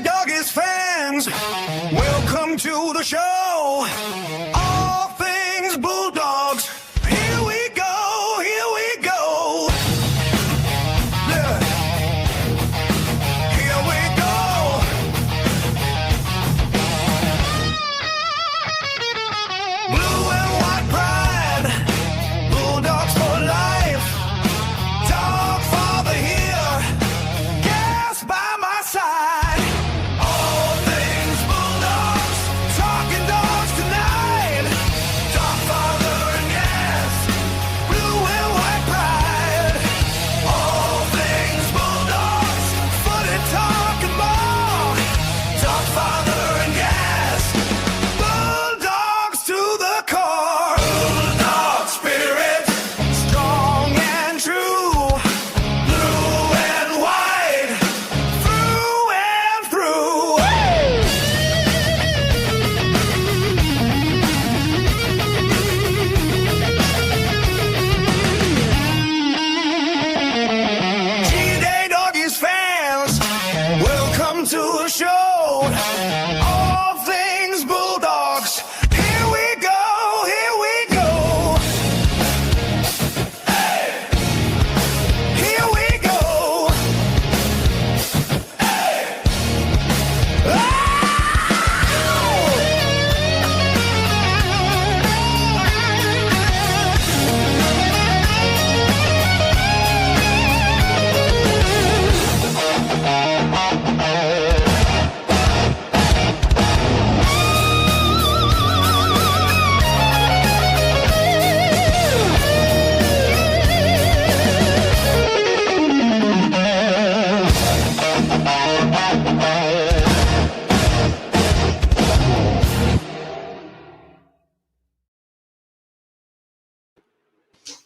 Doggies fans, welcome to the show. All things Bulldogs. Here we go, here we go. Yeah. Here we go. Blue and white pride, Bulldogs for life. Dog father here, gas by my side.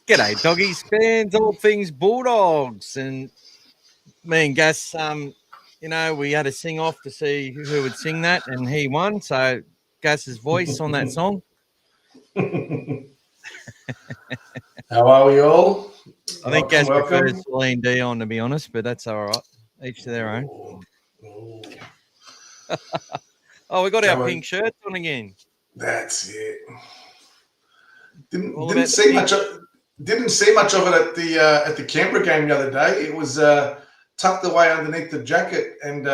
G'day, doggies fans, all things Bulldogs, and me and Gus. We had a sing off to see who would sing that, and he won. So Gus's voice on that song. How are we all? I think Gus prefers Celine Dion, to be honest, but that's all right. Each to their own. Oh, we got our pink shirts on again. That's it. Didn't see much of it at the Canberra game the other day. It was tucked away underneath the jacket, and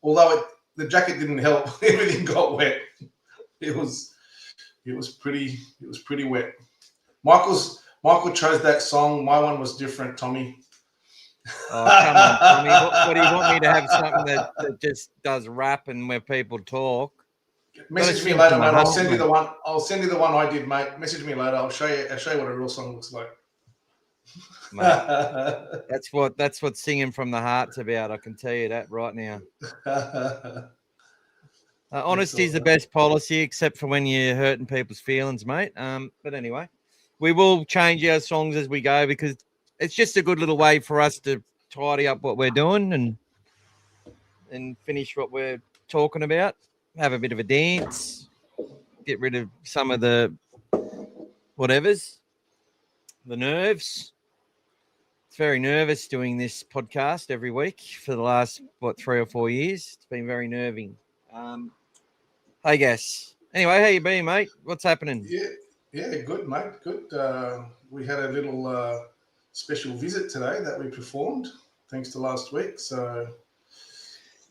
although the jacket didn't help, everything got wet. It was pretty wet. Michael chose that song. My one was different, Tommy. Oh, come on, Tommy. What do you want me to have something that just does rap and where people talk? Message me later, mate. I'll send you the one. I'll send you the one I did, mate. Message me later. I'll show you what a real song looks like. Mate, that's what singing from the heart's about. I can tell you that right now. Honesty is the best policy, except for when you're hurting people's feelings, mate. But anyway, we will change our songs as we go because it's just a good little way for us to tidy up what we're doing and finish what we're talking about. Have a bit of a dance, get rid of some of the whatevers, the nerves. It's very nervous doing this podcast every week for the last, 3 or 4 years. It's been very nerving. Hey, Gus. Anyway, how you been, mate? What's happening? Yeah, good, mate. Good. We had a little special visit today that we performed, thanks to last week. So,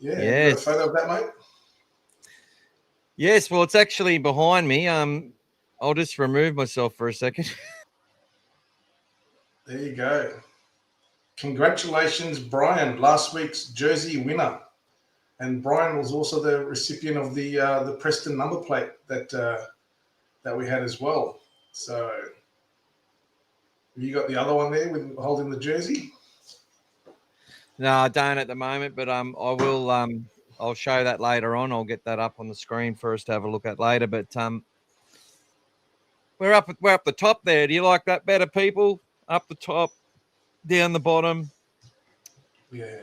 yeah. Got a photo of that, mate? Yes, well, it's actually behind me. I'll just remove myself for a second. There you go. Congratulations, Brian, last week's jersey winner. And Brian was also the recipient of the Preston number plate that we had as well. So, have you got the other one there with holding the jersey? No, I don't at the moment, but I will. I'll show that later on. I'll get that up on the screen for us to have a look at later. But we're up the top there. Do you like that better, people? up the top, down the bottom. Yeah,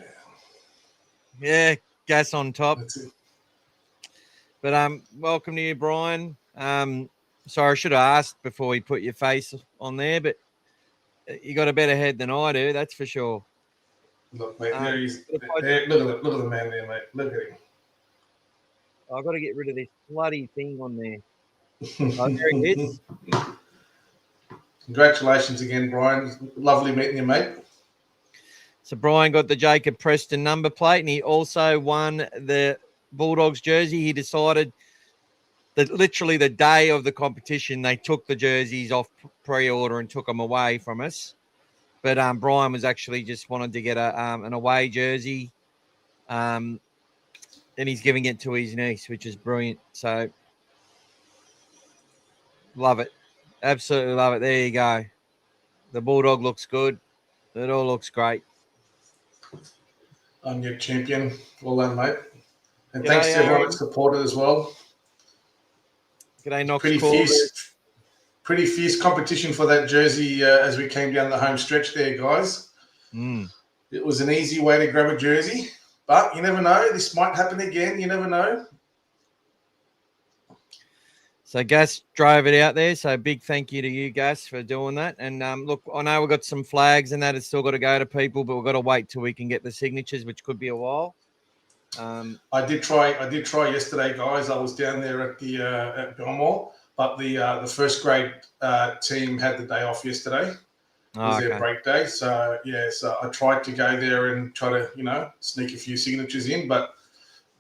Yeah, gas on top. that's it. But welcome to you, Brian. Sorry, I should have asked before we put your face on there, but you got a better head than I do, that's for sure. Look, mate, there he's. But if I- There, look at the man there, mate. Look at I've got to get rid of this bloody thing on there. him. Oh, there it is. Congratulations again, Brian. Lovely meeting you, mate. So Brian got the Jacob Preston number plate, and he also won the Bulldogs jersey. He decided that literally the day of the competition, they took the jerseys off pre-order and took them away from us. But Brian was actually just wanted to get an away jersey, and he's giving it to his niece, which is brilliant. So love it, absolutely love it. There you go. The Bulldog looks good. It all looks great. I'm your champion. Well done, mate. And G'day, thanks to everyone Aaron. that supported as well. G'day, Knox Pretty fierce competition for that jersey as we came down the home stretch there, guys. It was an easy way to grab a jersey, but you never know. This might happen again. You never know. So Gas drove it out there. So big thank you to you, Gas, for doing that. And look, I know we've got some flags and that has still got to go to people, but we've got to wait till we can get the signatures, which could be a while. I did try yesterday, guys. I was down there at the at Belmore, but the first grade team had the day off yesterday. It was their break day. So yeah, so I tried to go there and try to sneak a few signatures in, but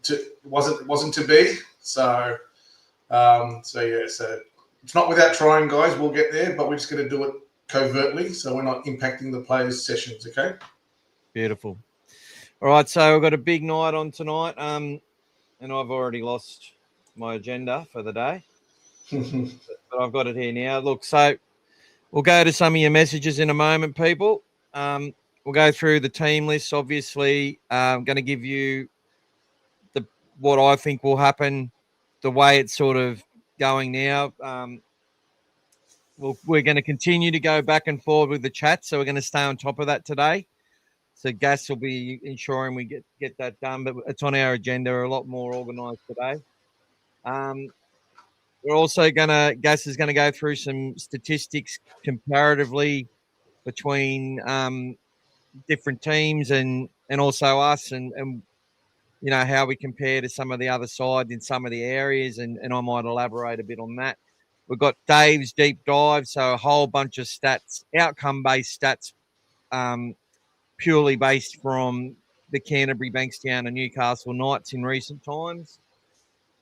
it wasn't to be. So so it's not without trying, guys. We'll get there, but we're just going to do it covertly, so we're not impacting the players' sessions. Okay. Beautiful. All right, so we've got a big night on tonight, and I've already lost my agenda for the day, but I've got it here now. Look, so we'll go to some of your messages in a moment, people. We'll go through the team lists, obviously. I'm going to give you what I think will happen, the way it's sort of going now. We're going to continue to go back and forward with the chat, so we're going to stay on top of that today. So Gas will be ensuring we get that done, but it's on our agenda. We're a lot more organised today. We're also Gas is going to go through some statistics comparatively between different teams and also us and how we compare to some of the other sides in some of the areas, and I might elaborate a bit on that. We've got Dave's deep dive, so a whole bunch of stats, outcome-based stats, purely based from the Canterbury, Bankstown and Newcastle Knights in recent times.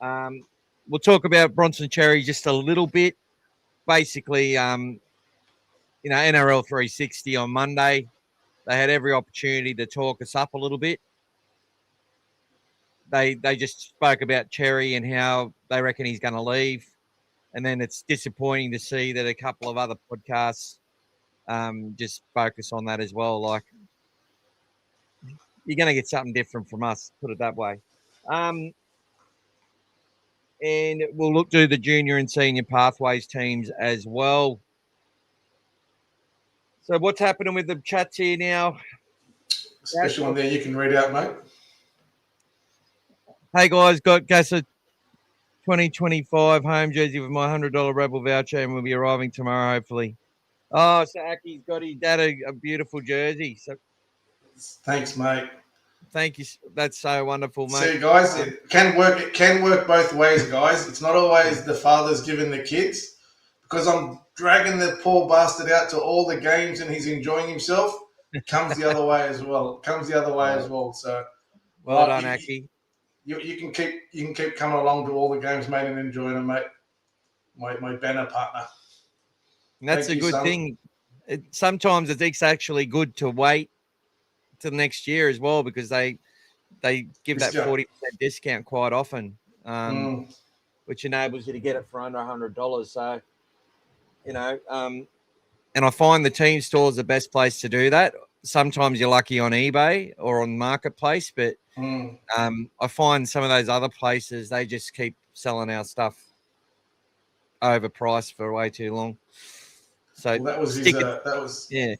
We'll talk about Bronson Xerri just a little bit. Basically, NRL 360 on Monday, they had every opportunity to talk us up a little bit. They just spoke about Xerri and how they reckon he's going to leave. And then it's disappointing to see that a couple of other podcasts just focus on that as well. Like, you're going to get something different from us, put it that way. And we'll do the junior and senior pathways teams as well. So what's happening with the chats here now? Special one there you can read out, mate. Hey guys, got Gasser 2025 home jersey with my $100 Rebel voucher, and we'll be arriving tomorrow, hopefully. Oh, so Aki's got his dad a beautiful jersey. So thanks, mate. Thank you. That's so wonderful, mate. See, guys, it can work both ways, guys. It's not always the father's giving the kids, because I'm dragging the poor bastard out to all the games and he's enjoying himself. It comes the other way as well. So well done, Aki. You can keep coming along to all the games, mate, and enjoying them, mate. My banner partner. And that's a good thing. Sometimes it's actually good to wait to the next year as well, because they give that 40% discount quite often, which enables you to get it for under $100. So, and I find the team store is the best place to do that. Sometimes you're lucky on eBay or on Marketplace, but I find some of those other places, they just keep selling our stuff overpriced for way too long. So Well, that was his. stick it. That was Yeah,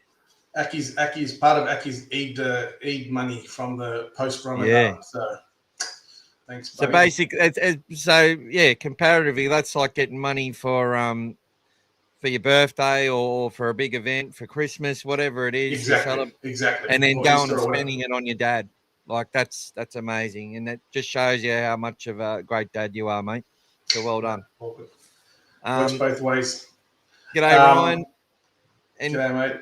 Aki's part of Aki's Eid money from the post yeah. Ramadan. So thanks, So buddy. basically, comparatively, that's like getting money for your birthday or for a big event for Christmas, whatever it is, you Exactly, exactly. and then Or going Easter and or whatever. spending it on your dad. Like that's amazing, and that just shows you how much of a great dad you are, mate. So well No, done. all good. Works Um, both ways. G'day, Ryan. Um, And G'day, mate.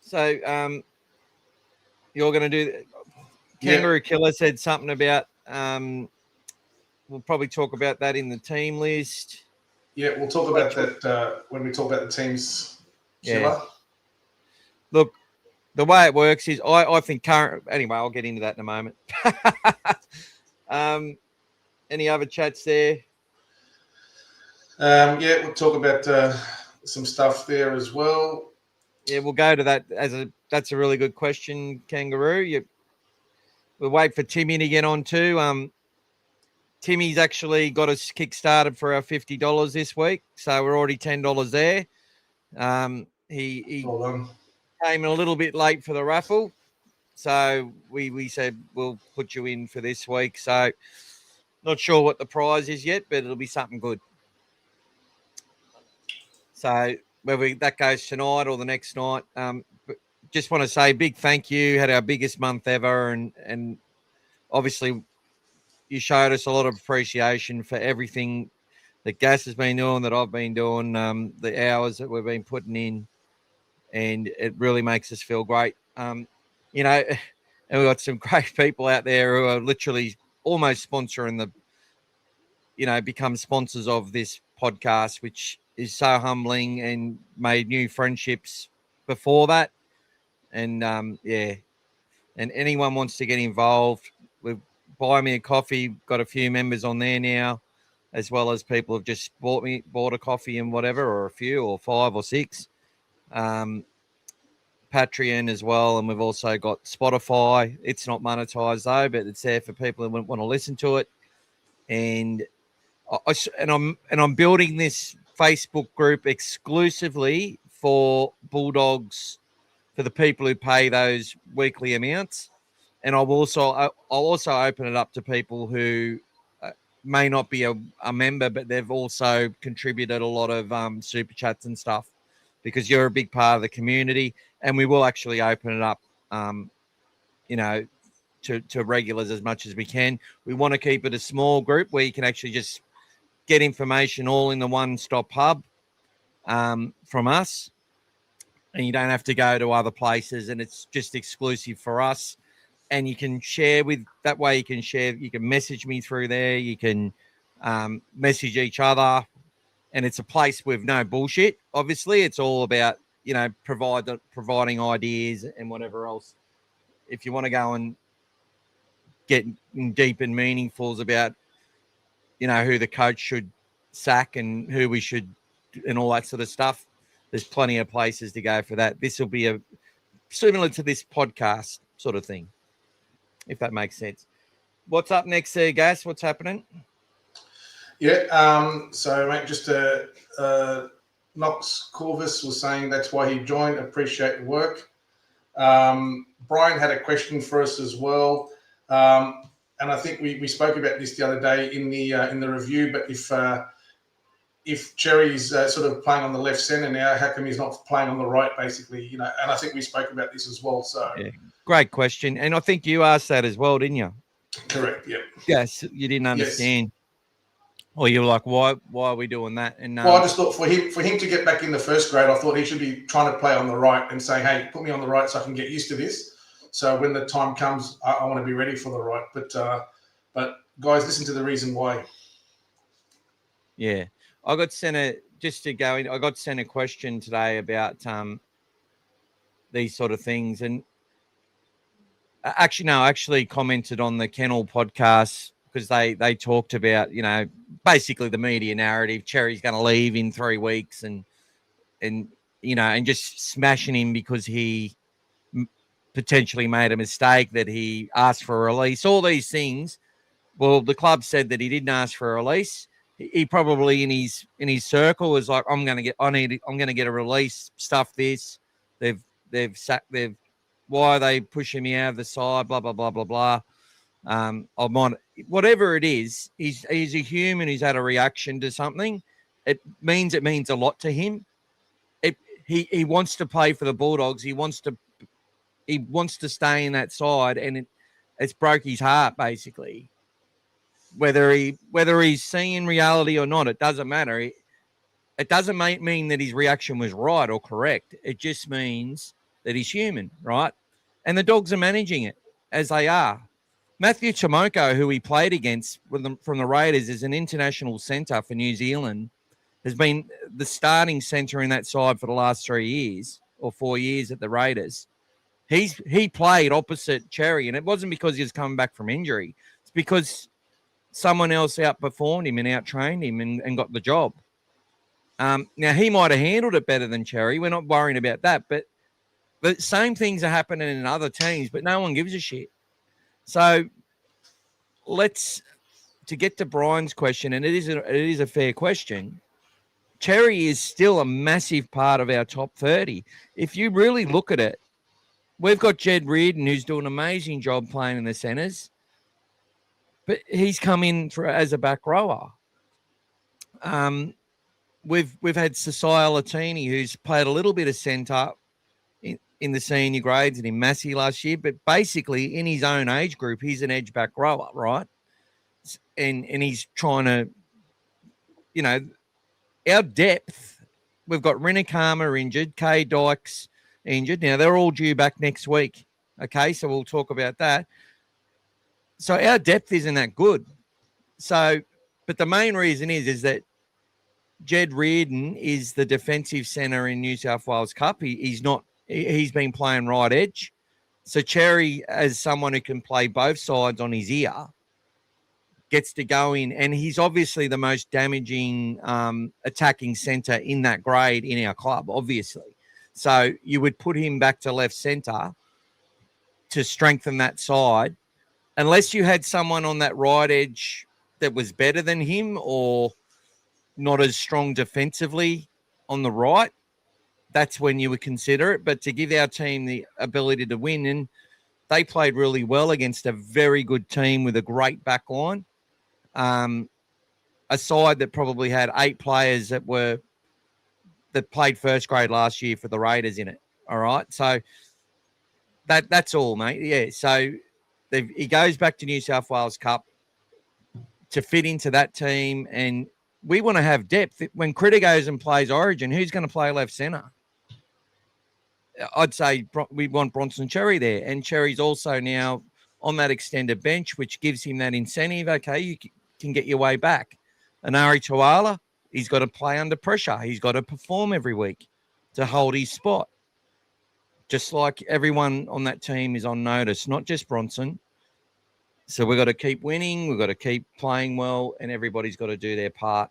so you're going to do. Yeah, Kangaroo Killer said something about. We'll probably talk about that in the team list. yeah. We'll talk about that when we talk about the teams. Yeah. Killer. Look, the way it works is I think current. Anyway, I'll get into that in a moment. Any other chats there? Yeah, we'll talk about some stuff there as well. Yeah, we'll go to that that's a really good question, Kangaroo. We'll wait for Timmy to get on too. Timmy's actually got us kick-started for our $50 this week, so we're already $10 there. He Well done. came a little bit late for the raffle, so we said we'll put you in for this week. So not sure what the prize is yet, but it'll be something good. So whether that goes tonight or the next night, but just want to say big thank you. Had our biggest month ever, and obviously you showed us a lot of appreciation for everything that Gas has been doing, that I've been doing, the hours that we've been putting in, and it really makes us feel great. And we've got some great people out there who are literally almost sponsoring become sponsors of this podcast, which is so humbling, and made new friendships before that. And and anyone wants to get involved with Buy Me a Coffee, got a few members on there now, as well as people have just bought a coffee and whatever, or a few, or 5 or 6. Patreon as well, and we've also got Spotify. It's not monetized though, but it's there for people who want to listen to it. And I'm building this Facebook group exclusively for Bulldogs, for the people who pay those weekly amounts. And I'll also open it up to people who may not be a member, but they've also contributed a lot of super chats and stuff, because you're a big part of the community. And we will actually open it up, to regulars as much as we can. We want to keep it a small group where you can actually just get information all in the one-stop hub from us, and you don't have to go to other places, and it's just exclusive for us. And you can share that way. You can message me through there. You can message each other, and it's a place with no bullshit. Obviously, it's all about providing ideas and whatever else. If you want to go and get deep and meaningfuls about who the coach should sack and who we should, and all that sort of stuff, there's plenty of places to go for that. This will be similar to this podcast sort of thing, if that makes sense. What's up next there, Gas? What's happening? Yeah. So, mate, just Knox Corvus was saying that's why he joined. Appreciate the work. Brian had a question for us as well. And I think we spoke about this the other day in the review. But if Cherry's sort of playing on the left centre now, how come he's not playing on the right, basically? And I think we spoke about this as well. So yeah, great question, and I think you asked that as well, didn't you? correct. Yeah. Yes, you didn't understand, or you were like, why are we doing that? And well, I just thought for him to get back in the first grade, I thought he should be trying to play on the right and saying, hey, put me on the right so I can get used to this. So when the time comes, I want to be ready for the right. But guys, listen to the reason why. Yeah, I got sent a question today about these sort of things, and actually commented on the Kennel podcast, because they talked about basically the media narrative. Cherry's going to leave in 3 weeks, and just smashing him because he potentially made a mistake, that he asked for a release, all these things. Well, the club said that he didn't ask for a release. he probably in his circle was like, I'm gonna get a release, stuff this. Why are they pushing me out of the side? Blah blah blah blah blah. I'm on whatever it is. He's a human who's had a reaction to something. It means a lot to him. He wants to play for the Bulldogs. He wants to stay in that side, and it's broke his heart basically. Whether he's seeing reality or not, it doesn't matter. It doesn't mean that his reaction was right or correct. It just means that he's human, right? And the Dogs are managing it as they are. Matthew Tomoko, who he played against from the Raiders, is an international centre for New Zealand, has been the starting centre in that side for the last 3 years or 4 years at the Raiders. He played opposite Xerri, and it wasn't because he was coming back from injury. It's because someone else outperformed him and outtrained him and got the job. Now, he might have handled it better than Xerri. We're not worrying about that. But the same things are happening in other teams, but no one gives a shit. So to get to Brian's question, and it is a fair question, Xerri is still a massive part of our top 30. If you really look at it, we've got Jed Reardon, who's doing an amazing job playing in the centres, but he's come in as a back rower. We've had Sasai Latini, who's played a little bit of centre in the senior grades and in Massey last year, but basically in his own age group, he's an edge back rower, right? And he's trying to, our depth, we've got Rinakama injured, Kay Dykes injured. Now, they're all due back next week, okay? So we'll talk about that. So our depth isn't that good. So, but the main reason is that Jed Reardon is the defensive centre in New South Wales Cup. He's been playing right edge. So Xerri, as someone who can play both sides on his ear, gets to go in, and he's obviously the most damaging attacking centre in that grade in our club, obviously. So you would put him back to left centre to strengthen that side, unless you had someone on that right edge that was better than him or not as strong defensively on the right. That's when you would consider it. But to give our team the ability to win, and they played really well against a very good team with a great back line. A side that probably had 8 players that played first grade last year for the Raiders in it. All right. So that's all, mate. Yeah. So he goes back to New South Wales Cup to fit into that team. And we want to have depth. When Critter goes and plays Origin, who's going to play left centre? I'd say we want Bronson Xerri there. And Xerri's also now on that extended bench, which gives him that incentive. Okay, you can get your way back. And Ari Tuala, he's got to play under pressure. He's got to perform every week to hold his spot. Just like everyone on that team is on notice, not just Bronson. So we've got to keep winning. We've got to keep playing well, and everybody's got to do their part.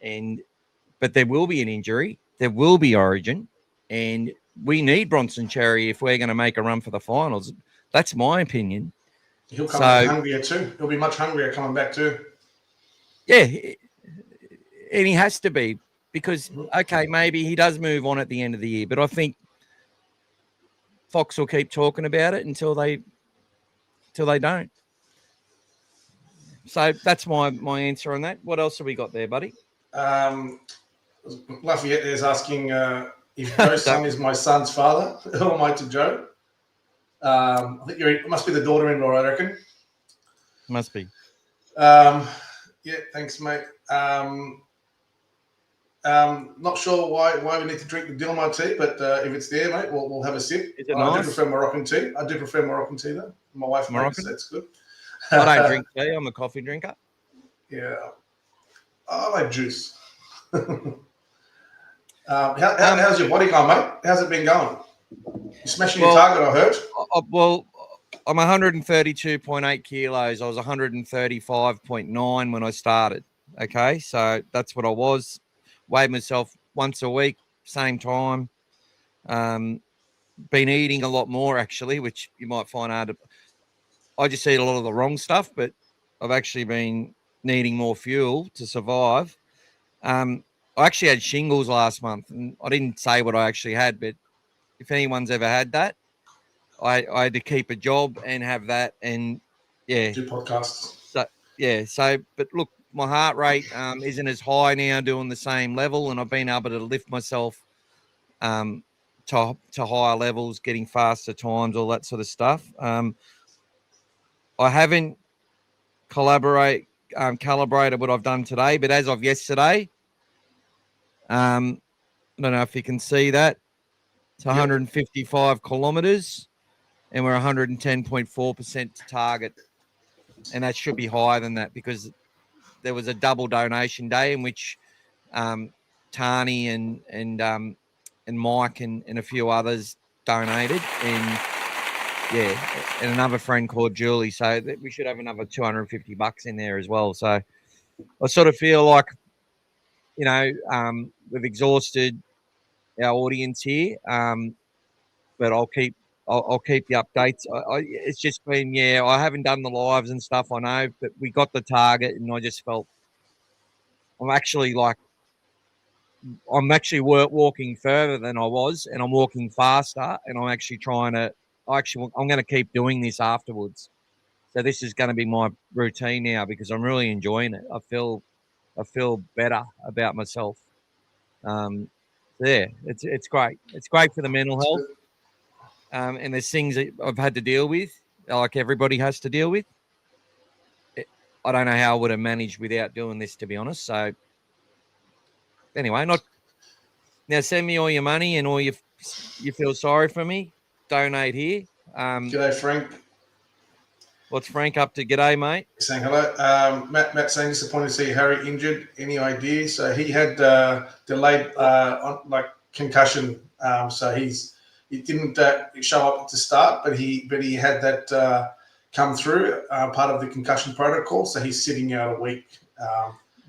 But there will be an injury. There will be Origin, and we need Bronson Xerri if we're going to make a run for the finals. That's my opinion. He'll come back hungrier too. He'll be much hungrier coming back too. Yeah, and he has to be because, okay, maybe he does move on at the end of the year, but I think Fox will keep talking about it until they don't. So that's my answer on that. What else have we got there, buddy? Lafayette is asking if Joe's son is my son's father. Who am I to Joe? I think it must be the daughter-in-law, I reckon. Must be. Yeah, thanks, mate. Not sure why we need to drink the Dilmah tea, but if it's there, mate, we'll have a sip. Is it I nice? do prefer Moroccan tea. though. My wife Moroccan? makes, that's good. I don't drink tea. I'm a coffee drinker. Yeah. I like juice. How's your body going, mate? How's it been going? You smashing your target, I heard. Well, I'm 132.8 kilos. I was 135.9 when I started. Okay, so that's what I was. Weighed myself once a week, same time. Been eating a lot more, actually, which you might find hard. I just eat a lot of the wrong stuff, but I've actually been needing more fuel to survive. I actually had shingles last month, and I didn't say what I actually had, but if anyone's ever had that, I had to keep a job and have that, and yeah, Do podcasts. so but look, my heart rate isn't as high now, doing the same level, and I've been able to lift myself to higher levels, getting faster times, all that sort of stuff. I haven't calibrated what I've done today, but as of yesterday, I don't know if you can see that. It's 155 kilometers, and we're 110.4% to target. And that should be higher than that because there was a double donation day in which Tani and Mike and a few others donated, and and another friend called Julie. So we should have another $250 in there as well. So I sort of feel like, we've exhausted our audience here, but I'll keep the updates. It's just been, I haven't done the lives and stuff, I know, but we got the target, and I just felt I'm actually walking further than I was, and I'm walking faster, and I'm actually I'm going to keep doing this afterwards. So this is going to be my routine now because I'm really enjoying it. I feel better about myself. It's great. It's great for the mental health. And there's things that I've had to deal with, like everybody has to deal with. I don't know how I would have managed without doing this, to be honest. So anyway, now send me all your money, and all you feel sorry for me, donate here. G'day, Frank. What's Frank up to? G'day, mate. Saying hello. Matt saying disappointed to see Harry injured. Any idea? So he had delayed concussion. So he didn't show up to start, but he had that come through, part of the concussion protocol. So he's sitting out a week,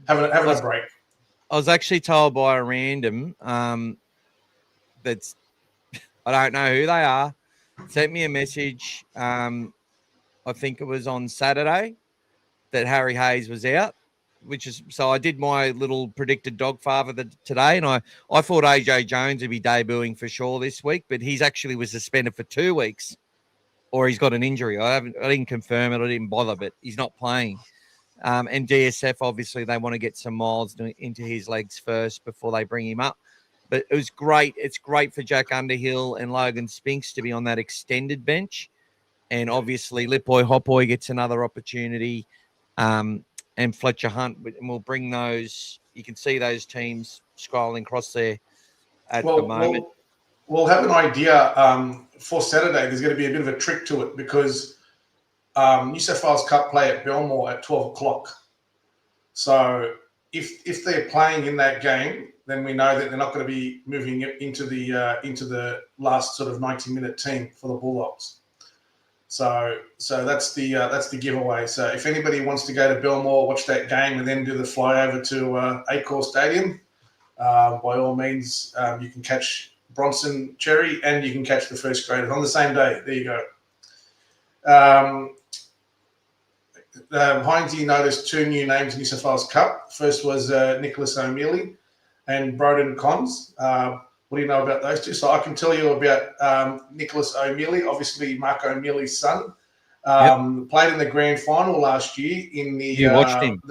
having a break. I was actually told by a random that's I don't know who they are, sent me a message. I think it was on Saturday that Harry Hayes was out, so I did my little predicted dog father today, and I thought AJ Jones would be debuting for sure this week, but he's actually was suspended for 2 weeks, or he's got an injury. I didn't confirm it. I didn't bother, but he's not playing. And DSF, obviously, they want to get some miles into his legs first before they bring him up. But it was great. It's great for Jack Underhill and Logan Spinks to be on that extended bench. And obviously, Lipboy Hopboy gets another opportunity, and Fletcher Hunt. And we'll bring those. You can see those teams scrolling across there at the moment. We'll have an idea for Saturday. There's going to be a bit of a trick to it because New South Wales Cup play at Belmore at 12 o'clock. So if they're playing in that game, then we know that they're not going to be moving into the last sort of 90-minute team for the Bulldogs. So that's the giveaway. So if anybody wants to go to Belmore, watch that game, and then do the flyover to Accor Stadium, by all means, you can catch Bronson Xerri and you can catch the first graders on the same day. There you go. Heinzie noticed 2 new names in New South Wales Cup. First was Nicholas O'Mealy and Broden Cons. What do you know about those two? So I can tell you about Nicholas O'Mealy, obviously Mark O'Mealy's son. Played in the grand final last year in the you watched him.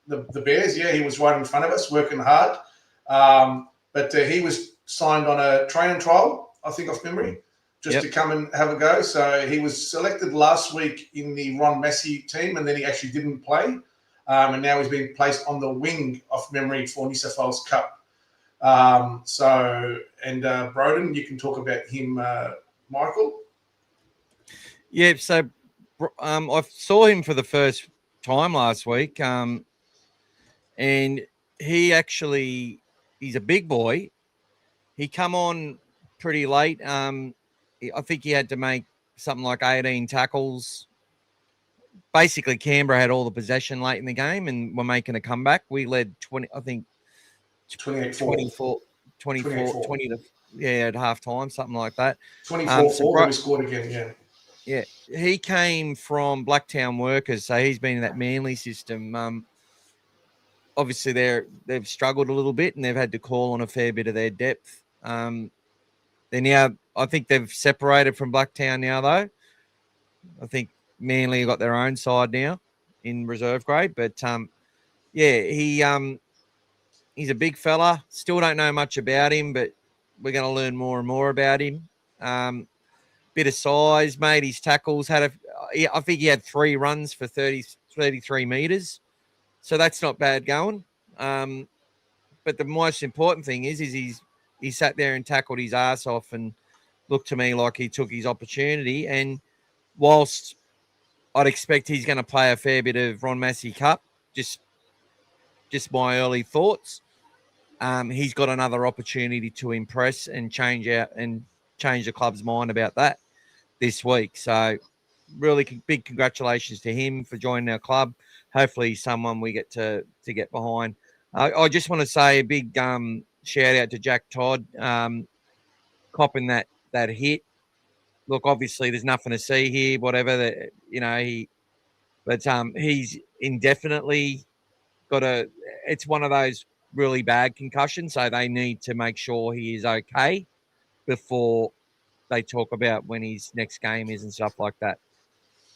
The Bears. Yeah, he was right in front of us, working hard. But he was signed on a training trial, I think, off memory, just to come and have a go. So he was selected last week in the Ron Massey team, and then he actually didn't play. And now he's been placed on the wing, off memory, for New South Wales Cup. Broden, you can talk about him, Michael. Yeah, so I saw him for the first time last week, and he's a big boy. He come on pretty late. I think he had to make something like 18 tackles. Basically, Canberra had all the possession late in the game and were making a comeback. We led 20 at half time, something like that. 24-4, we scored again, Yeah, he came from Blacktown Workers, so he's been in that Manly system. obviously they've struggled a little bit and they've had to call on a fair bit of their depth. They're now, I think they've separated from Blacktown now, though. I think Manly have got their own side now in reserve grade, but he's a big fella. Still don't know much about him, but we're going to learn more and more about him. Bit of size, made his tackles. I think he had 3 runs for 33 meters, so that's not bad going. But the most important thing is he sat there and tackled his ass off and looked to me like he took his opportunity. And whilst I'd expect he's going to play a fair bit of Ron Massey Cup, just my early thoughts, he's got another opportunity to impress and change the club's mind about that this week. So really big congratulations to him for joining our club. Hopefully he's someone we get to get behind. I just want to say a big shout out to Jack Todd, copping that hit. Look, obviously there's nothing to see here, whatever that, he's indefinitely got it's one of those really bad concussions. So they need to make sure he is okay before they talk about when his next game is and stuff like that.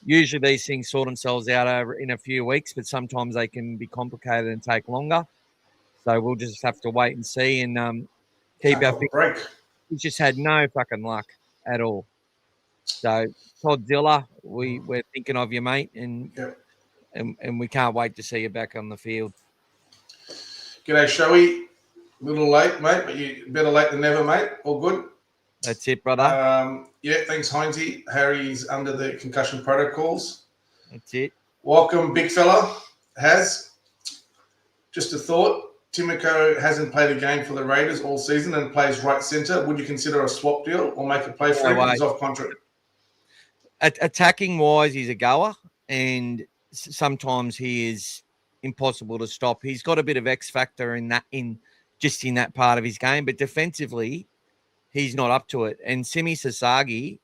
Usually these things sort themselves out over in a few weeks, but sometimes they can be complicated and take longer. So we'll just have to wait and see and keep our break. He's just had no fucking luck at all. So Todd Zilla, we're thinking of you, mate, and we can't wait to see you back on the field. G'day, Shoey. A little late, mate, but you better late than never, mate. All good. That's it, brother. Thanks, Heinzie. Harry's under the concussion protocols. That's it. Welcome, big fella. Just a thought. Timoko hasn't played a game for the Raiders all season and plays right centre. Would you consider a swap deal or make a play for him? He's off contract. Attacking wise, he's a goer, and sometimes he is impossible to stop. He's got a bit of X factor in that part of his game, but defensively, he's not up to it. And Simi Sasagi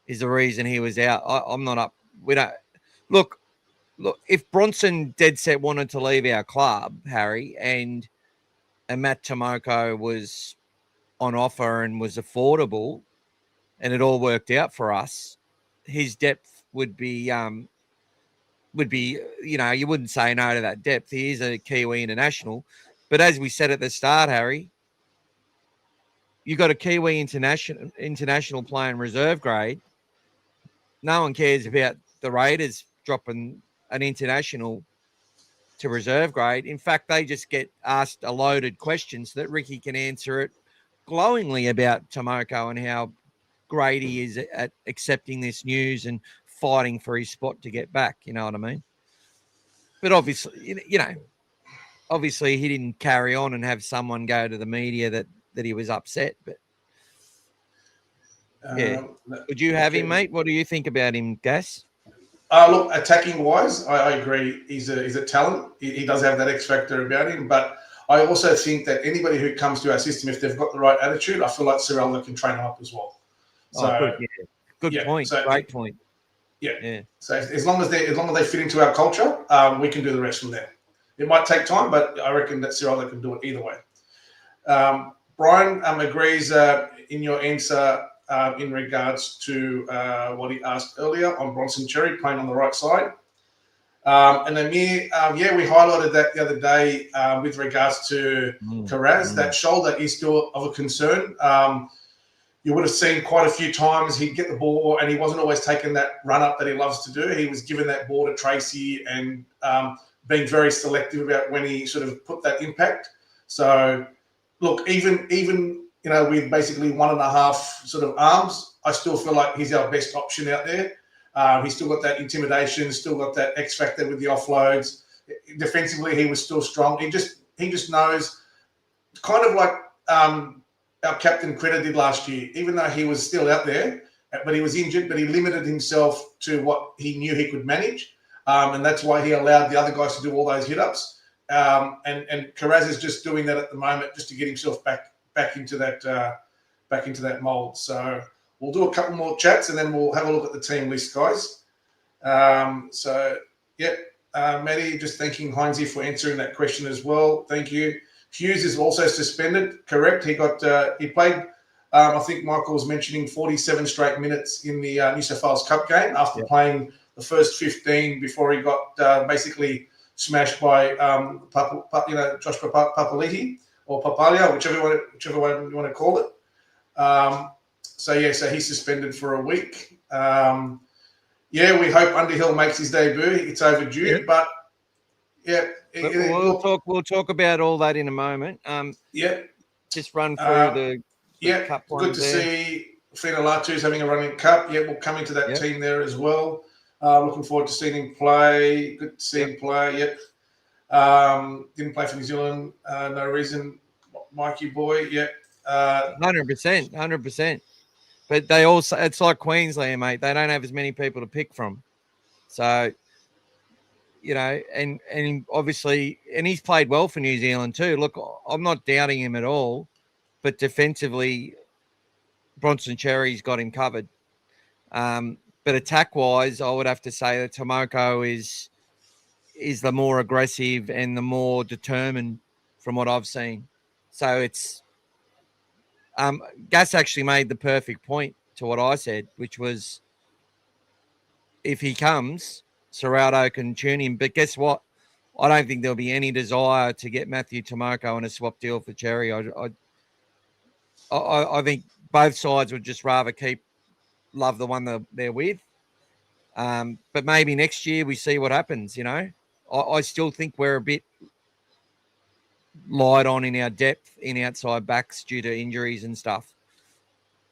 is the reason he was out. I'm not up. We don't look. If Bronson dead set wanted to leave our club, Harry, and Matt Tomoko was on offer and was affordable, and it all worked out for us, his depth would be, you wouldn't say no to that depth. He is a Kiwi international. But as we said at the start, Harry, you got a Kiwi international playing reserve grade. No one cares about the Raiders dropping an international to reserve grade. In fact, they just get asked a loaded question so that Ricky can answer it glowingly about Tomoko and how great he is at accepting this news and fighting for his spot to get back. You know what I mean? But obviously, obviously he didn't carry on and have someone go to the media that he was upset. But would you have him, mate? What do you think about him, Gas? Look, attacking wise, I agree. He's a talent. He does have that X factor about him. But I also think that anybody who comes to our system, if they've got the right attitude, I feel like Cirelda can train them up as well. So, good point. So, great point. Yeah. So as long as they fit into our culture, we can do the rest from there. It might take time, but I reckon that Cirelda can do it either way. Brian agrees in your answer. In regards to what he asked earlier on Bronson Xerri playing on the right side. And Amir, we highlighted that the other day with regards to Karaz. That shoulder is still of a concern. You would have seen quite a few times he'd get the ball and he wasn't always taking that run up that he loves to do. He was giving that ball to Tracy and being very selective about when he sort of put that impact. So, look, even with basically 1.5 sort of arms, I still feel like he's our best option out there. He's still got that intimidation, still got that X factor with the offloads. Defensively, he was still strong. He just knows, kind of like our captain Critter did last year, even though he was still out there, but he was injured, but he limited himself to what he knew he could manage. And that's why he allowed the other guys to do all those hit-ups. And Karaz is just doing that at the moment just to get himself back into that mold. So we'll do a couple more chats and then we'll have a look at the team list, guys. Maddie, just thanking Heinzie for answering that question as well. Thank you. Hughes is also suspended. Correct. He played. I think Michael was mentioning 47 straight minutes in the New South Wales Cup game after playing the first 15 before he got basically smashed by Josh Papali'i or Papalia, whichever one you want to call it. So he's suspended for a week. We hope Underhill makes his debut. It's overdue, but we'll talk about all that in a moment. Just run through the cup ones. Good to see Fina Latu's having a running cup. We'll come into that team there as well. Looking forward to seeing him play. Good to see him play. Didn't play for New Zealand. No reason. Mikey boy. 100%. But they also, it's like Queensland, mate. They don't have as many people to pick from. So, and obviously, and he's played well for New Zealand too. Look, I'm not doubting him at all, but defensively, Bronson Xerri's got him covered. But attack-wise, I would have to say that Tomoko is the more aggressive and the more determined from what I've seen. So it's Gus actually made the perfect point to what I said, which was if he comes, Serrato can tune him. But guess what? I don't think there'll be any desire to get Matthew Tomoko on a swap deal for Xerri. I think both sides would just rather love the one that they're with. But maybe next year we see what happens, I still think we're a bit light on in our depth in outside backs due to injuries and stuff.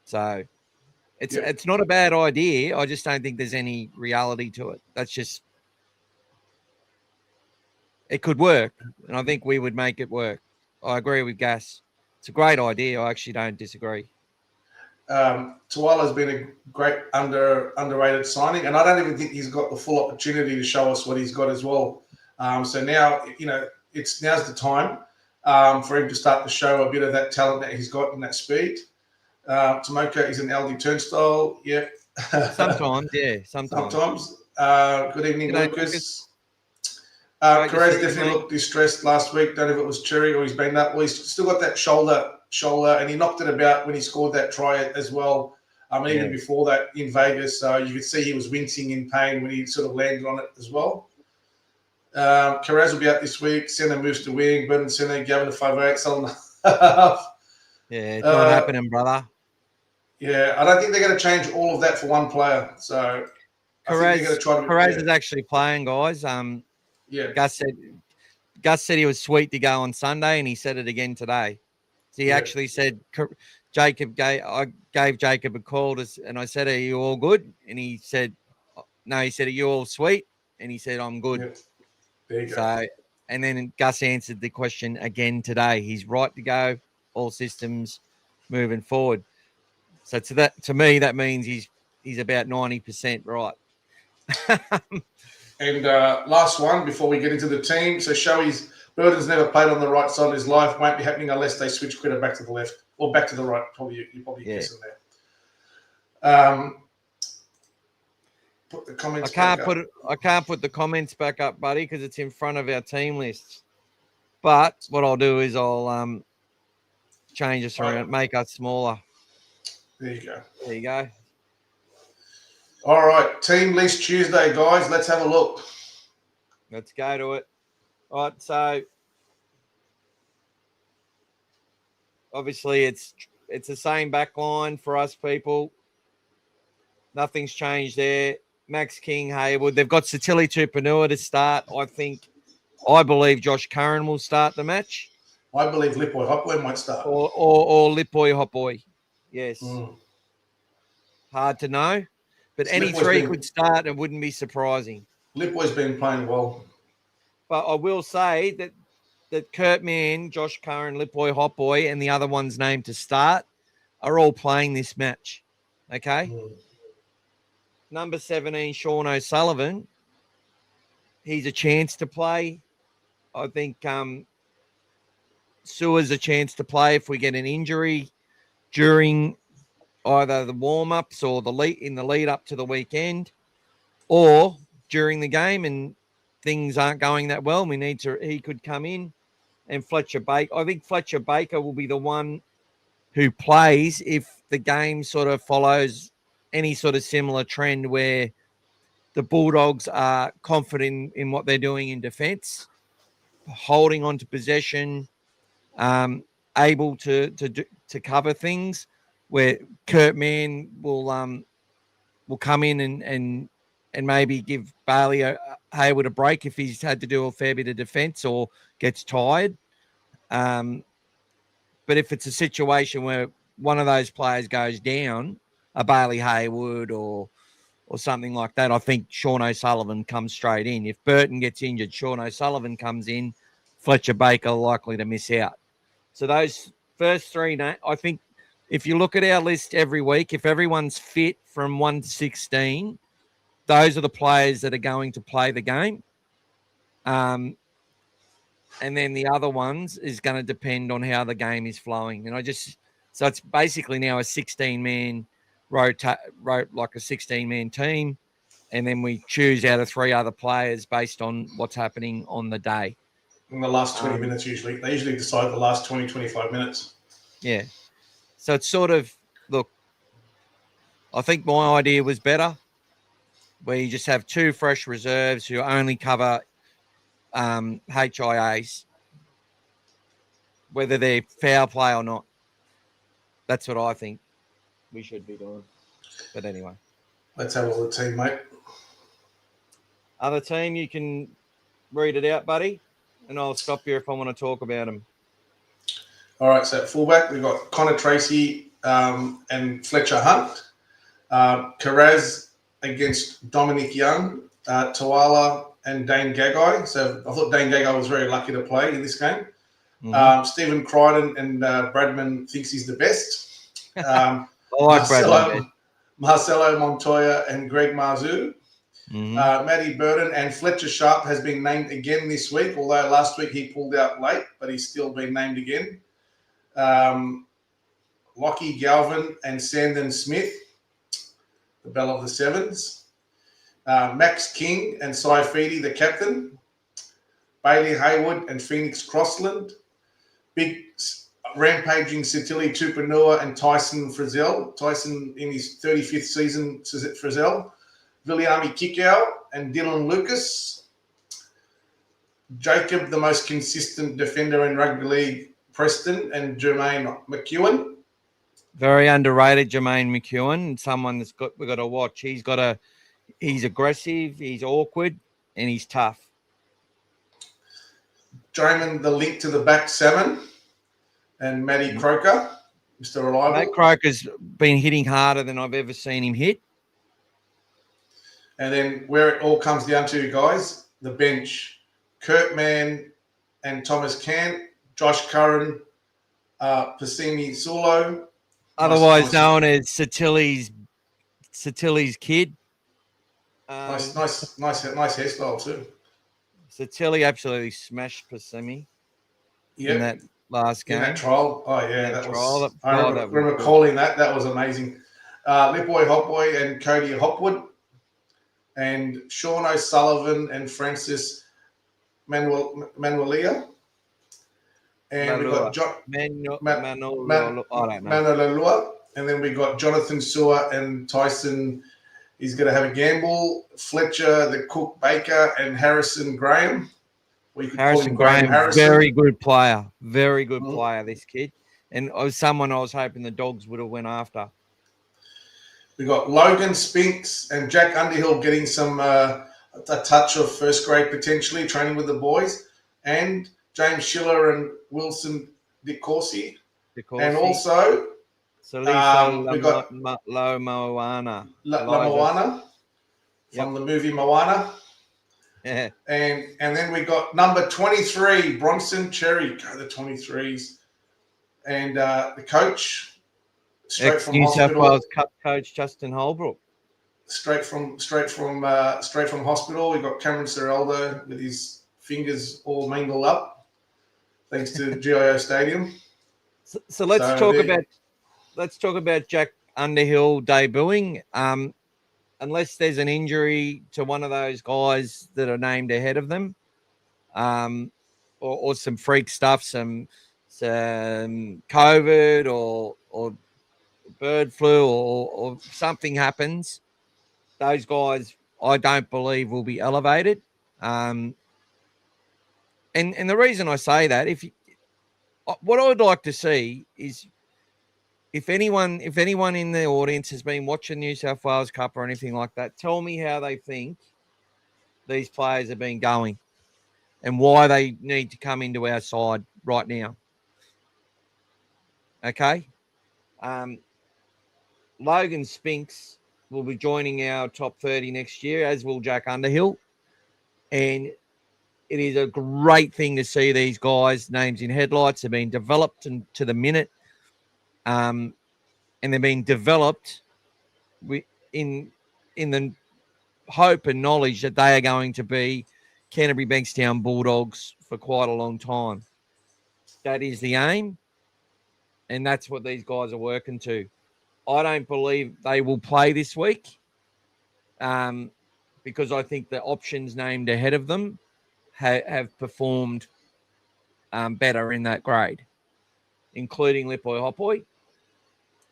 So it's not a bad idea. I just don't think there's any reality to it. That's just it could work, and I think we would make it work. I agree with Gas. It's a great idea. I actually don't disagree. Tuala's been a great underrated signing, and I don't even think he's got the full opportunity to show us what he's got as well. So now, now's the time for him to start to show a bit of that talent that he's got and that speed. Tomoko is an LD turnstile. Yeah. Sometimes, yeah. Sometimes. Good evening, Lucas. Perez definitely looked distressed last week. Don't know if it was Xerri or he's banged up. Well, he's still got that shoulder, and he knocked it about when he scored that try as well. Even before that in Vegas, so you could see he was wincing in pain when he sort of landed on it as well. Perez will be out this week. Senna moves to wing. Brendan Senna, Gavin to 5'8", Sullivan half. Yeah, it's not happening, brother. Yeah, I don't think they're going to change all of that for one player. So Perez is actually playing, guys. Gus said he was sweet to go on Sunday, and he said it again today. So he actually said I gave Jacob a call and I said, "Are you all good?" And he said, "No." He said, "Are you all sweet?" And he said, "I'm good." Yeah. There you go. So, and then Gus answered the question again today. He's right to go. All systems moving forward. So to me, that means he's about 90% right. And last one before we get into the team. So Shoei's Burden's never played on the right side of his life. Won't be happening unless they switch Critter back to the left or back to the right. Probably you're probably guessing there. Put the comments. I can't put the comments back up, buddy, because it's in front of our team list. But what I'll do is I'll change us around, make us smaller. There you go. There you go. All right, team list Tuesday, guys. Let's have a look. Let's go to it. All right, so obviously it's the same back line for us people. Nothing's changed there. Max King, Haywood. They've got Satili Tupanua to start. I believe Josh Curran will start the match. I believe Lipoi Hopboy might start. Or Lipoi Hopboy. Yes. Hard to know. But any three could start and wouldn't be surprising. Lipoi's been playing well. But I will say that Kurt Mann, Josh Curran, Lipoi Hopboy, and the other ones named to start are all playing this match. Okay? Number 17, Sean O'Sullivan. He's a chance to play. I think Sewer's a chance to play if we get an injury during either the warm-ups or in the lead up to the weekend or during the game. And things aren't going that well, he could come in. And Fletcher Baker, I think Fletcher Baker will be the one who plays if the game sort of follows any sort of similar trend where the Bulldogs are confident in what they're doing in defence, holding on to possession, able to cover things, where Kurt Mann will come in and maybe give Bailey Hayward a break if he's had to do a fair bit of defence or gets tired. But if it's a situation where one of those players goes down, a Bailey Hayward or something like that, I think Sean O'Sullivan comes straight in. If Burton gets injured, Sean O'Sullivan comes in, Fletcher Baker likely to miss out. So those first three, I think if you look at our list every week, if everyone's fit from 1 to 16, those are the players that are going to play the game. And then the other ones is going to depend on how the game is flowing. And so it's basically now a 16-man like a 16-man team. And then we choose out of 3 other players based on what's happening on the day. In the last 20 minutes, usually. They usually decide the last 20, 25 minutes. Yeah. So it's sort of, look, I think my idea was better, where you just have 2 fresh reserves who only cover HIAs, whether they're foul play or not. That's what I think we should be doing. But anyway. Let's have a look at the team, mate. Other team, you can read it out, buddy, and I'll stop you if I want to talk about them. All right, so at fullback, we've got Connor Tracy and Fletcher Hunt. Carraz against Dominic Young, Tawala and Dane Gagai. So I thought Dane Gagai was very lucky to play in this game. Mm-hmm. Stephen Crichton and Bradman thinks he's the best. I like Bradman. Marcelo Montoya and Greg Marzu. Mm-hmm. Matty Burton and Fletcher Sharp has been named again this week, although last week he pulled out late, but he's still been named again. Lockie Galvin and Sandon Smith, the bell of the sevens. Max King and Cy Feedy, the captain. Bailey Hayward and Phoenix Crossland. Big rampaging Satili Tupanua and Tyson Frizzell. Tyson in his 35th season, Frizzell. Viliami Kikau and Dylan Lucas. Jacob, the most consistent defender in rugby league, Preston, and Jermaine McEwen. Very underrated, Jermaine McEwen. Someone we've got to watch. He's aggressive, he's awkward, and he's tough. Draymond, the link to the back 7, and Matty Croker, Mr. Reliable. Matt Croker's been hitting harder than I've ever seen him hit. And then where it all comes down to, guys, the bench. Kurt Mann and Thomas Cant, Josh Curran, Pasimi Sulo. Otherwise known as Satili's kid. Nice hairstyle too. Satili absolutely smashed Pasimi in that last game. In that trial. Oh, yeah. That trial. Was, I remember calling that. That was amazing. Lipboy Hopboy and Cody Hopwood. And Sean O'Sullivan and Francis Manuelia. And we got Manuelua. And then we got Jonathan Sewer and Tyson. He's going to have a gamble. Fletcher, the Cook Baker, and Harrison Graham. Harrison Graham, very good player. Very good player, this kid. And someone I was hoping the Dogs would have went after. We got Logan Spinks and Jack Underhill getting a touch of first grade potentially, training with the boys, and James Schiller and Wilson DeCourcy. And also we got Moana from the movie Moana. Yeah. And then we got number 23, Bronson Xerri, the 23s. And the coach, straight from New hospital. South Wales Cup coach Justin Holbrook. Straight from hospital. We got Cameron Seraldo with his fingers all mangled up, thanks to GIO Stadium. So let's talk about Jack Underhill debuting. unless there's an injury to one of those guys that are named ahead of them, or some freak stuff, some COVID or bird flu or something happens, those guys I don't believe will be elevated. And the reason I say that, what I would like to see is if anyone in the audience has been watching New South Wales Cup or anything like that, tell me how they think these players have been going and why they need to come into our side right now. Okay. Logan Spinks will be joining our top 30 next year, as will Jack Underhill. And it is a great thing to see these guys' names in headlights. They're being developed to the minute. And they're being developed in the hope and knowledge that they are going to be Canterbury Bankstown Bulldogs for quite a long time. That is the aim. And that's what these guys are working to. I don't believe they will play this week because I think the options named ahead of them have performed better in that grade, including Lipoi Hopoi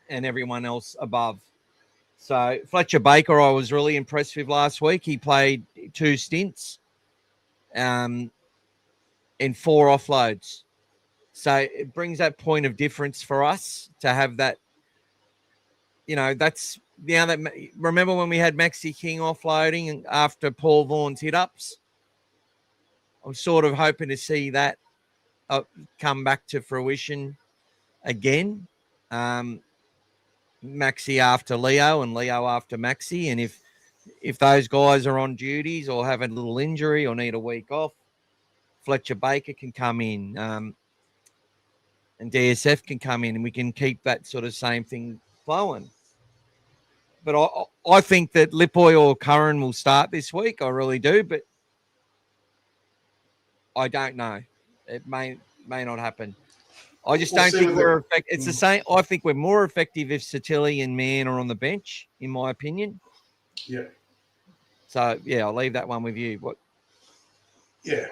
and everyone else above. So Fletcher Baker, I was really impressed with last week. He played 2 stints and 4 offloads. So it brings that point of difference for us to have that. That's that. Remember when we had Maxi King offloading after Paul Vaughan's hit-ups? I'm sort of hoping to see that come back to fruition again. Maxi after Leo and Leo after Maxi. And if those guys are on duties or have a little injury or need a week off, Fletcher Baker can come in and DSF can come in and we can keep that sort of same thing flowing. But I think that Lipoi or Curran will start this week. I really do, but I don't know. It may not happen. I just don't think we're effective. It's the same. I think we're more effective if Satilli and Mann are on the bench, in my opinion. Yeah. So, yeah, I'll leave that one with you. What? Yeah.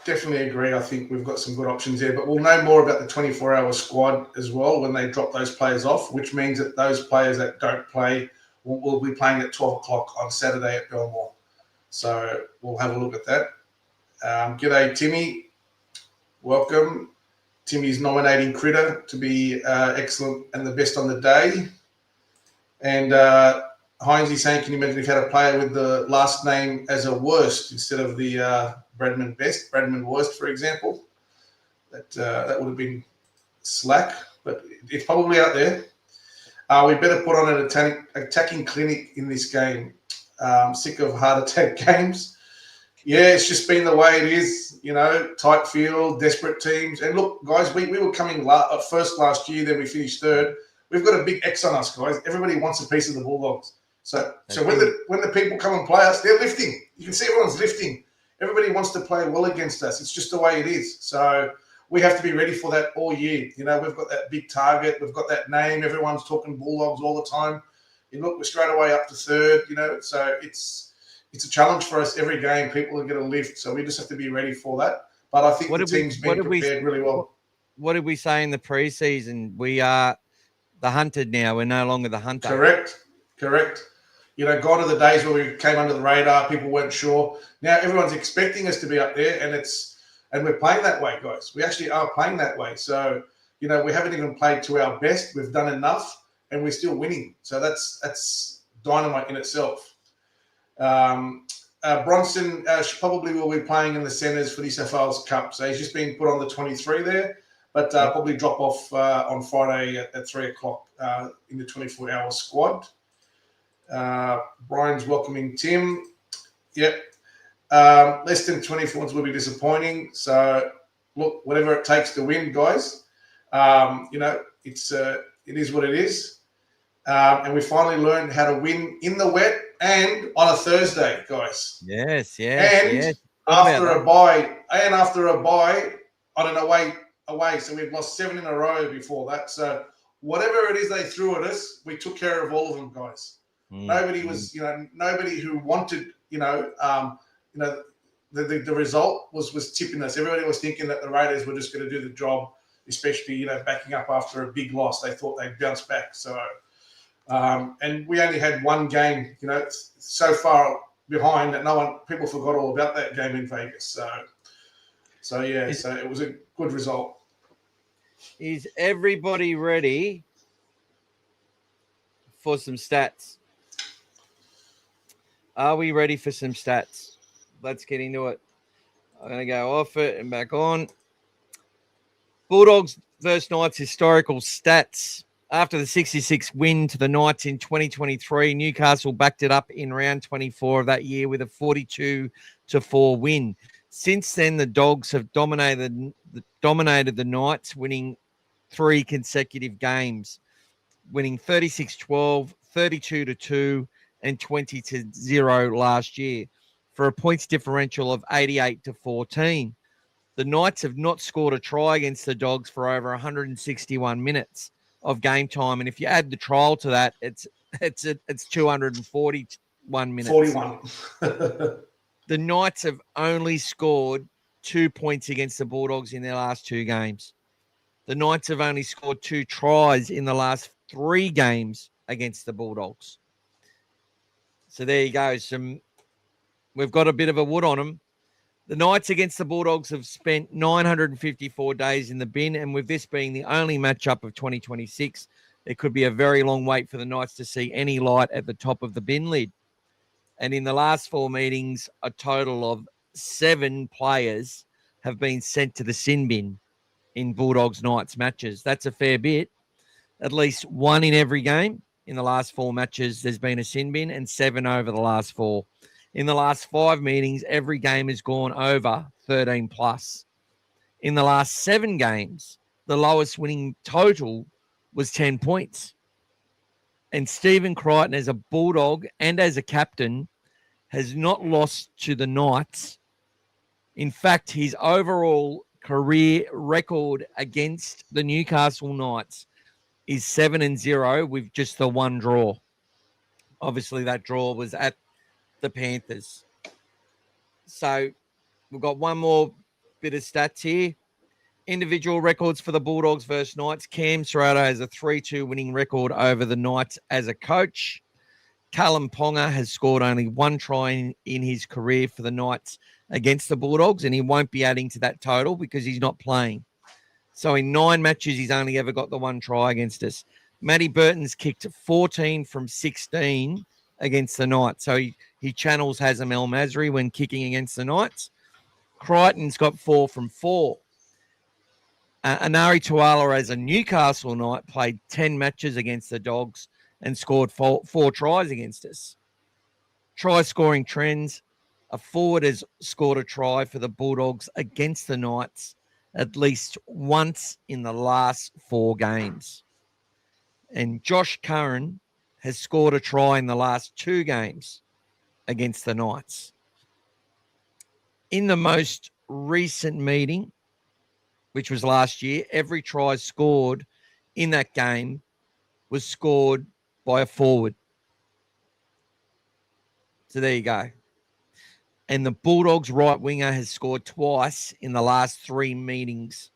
Definitely agree. I think we've got some good options there, but we'll know more about the 24-hour squad as well when they drop those players off, which means that those players that don't play will be playing at 12 o'clock on Saturday at Belmore. So we'll have a look at that. G'day, Timmy. Welcome. Timmy's nominating Critter to be excellent and the best on the day. And Heinzie saying, can you imagine if you had a player with the last name as a worst instead of the Bradman best, Bradman worst, for example? That would have been slack, but it's probably out there. We better put on an attacking clinic in this game. Sick of heart attack games. Yeah, it's just been the way it is, tight field, desperate teams. And look, guys, we were coming first last year, then we finished third. We've got a big X on us, guys. Everybody wants a piece of the Bulldogs. So when the people come and play us, they're lifting. You can see everyone's lifting. Everybody wants to play well against us. It's just the way it is. So we have to be ready for that all year. We've got that big target. We've got that name. Everyone's talking Bulldogs all the time. We're straight away up to third, So it's a challenge for us every game. People are going to lift. So we just have to be ready for that. But I think the team's been prepared really well. What did we say in the preseason? We are the hunted now. We're no longer the hunter. Correct. Gone are the days where we came under the radar. People weren't sure. Now everyone's expecting us to be up there, and we're playing that way, guys. We actually are playing that way. So, we haven't even played to our best. We've done enough, and we're still winning. So that's dynamite in itself. Bronson probably will be playing in the centres for the SFL's Cup. So he's just been put on the 23 there, but probably drop off on Friday at 3 o'clock in the 24-hour squad. Brian's welcoming Tim. Yep. Less than 24 will be disappointing. So, look, whatever it takes to win, guys. It is what it is. And we finally learned how to win in the wet and on a Thursday, guys. Yes. And after a bye on an away. So we've lost 7 in a row before that. So whatever it is they threw at us, we took care of all of them, guys. Nobody was, nobody who wanted, the result was tipping us. Everybody was thinking that the Raiders were just going to do the job, especially, backing up after a big loss. They thought they'd bounce back. So, and we only had one game, so far behind that people forgot all about that game in Vegas. So it was a good result. Is everybody ready for some stats? Are we ready for some stats? Let's get into it. I'm going to go off it and back on. Bulldogs versus Knights historical stats. After the 66 win to the Knights in 2023, Newcastle backed it up in round 24 of that year with a 42-4 win. Since then, the Dogs have dominated the Knights, winning 3 consecutive games, winning 36-12, 32-2, and 20-0 last year, for a points differential of 88-14. The Knights have not scored a try against the Dogs for over 161 minutes of game time, and if you add the trial to that, it's 241 minutes. 41. The Knights have only scored 2 points against the Bulldogs in their last 2 games. The Knights have only scored 2 tries in the last 3 games against the Bulldogs. So there you go. We've got a bit of a wood on them. The Knights against the Bulldogs have spent 954 days in the bin, and with this being the only matchup of 2026, it could be a very long wait for the Knights to see any light at the top of the bin lid. And in the last 4 meetings, a total of 7 players have been sent to the sin bin in Bulldogs-Knights matches. That's a fair bit. At least 1 in every game. In the last 4 matches, there's been a sin bin, and 7 over the last 4. In the last 5 meetings, every game has gone over 13 plus. In the last 7 games, the lowest winning total was 10 points. And Stephen Crichton, as a Bulldog and as a captain, has not lost to the Knights. In fact, his overall career record against the Newcastle Knights is 7-0 with just the 1 draw. Obviously, that draw was at the Panthers. So we've got one more bit of stats here. Individual records for the Bulldogs versus Knights. Cam Serrato has a 3-2 winning record over the Knights as a coach. Callum Ponga has scored only 1 try in his career for the Knights against the Bulldogs, and he won't be adding to that total because he's not playing. So in 9 matches, he's only ever got the 1 try against us. Matty Burton's kicked 14 from 16 against the Knights. So he channels Hazem El Masri when kicking against the Knights. Crichton's got 4 from 4. Anari Tuala, as a Newcastle Knight, played 10 matches against the Dogs and scored 4 tries against us. Try scoring trends. A forward has scored a try for the Bulldogs against the Knights at least once in the last 4 games. And Josh Curran has scored a try in the last 2 games against the Knights. In the most recent meeting, which was last year, every try scored in that game was scored by a forward. So there you go. And the Bulldogs right winger has scored twice in the last 3 meetings,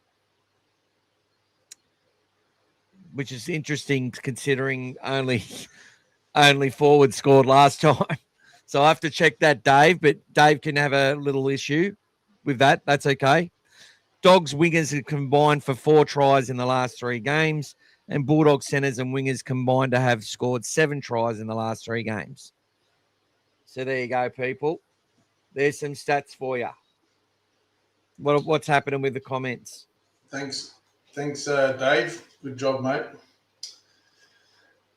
which is interesting considering only forward scored last time. So I have to check that, Dave, but Dave can have a little issue with that. That's okay. Dogs wingers have combined for 4 tries in the last 3 games, and Bulldog centers and wingers combined to have scored 7 tries in the last 3 games. So there you go, people. There's some stats for you. What's happening with the comments? Thanks, Dave. Good job, mate.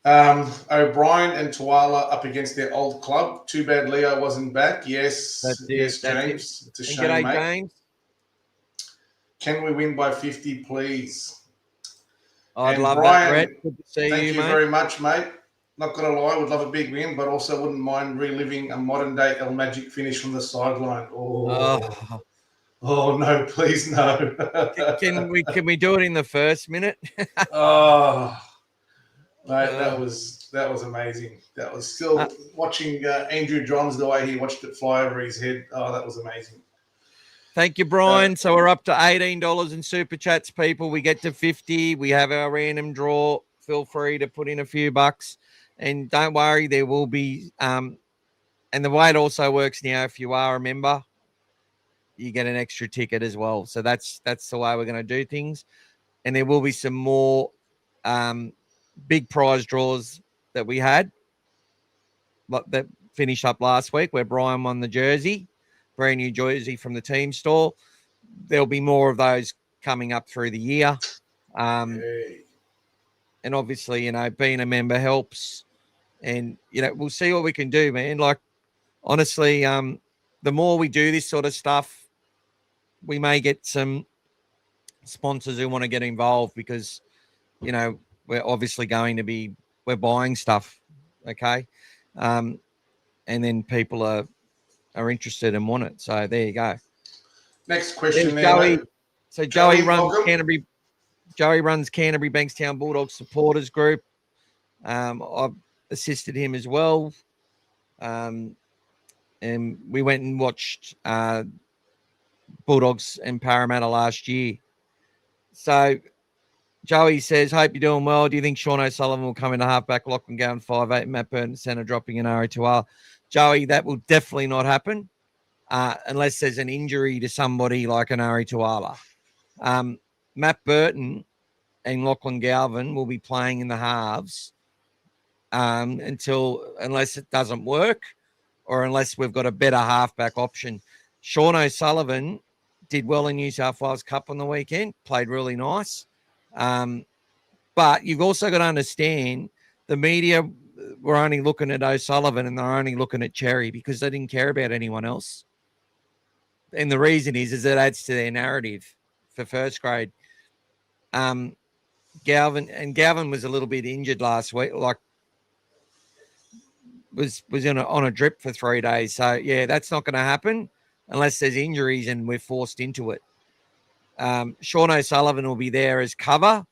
O'Brien and Tuala up against their old club. Too bad Leo wasn't back. Yes, yes, James. It's a shame, g'day, mate. James. Can we win by 50, please? I'd and love Brian, that, Brett. Good to see thank you mate. very much, mate. Not going to lie, would love a big win, but also wouldn't mind reliving a modern-day El Magic finish from the sideline. Oh no, please no. Can we do it in the first minute? Oh, Mate, that was amazing. That was still watching Andrew Johns, the way he watched it fly over his head. Oh, that was amazing. Thank you, Brian. So we're up to $18 in super chats, people. We get to 50. We have our random draw. Feel free to put in a few bucks. And don't worry, there will be and the way it also works now, if you are a member, you get an extra ticket as well. So that's the way we're going to do things. And there will be some more big prize draws that we had that finished up last week where Brian won the jersey, brand new jersey from the team store. There'll be more of those coming up through the year. And obviously, being a member helps. And, we'll see what we can do, man. Like, honestly, the more we do this sort of stuff, we may get some sponsors who want to get involved because, we're obviously we're buying stuff. Okay. And then people are interested and want it. So there you go. Next question, Joey. So Joey runs welcome. Canterbury. Joey runs Canterbury Bankstown Bulldogs supporters group. I've assisted him as well. And we went and watched Bulldogs and Parramatta last year. So Joey says, hope you're doing well. Do you think Sean O'Sullivan will come into halfback, Lachlan Gowan 5'8", Matt Burton centre, dropping an RA2R? Joey, that will definitely not happen unless there's an injury to somebody like an RA2R. Matt Burton and Lachlan Galvin will be playing in the halves unless it doesn't work or unless we've got a better halfback option. Sean O'Sullivan did well in New South Wales Cup on the weekend, played really nice. But you've also got to understand the media were only looking at O'Sullivan and they're only looking at Xerri because they didn't care about anyone else. And the reason is it adds to their narrative for first grade. Galvin was a little bit injured last week, like was on a drip for 3 days. So yeah, that's not going to happen unless there's injuries and we're forced into it. Sean O'Sullivan will be there as cover.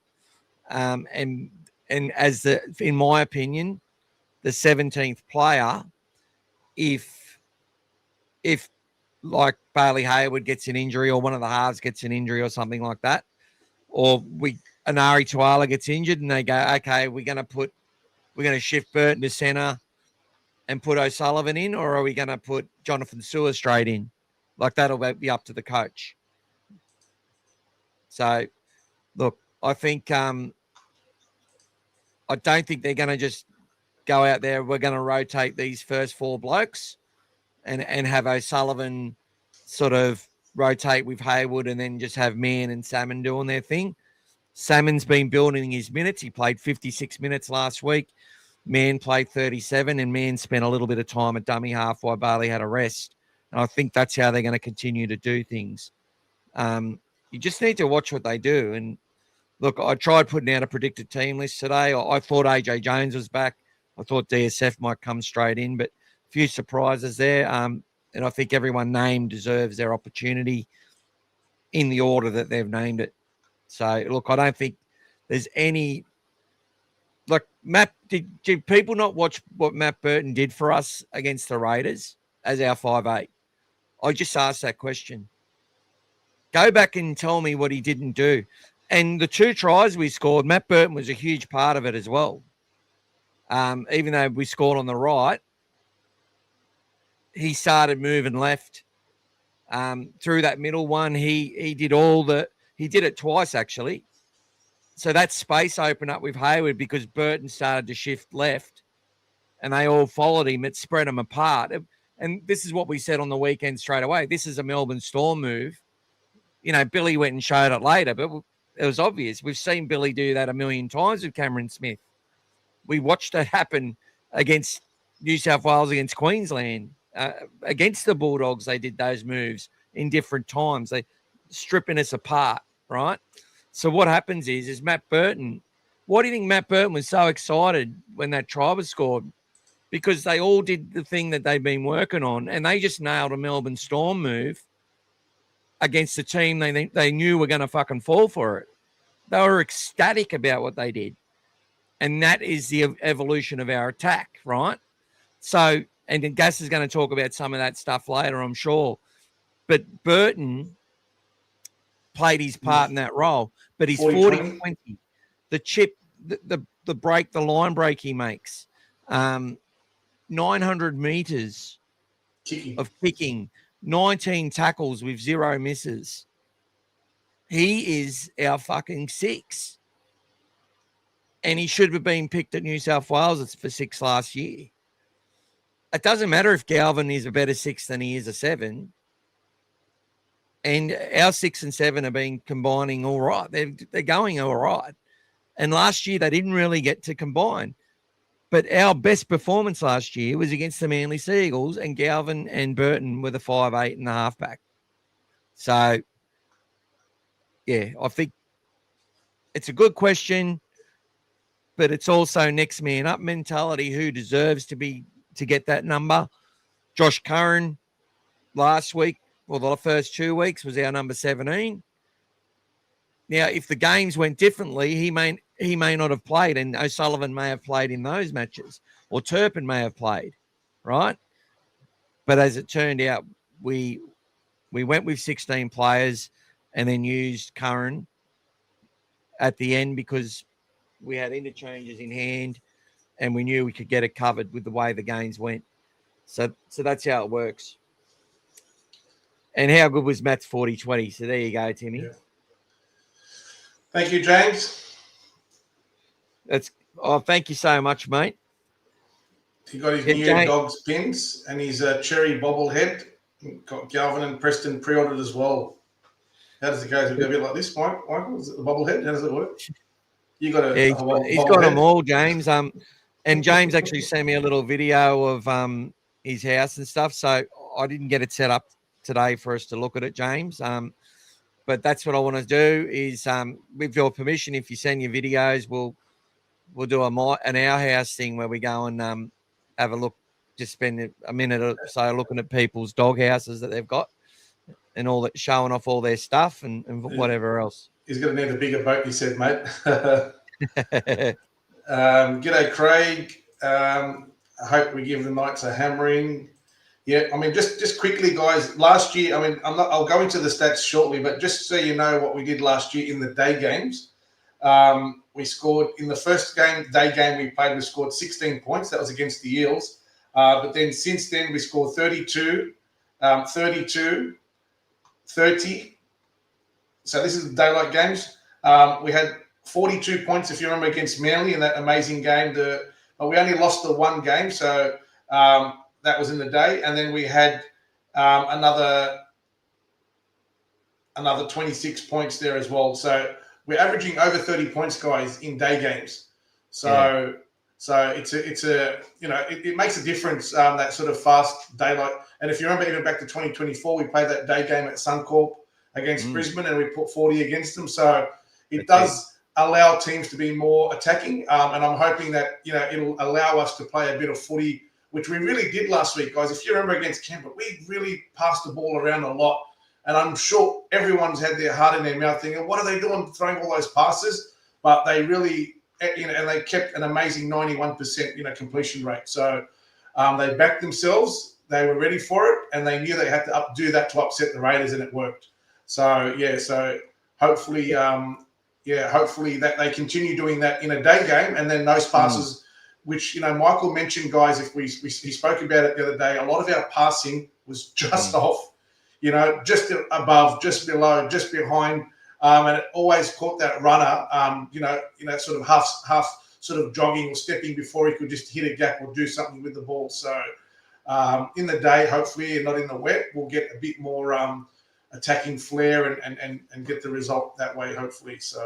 And as in my opinion, the 17th player, if like Bailey Hayward gets an injury or one of the halves gets an injury or something like that, or Anari Tuala gets injured and they go, okay, we're going to shift Burton to centre and put O'Sullivan in, or are we going to put Jonathan Sewer straight in? Like that'll be up to the coach. So, look, I think I don't think they're going to just go out there. We're going to rotate these first four blokes and have O'Sullivan sort of rotate with Hayward and then just have Mann and Salmon doing their thing. Salmon's been building his minutes. He played 56 minutes last week. Mann played 37 and Mann spent a little bit of time at dummy half while Bailey had a rest. And I think that's how they're going to continue to do things. You just need to watch what they do. And look, I tried putting out a predicted team list today. I thought AJ Jones was back. I thought DSF might come straight in, but a few surprises there. And I think everyone named deserves their opportunity in the order that they've named it. So, look, I don't think there's any – like, Matt, did people not watch what Matt Burton did for us against the Raiders as our 5'8"? I just asked that question. Go back and tell me what he didn't do. And the 2 tries we scored, Matt Burton was a huge part of it as well. Even though we scored on the right, he started moving left. Through that middle one, he did he did it twice actually. So that space opened up with Hayward because Burton started to shift left and they all followed him. It spread them apart. And this is what we said on the weekend straight away. This is a Melbourne Storm move. Billy went and showed it later, but it was obvious. We've seen Billy do that a million times with Cameron Smith. We watched it happen against New South Wales, against Queensland, against the Bulldogs. They did those moves in different times. They stripping us apart, right? So what happens is Matt Burton. Why do you think Matt Burton was so excited when that try was scored? Because they all did the thing that they've been working on, and they just nailed a Melbourne Storm move against the team they knew were going to fucking fall for it. They were ecstatic about what they did. And that is the evolution of our attack, right? So, and then Gus is going to talk about some of that stuff later, I'm sure. But Burton played his part in that role. But he's 40-20. The chip, the break, the line break he makes, 900 meters of kicking, 19 tackles with 0 misses. He is our fucking 6. And he should have been picked at New South Wales for 6 last year. It doesn't matter if Galvin is a better 6 than he is a 7. And our 6 and 7 have been combining all right. They're going all right. And last year they didn't really get to combine. But our best performance last year was against the Manly Seagulls, and Galvin and Burton were the 5'8" and the halfback. So, yeah, I think it's a good question, but it's also next man up mentality. Who deserves to get that number? Josh Curran last week, or the first 2 weeks, was our number 17. Now, if the games went differently, he may not have played, and O'Sullivan may have played in those matches, or Turpin may have played, right? But as it turned out, we went with 16 players and then used Curran at the end because we had interchanges in hand and we knew we could get it covered with the way the games went. So that's how it works. And how good was Matt's 40-20? So there you go, Timmy. Yeah. Thank you, James. Thank you so much, mate. He got his new Dogs pins and his cherry bobblehead. Got Galvin and Preston pre-ordered as well. How does it go? Is it a bit like this, Michael? Is it the bobblehead? How does it work? You got a he's got them all, James. And James actually sent me a little video of his house and stuff. So I didn't get it set up today for us to look at it, James. But that's what I want to do is, with your permission, if you send your videos, we'll do an our house thing where we go and have a look, just spend a minute or so looking at people's dog houses that they've got and all that, showing off all their stuff and whatever else. He's going to need a bigger boat, he said, mate. G'day, Craig. I hope we give the Knights a hammering. Yeah, I mean, just quickly, guys. Last year, I mean, I'll go into the stats shortly, but just so you know what we did last year in the day games, we scored in the first day game we played. We scored 16 points. That was against the Eels. But then since then, we scored 32, 32, 30. So this is the daylight games. We had 42 points, if you remember, against Manly in that amazing game. But we only lost the one game, so. That was in the day, and then we had another 26 points there as well. So we're averaging over 30 points, guys, in day games. So it's a it makes a difference, that sort of fast daylight. And if you remember, even back to 2024, we played that day game at Suncorp against Brisbane, and we put 40 against them. So it does allow teams to be more attacking, and I'm hoping that it'll allow us to play a bit of footy, which we really did last week, guys. If you remember against Canberra, we really passed the ball around a lot. And I'm sure everyone's had their heart in their mouth thinking, what are they doing throwing all those passes? But they really, and they kept an amazing 91%, completion rate. So they backed themselves. They were ready for it. And they knew they had to do that to upset the Raiders, and it worked. So, hopefully, hopefully that they continue doing that in a day game, and then those passes, which, Michael mentioned, guys, he spoke about it the other day, a lot of our passing was just off, just above, just below, just behind, and it always caught that runner, sort of half sort of jogging or stepping before he could just hit a gap or do something with the ball. So in the day, hopefully, and not in the wet, we'll get a bit more attacking flair and get the result that way, hopefully. So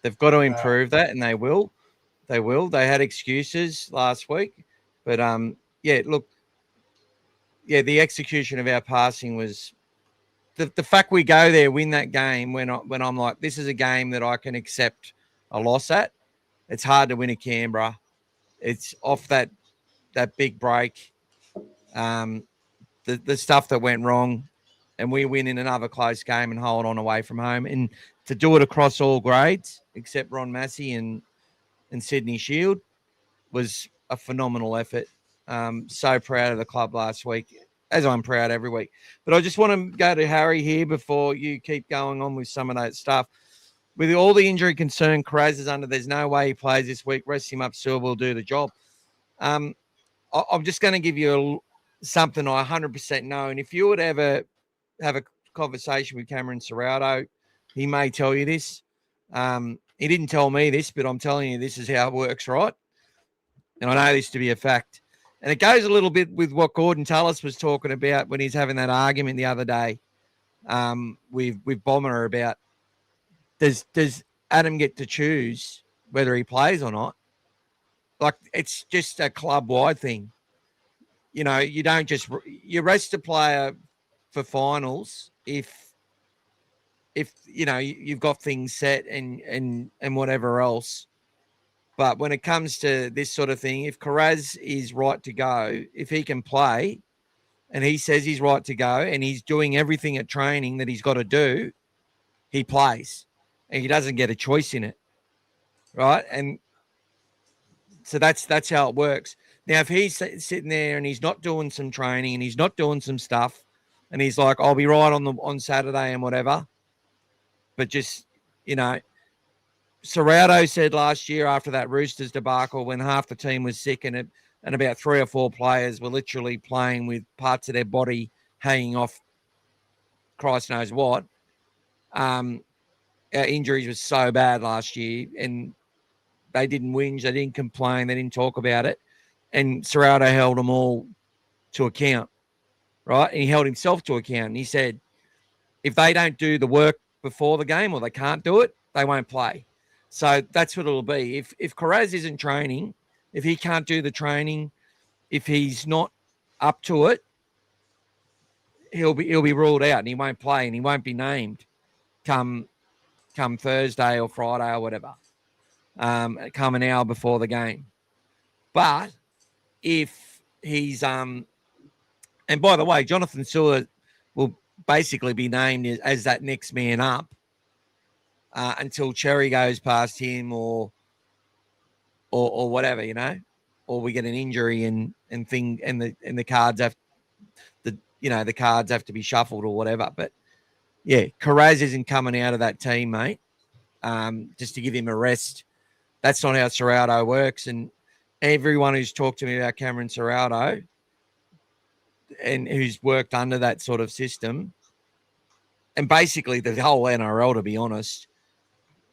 they've got to improve that, and they will. They will. They had excuses last week, but the execution of our passing was the fact we go there, win that game when I'm like, this is a game that I can accept a loss at. It's hard to win at Canberra. It's off that big break, the stuff that went wrong, and we win in another close game and hold on away from home, and to do it across all grades except Ron Massey and and Sydney Shield was a phenomenal effort. So proud of the club last week, as I'm proud every week. But I just want to go to Harry here before you keep going on with some of that stuff. With all the injury concern Kraz is under, there's no way he plays this week. Rest him up, Silver will do the job. I'm just going to give you something I 100% know. And if you would ever have a conversation with Cameron Serrato, he may tell you this. He didn't tell me this, but I'm telling you this is how it works, right? And I know this to be a fact. And it goes a little bit with what Gordon Tallis was talking about when he's having that argument the other day with Bomber about does Adam get to choose whether he plays or not? Like, it's just a club-wide thing. You know, you don't just you rest a player for finals if you know you've got things set and whatever else. But when it comes to this sort of thing, if Karaz is right to go, if he can play and he says he's right to go and he's doing everything at training that he's got to do, he plays and he doesn't get a choice in it. Right. And so that's how it works. Now, if he's sitting there and he's not doing some training and he's not doing some stuff and he's like, I'll be right on Saturday and whatever, but just, you know, Serrato said last year after that Roosters debacle when half the team was sick and about 3 or 4 players were literally playing with parts of their body hanging off Christ knows what, our injuries were so bad last year and they didn't whinge, they didn't complain, they didn't talk about it. And Serrato held them all to account, right? And he held himself to account. And he said, if they don't do the work before the game or they can't do it, they won't play. So that's what it'll be. If Karaz isn't training, if he can't do the training, if he's not up to it, he'll be ruled out and he won't play and he won't be named come Thursday or Friday or whatever, come an hour before the game. But if he's and by the way, Jonathan Sewer will basically be named as that next man up until Cherry goes past him or whatever, you know, or we get an injury and the cards have the cards have to be shuffled or whatever. But yeah, Karaz isn't coming out of that team, mate. Just to give him a rest. That's not how Serrato works. And everyone who's talked to me about Cameron Serrato and who's worked under that sort of system, and basically the whole NRL, to be honest,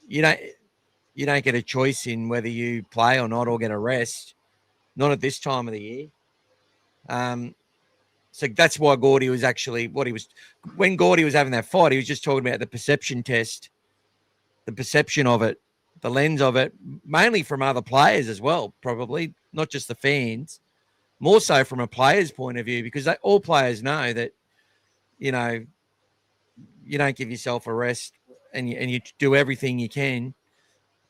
you don't get a choice in whether you play or not or get a rest. Not at this time of the year. So that's why Gordy was actually when Gordy was having that fight, he was just talking about the perception test, the perception of it, the lens of it, mainly from other players as well, probably, not just the fans, more so from a player's point of view, because all players know that, you know, you don't give yourself a rest and you do everything you can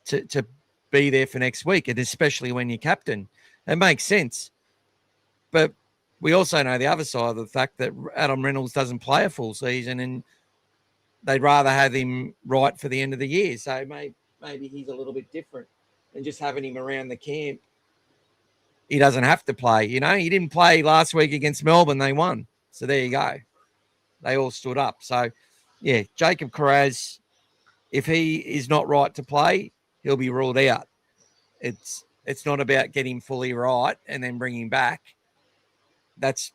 to be there for next week, and especially when you're captain. It makes sense. But we also know the other side of the fact that Adam Reynolds doesn't play a full season and they'd rather have him right for the end of the year. So maybe he's a little bit different and just having him around the camp. He doesn't have to play. You know, he didn't play last week against Melbourne. They won. So there you go. They all stood up. So, yeah, Jacob Karaz, if he is not right to play, he'll be ruled out. It's not about getting fully right and then bringing back. That's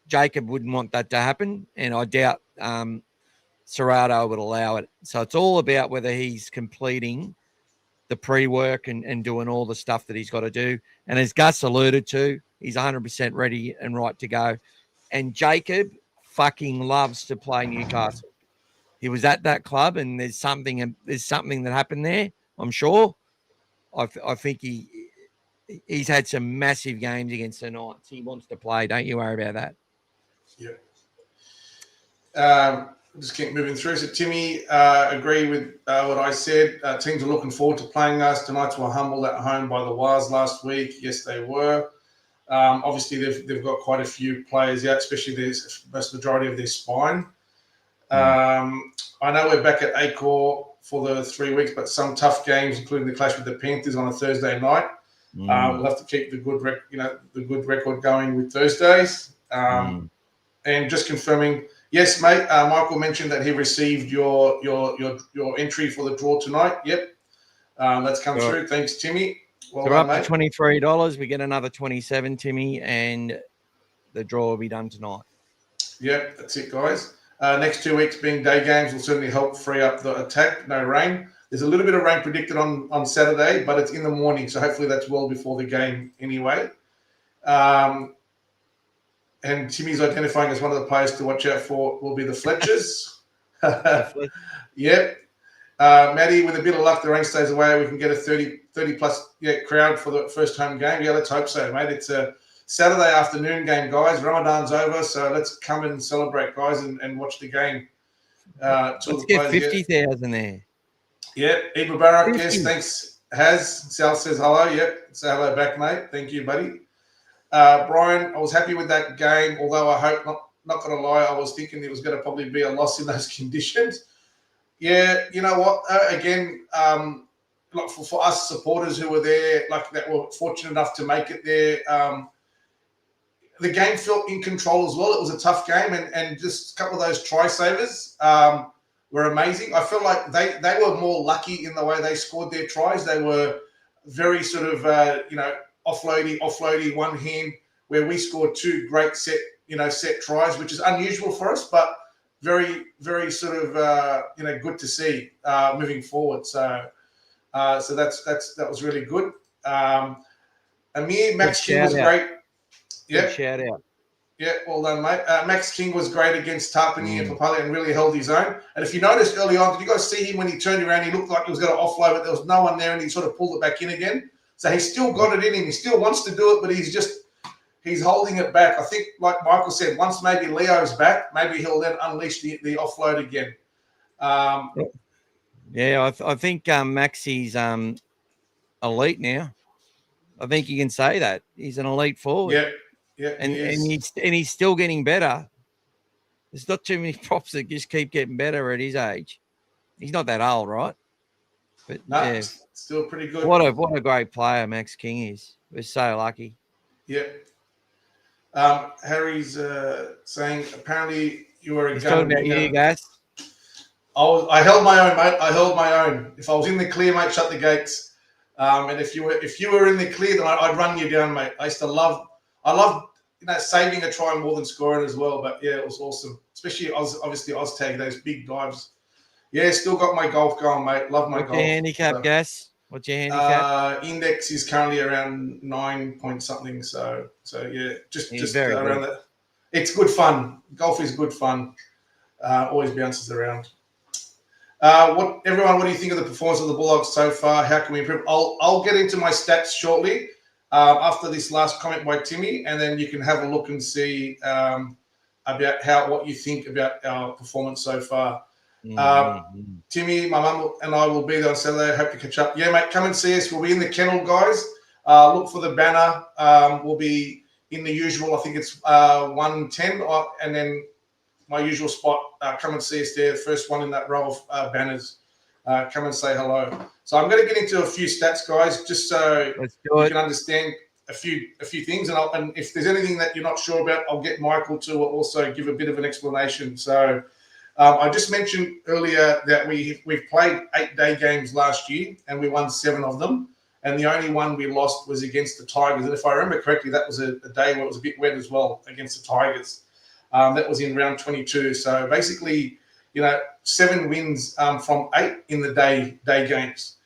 Jacob wouldn't want that to happen, and I doubt Serrato would allow it. So it's all about whether he's completing the pre-work and doing all the stuff that he's got to do. And as Gus alluded to, he's 100% ready and right to go. And Jacob fucking loves to play Newcastle. He was at that club, and there's something that happened there, I'm sure. I think he's had some massive games against the Knights. He wants to play. Don't you worry about that. Yeah. Just keep moving through. So Timmy, agree with what I said. Teams are looking forward to playing us. Tonight's were humbled at home by the Wars last week. Yes, they were. Obviously, they've got quite a few players out, especially the vast majority of their spine. I know we're back at Acor for the 3 weeks, but some tough games, including the clash with the Panthers on a Thursday night. We'll have to keep the good record going with Thursdays. And just confirming, yes, mate. Michael mentioned that he received your entry for the draw tonight. Yep, that's come through. Thanks, Timmy. Well so done, we're up mate. to $23. We get another 27, Timmy, and the draw will be done tonight. Yep, that's it, guys. Next 2 weeks being day games will certainly help free up the attack. No rain. There's a little bit of rain predicted on Saturday, but it's in the morning, so hopefully that's well before the game anyway. And Timmy's identifying as one of the players to watch out for will be the Fletchers. Yep. Maddie, with a bit of luck, the rain stays away. We can get a 30 plus crowd for the first home game. Yeah, let's hope so, mate. It's a Saturday afternoon game, guys. Ramadan's over, so let's come and celebrate, guys, and watch the game. Let's get 50,000 there. Yep. Eid Mubarak. Yes, thanks. Sal says hello. Yep. Say hello back, mate. Thank you, buddy. Brian, I was happy with that game, although I hope not going to lie, I was thinking it was going to probably be a loss in those conditions. Yeah, you know what? Again, like for us supporters who were there, like that were fortunate enough to make it there, the game felt in control as well. It was a tough game, and just a couple of those try savers were amazing. I feel like they were more lucky in the way they scored their tries. They were very sort of offloady, one hand, where we scored two great set tries, which is unusual for us, but very, very sort of good to see moving forward. So that was really good. Amir Max King was great. Yeah, shout out. Yeah, well done, mate. Max King was great against Tarpany and Papali and really held his own. And if you noticed early on, did you guys see him when he turned around? He looked like he was going to offload, but there was no one there, and he sort of pulled it back in again. So he's still got it in him. He still wants to do it, but he's holding it back. I think, like Michael said, once maybe Leo's back, maybe he'll then unleash the offload again. I think Maxi's elite now. I think you can say that he's an elite forward. Yeah, and he's still getting better. There's not too many props that just keep getting better at his age. He's not that old, right? But no, still pretty good. What a great player Max King is. We're so lucky. Yeah. Harry's saying apparently you were He's talking about you guys. I held my own, mate. I held my own. If I was in the clear, mate, shut the gates. And if you were in the clear, then I'd run you down, mate. I love saving a try more than scoring as well. But yeah, it was awesome, especially obviously Oztag, those big dives. Yeah, still got my golf going, mate. Love my golf. What's your handicap, Gas? What's your handicap? Index is currently around 9 point something. So yeah, just around that. It's good fun. Golf is good fun. Always bounces around. What do you think of the performance of the Bulldogs so far? How can we improve? I'll get into my stats shortly after this last comment by Timmy, and then you can have a look and see about what you think about our performance so far. Timmy, my mum and I will be there on Saturday. Hope to catch up. Yeah, mate, come and see us. We'll be in the kennel, guys. Look for the banner. We'll be in the usual, I think it's 110, and then my usual spot. Come and see us there. The first one in that row of banners. Come and say hello. So I'm going to get into a few stats, guys, just so you can understand a few things. And if there's anything that you're not sure about, I'll get Michael to also give a bit of an explanation. So I just mentioned earlier that we've played 8-day games last year, and we won 7 of them. And the only one we lost was against the Tigers. And if I remember correctly, that was a day where it was a bit wet as well against the Tigers. That was in round 22. So basically, 7 wins from 8 in the day games.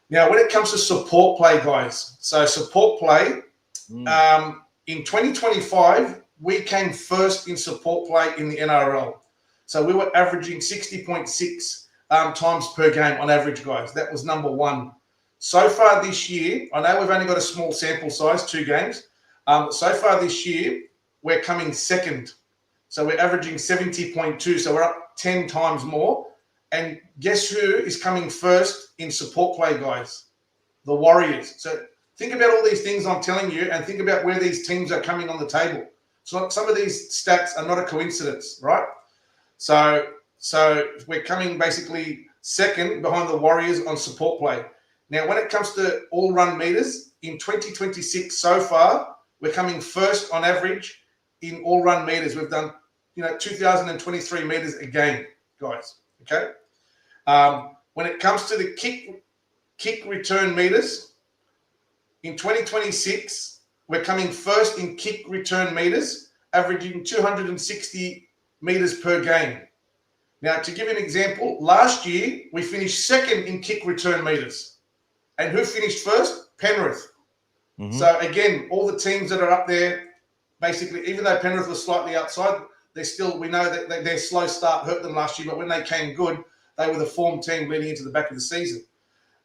Now, when it comes to support play, guys, so support play, in 2025, we came first in support play in the NRL. So we were averaging 60.6 times per game on average, guys. That was number 1. So far this year, I know we've only got a small sample size, 2 games. So far this year, we're coming second. So we're averaging 70.2. So we're up 10 times more. And guess who is coming first in support play, guys? The Warriors. So think about all these things I'm telling you, and think about where these teams are coming on the table. So some of these stats are not a coincidence, right? So we're coming basically second behind the Warriors on support play. Now, when it comes to all run meters, in 2026 so far, we're coming first on average in all run meters. We've done, 2,023 meters a game, guys. Okay. When it comes to the kick return meters, in 2026, we're coming first in kick return meters, averaging 260 meters per game. Now, to give you an example, last year we finished second in kick return meters. And who finished first? Penrith. Mhm. So again, all the teams that are up there, basically, even though Penrith was slightly outside, we know that their slow start hurt them last year, but when they came good, they were the form team leading into the back of the season.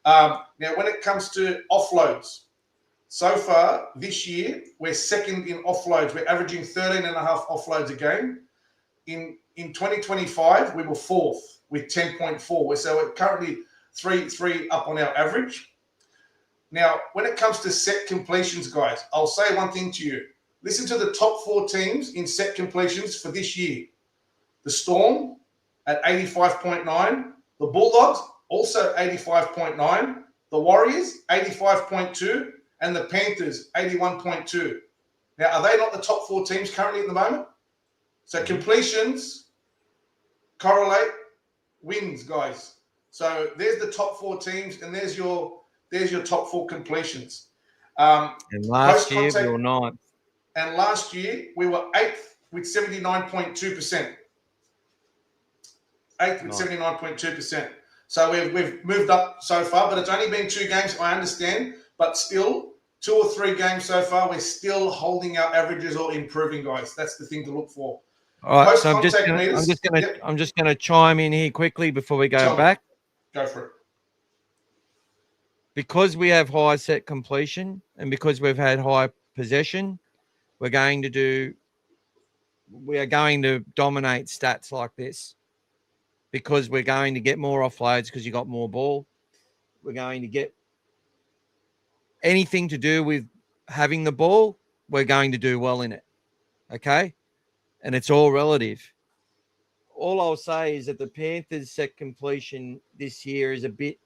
Now, when it comes to offloads, so far this year, we're second in offloads. We're averaging 13.5 offloads a game. In 2025, we were fourth with 10.4. So we're currently 3 up on our average. Now, when it comes to set completions, guys, I'll say one thing to you. Listen to the top 4 teams in set completions for this year. The Storm at 85.9. The Bulldogs also 85.9. The Warriors 85.2. And the Panthers 81.2. Now, are they not the top 4 teams currently at the moment? So completions correlate wins, guys. So there's the top 4 teams, and there's your top 4 completions. And last year we were 9th. And last year we were 8th with 79.2%. 8th with 79.2%. So we've moved up so far, but it's only been 2 games, I understand. But still, 2 or 3 games so far, we're still holding our averages or improving, guys. That's the thing to look for. All right, so I'm just gonna chime in here quickly before we go back. Go for it. Because we have high set completion and because we've had high possession, we are going to dominate stats like this because we're going to get more offloads because you got more ball. We're going to get anything to do with having the ball, we're going to do well in it. Okay? And it's all relative. All I'll say is that the Panthers' set completion this year is a bit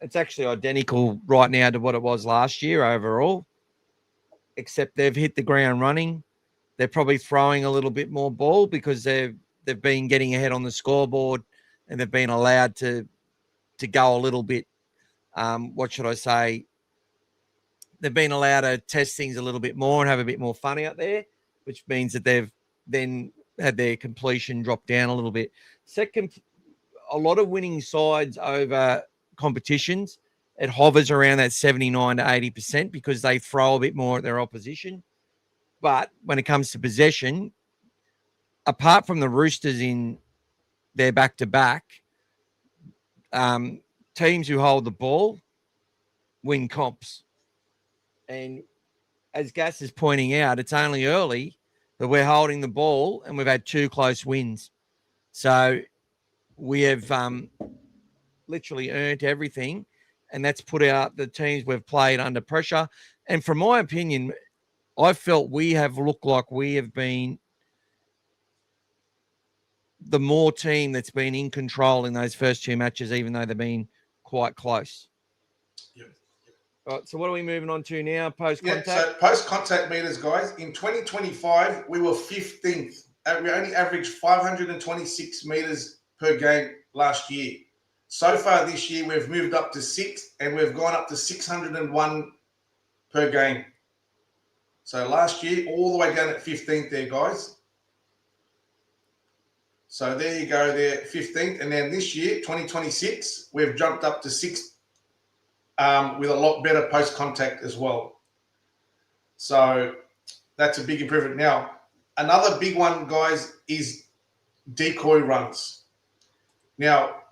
it's actually identical right now to what it was last year overall, except they've hit the ground running. They're probably throwing a little bit more ball because they've been getting ahead on the scoreboard and they've been allowed to go a little bit, what should I say? They've been allowed to test things a little bit more and have a bit more fun out there, which means that they've then had their completion drop down a little bit. Second, a lot of winning sides over competitions, it hovers around that 79 to 80% because they throw a bit more at their opposition. But when it comes to possession, apart from the Roosters in their back-to-back, teams who hold the ball win comps. And as Gas is pointing out, it's only early that we're holding the ball and we've had 2 close wins. So we have literally earned everything, and that's put out the teams we've played under pressure. And from my opinion, I felt we have looked like we have been the more team that's been in control in those first 2 matches, even though they've been quite close. Yep. All right, so what are we moving on to now? Post-contact? Yeah, so post-contact meters, guys. In 2025, we were 15th. We only averaged 526 meters per game last year. So far this year, we've moved up to 6th, and we've gone up to 601 per game. So last year, all the way down at 15th there, guys. So there you go there, 15th. And then this year, 2026, we've jumped up to 6th with a lot better post-contact as well. So that's a big improvement. Now, another big one, guys, is decoy runs. Now,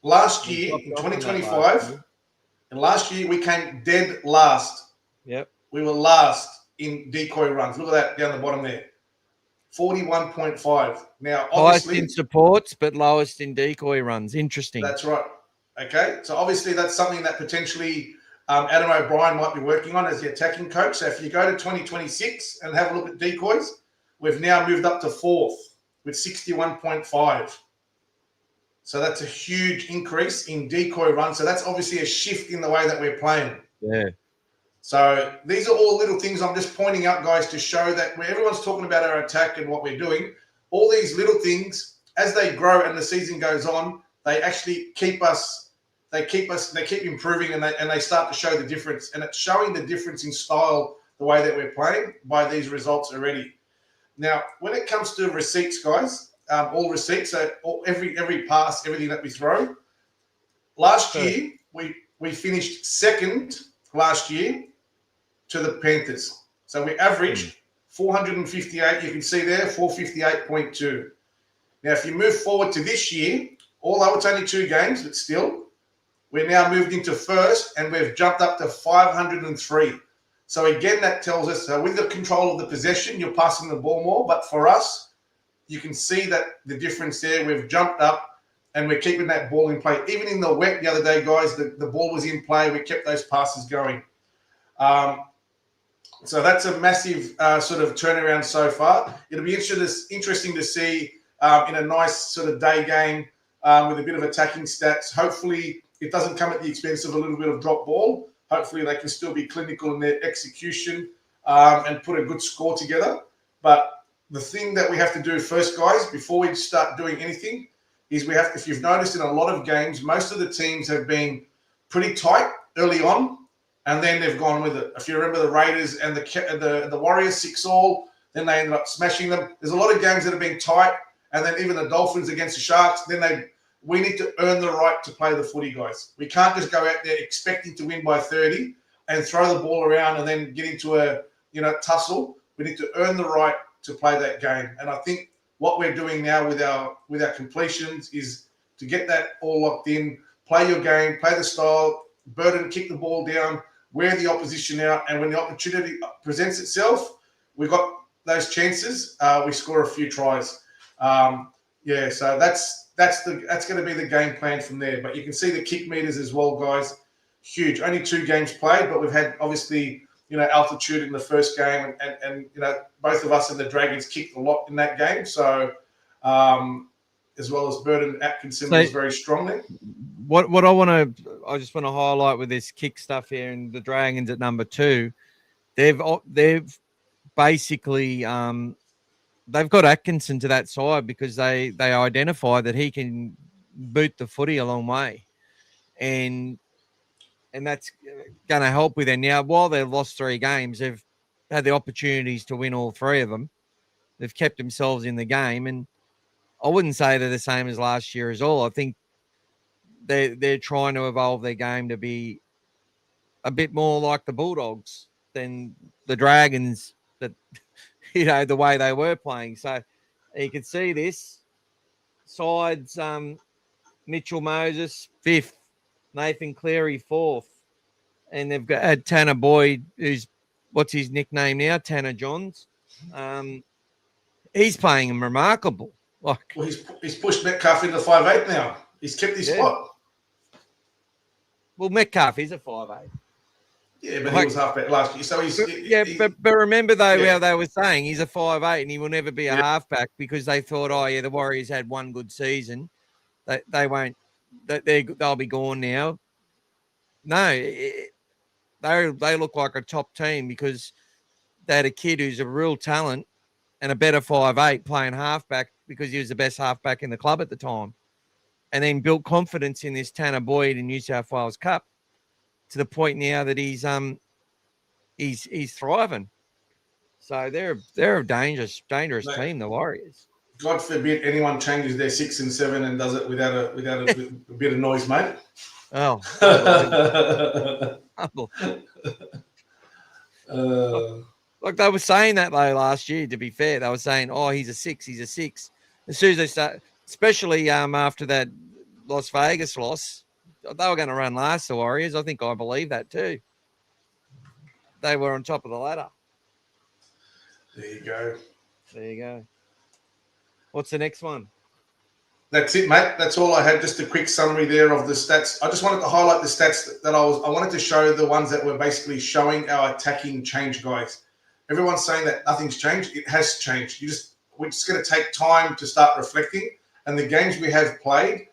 last year, in 2025, and last year we came dead last. Yep. We were last in decoy runs. Look at that down the bottom there. 41.5. Now, obviously, highest in supports, but lowest in decoy runs. Interesting. That's right. Okay. So obviously that's something that potentially Adam O'Brien might be working on as the attacking coach. So if you go to 2026 and have a look at decoys, we've now moved up to 4th with 61.5. So that's a huge increase in decoy runs. So that's obviously a shift in the way that we're playing. Yeah. So these are all little things I'm just pointing out, guys, to show that when everyone's talking about our attack and what we're doing, all these little things, as they grow and the season goes on, they actually keep improving, and they start to show the difference. And it's showing the difference in style, the way that we're playing, by these results already. Now, when it comes to receipts, guys, all receipts, so every pass, everything that we throw. Last year, we finished second last year to the Panthers. So we averaged 458. You can see there, 458.2. Now, if you move forward to this year, although it's only 2 games, but still, we're now moved into first, and we've jumped up to 503. So again, that tells us with the control of the possession, you're passing the ball more. But for us, you can see that the difference there. We've jumped up, and we're keeping that ball in play. Even in the wet the other day, guys, the ball was in play. We kept those passes going. So that's a massive sort of turnaround so far. It'll be interesting to see in a nice sort of day game with a bit of attacking stats. Hopefully, it doesn't come at the expense of a little bit of drop ball. Hopefully, they can still be clinical in their execution and put a good score together. But the thing that we have to do first, guys, before we start doing anything, is if you've noticed in a lot of games, most of the teams have been pretty tight early on, and then they've gone with it. If you remember the Raiders and the Warriors 6-all, then they ended up smashing them. There's a lot of games that have been tight, and then even the Dolphins against the Sharks, we need to earn the right to play the footy, guys. We can't just go out there expecting to win by 30 and throw the ball around and then get into a tussle. We need to earn the right to play that game. And I think what we're doing now with our completions is to get that all locked in, play your game, play the style, burden, kick the ball down, wear the opposition out, and when the opportunity presents itself, we've got those chances. We score a few tries. So that's going to be the game plan from there. But you can see the kick meters as well, guys. Huge. Only 2 games played, but we've had obviously altitude in the first game, and both of us and the Dragons kicked a lot in that game. So as well as Burden Atkinson was very strong there. What I just want to highlight with this kick stuff here, and the Dragons at number 2, they've basically they've got Atkinson to that side because they identify that he can boot the footy a long way, and that's going to help with them. Now, while they've lost 3 games, they've had the opportunities to win all 3 of them. They've kept themselves in the game, and I wouldn't say they're the same as last year as all. I think they're trying to evolve their game to be a bit more like the Bulldogs than the Dragons, that the way they were playing. So you can see this sides. Mitchell Moses 5th, Nathan Cleary 4th, and they've had Tanner Boyd, who's what's his nickname now, Tanner Johns. He's playing remarkable. Well, he's pushed Metcalf into 5'8" now. He's kept his spot. Well, Metcalf is a 5'8". Yeah, but he was halfback last year. So but remember though how they were saying he's a 5'8" and he will never be a halfback because they thought, the Warriors had one good season. They won't. They'll be gone now. No, they look like a top team because they had a kid who's a real talent and a better 5'8" playing halfback because he was the best halfback in the club at the time, and then built confidence in this Tanner Boyd in New South Wales Cup to the point now that he's thriving. So they're a dangerous team, the Warriors. God forbid anyone changes their 6 and 7 and does it without a bit of noise, mate. Oh, like they were saying that though last year. To be fair, they were saying, he's a 6, he's a 6. As soon as they start, especially after that Las Vegas loss, they were going to run last, the Warriors. I believe that too. They were on top of the ladder. There you go. What's the next one? That's it, mate. That's all I had. Just a quick summary there of the stats. I just wanted to highlight the stats that I wanted to show, the ones that were basically showing our attacking change, guys. Everyone's saying that nothing's changed. It has changed. We're just going to take time to start reflecting. And the games we have played,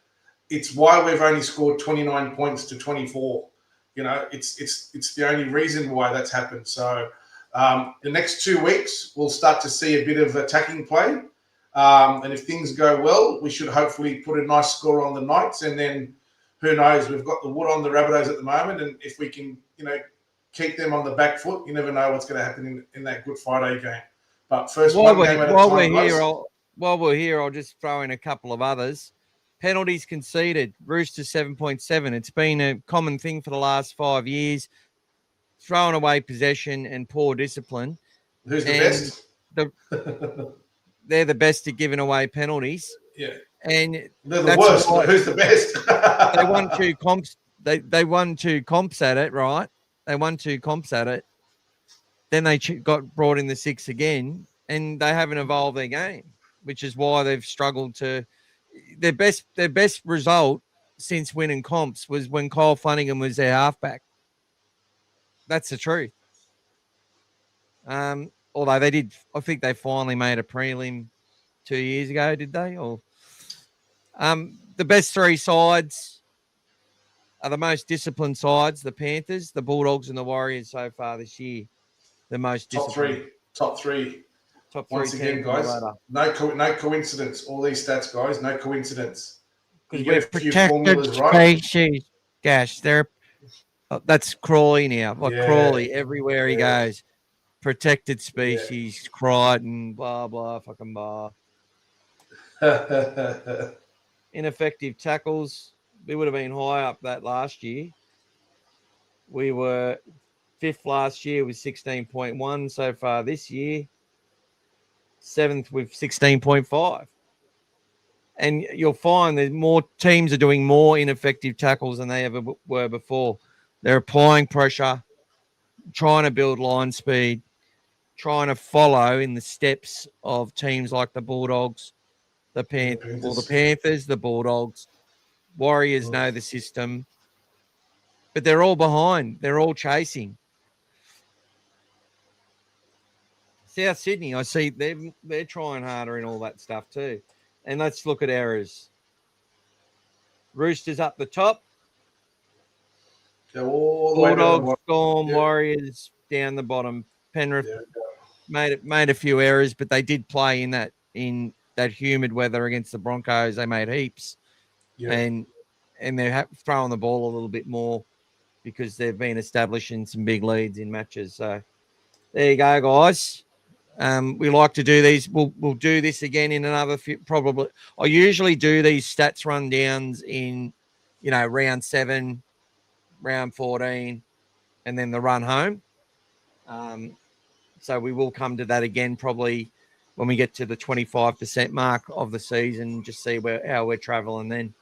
it's why we've only scored 29 points to 24. You know, it's the only reason why that's happened. So the next 2 weeks, we'll start to see a bit of attacking play. And if things go well, we should hopefully put a nice score on the Knights. And then who knows? We've got the wood on the Rabbitohs at the moment. And if we can, you know, keep them on the back foot, you never know what's going to happen in that Good Friday game. But first one game at a time, guys. While we're here, I'll just throw in a couple of others. Penalties conceded. Roosters 7.7. It's been a common thing for the last 5 years. Throwing away possession and poor discipline. Who's the best? They're the best at giving away penalties. Yeah. And they're the worst, but who's the best? They won 2 comps. They won 2 comps at it, right? They won 2 comps at it. Then they got brought in the 6 again, and they haven't evolved their game, which is why they've struggled to. Their best result since winning comps was when Kyle Flanagan was their halfback. That's the truth. Although they did, I think they finally made a prelim 2 years ago, did they? Or the best 3 sides are the most disciplined sides: the Panthers, the Bulldogs, and the Warriors so far this year. The most disciplined. Top three. Once again, teams guys, no coincidence. All these stats, guys, no coincidence. Because we're protected species. Gosh, that's Crawley now. Crawley, everywhere he goes. Protected species, Crichton, blah, blah, fucking blah. Ineffective tackles. We would have been high up that last year. We were 5th last year with 16.1 so far this year. 7th with 16.5. And you'll find that more teams are doing more ineffective tackles than they ever were before. They're applying pressure, trying to build line speed, trying to follow in the steps of teams like the Bulldogs, the Panthers, the Bulldogs. Warriors know the system, but they're all behind. They're all chasing. South Sydney, I see they're trying harder in all that stuff too. And let's look at errors. Roosters up the top. Bulldogs, Storm, Warriors down the bottom. Penrith made a few errors, but they did play in that humid weather against the Broncos. They made heaps, and they're throwing the ball a little bit more because they've been establishing some big leads in matches. So there you go, guys. We like to do these. We'll do this again in another few. Probably, I usually do these stats rundowns in, round 7, round 14, and then the run home. So we will come to that again probably when we get to the 25% mark of the season. Just see how we're traveling then.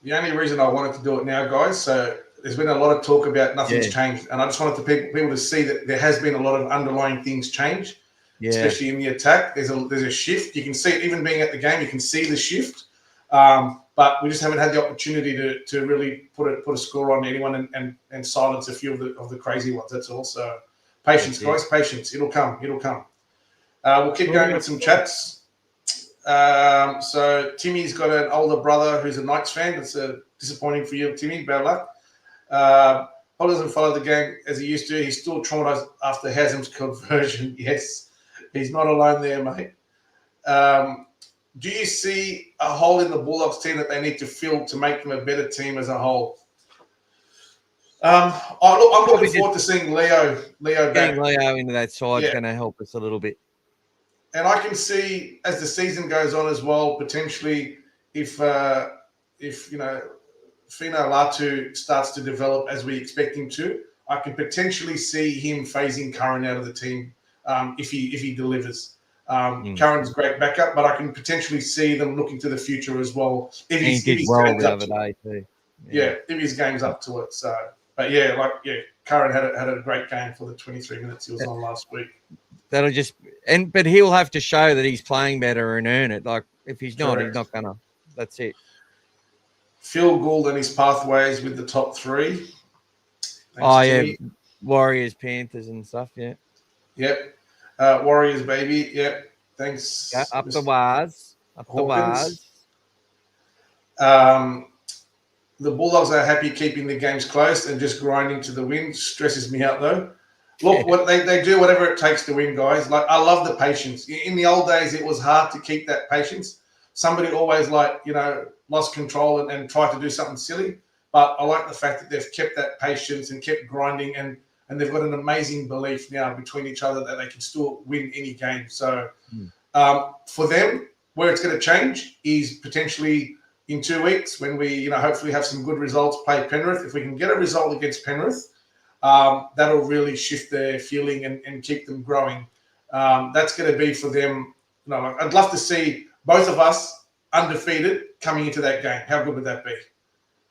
The only reason I wanted to do it now, guys, so there's been a lot of talk about nothing's changed, and I just wanted people to see that there has been a lot of underlying things change, especially in the attack. There's a shift. You can see it even being at the game. You can see the shift, but we just haven't had the opportunity to really put a score on anyone and silence a few of the crazy ones. That's all. So patience, guys, patience. It'll come. We'll keep going with some chats. So Timmy's got an older brother who's a Knights fan. That's disappointing for you, Timmy. Bad luck. Paul doesn't follow the game as he used to. He's still traumatized after Haslam's conversion. Yes, he's not alone there, mate. Do you see a hole in the Bulldogs team that they need to fill to make them a better team as a whole? I'm looking forward to seeing Leo back. Getting Leo into that side is going to help us a little bit. And I can see as the season goes on as well, potentially if Fino Latu starts to develop as we expect him to, I can potentially see him phasing Curran out of the team if he delivers. Curran's great backup, but I can potentially see them looking to the future as well. If he did well the other day too. Yeah, if his game's up to it. So, but Curran had a great game for the 23 minutes he was on last week. That'll but he'll have to show that he's playing better and earn it. Like if he's not, he's not gonna. That's it. Phil Gould and his pathways with the top 3. Thanks, Warriors, Panthers, and stuff. Yeah. Yep. Warriors, baby. Yep. Thanks. Up the wires. The Bulldogs are happy keeping the games close and just grinding to the win. Stresses me out though. Look, what they do whatever it takes to win, guys. Like, I love the patience. In the old days, it was hard to keep that patience. Somebody always lost control and tried to do something silly. But I like the fact that they've kept that patience and kept grinding, and they've got an amazing belief now between each other that they can still win any game. So for them, where it's going to change is potentially in 2 weeks when we, hopefully have some good results, play Penrith. If we can get a result against Penrith, that'll really shift their feeling and keep them growing. That's going to be for them. I'd love to see both of us undefeated coming into that game. How good would that be?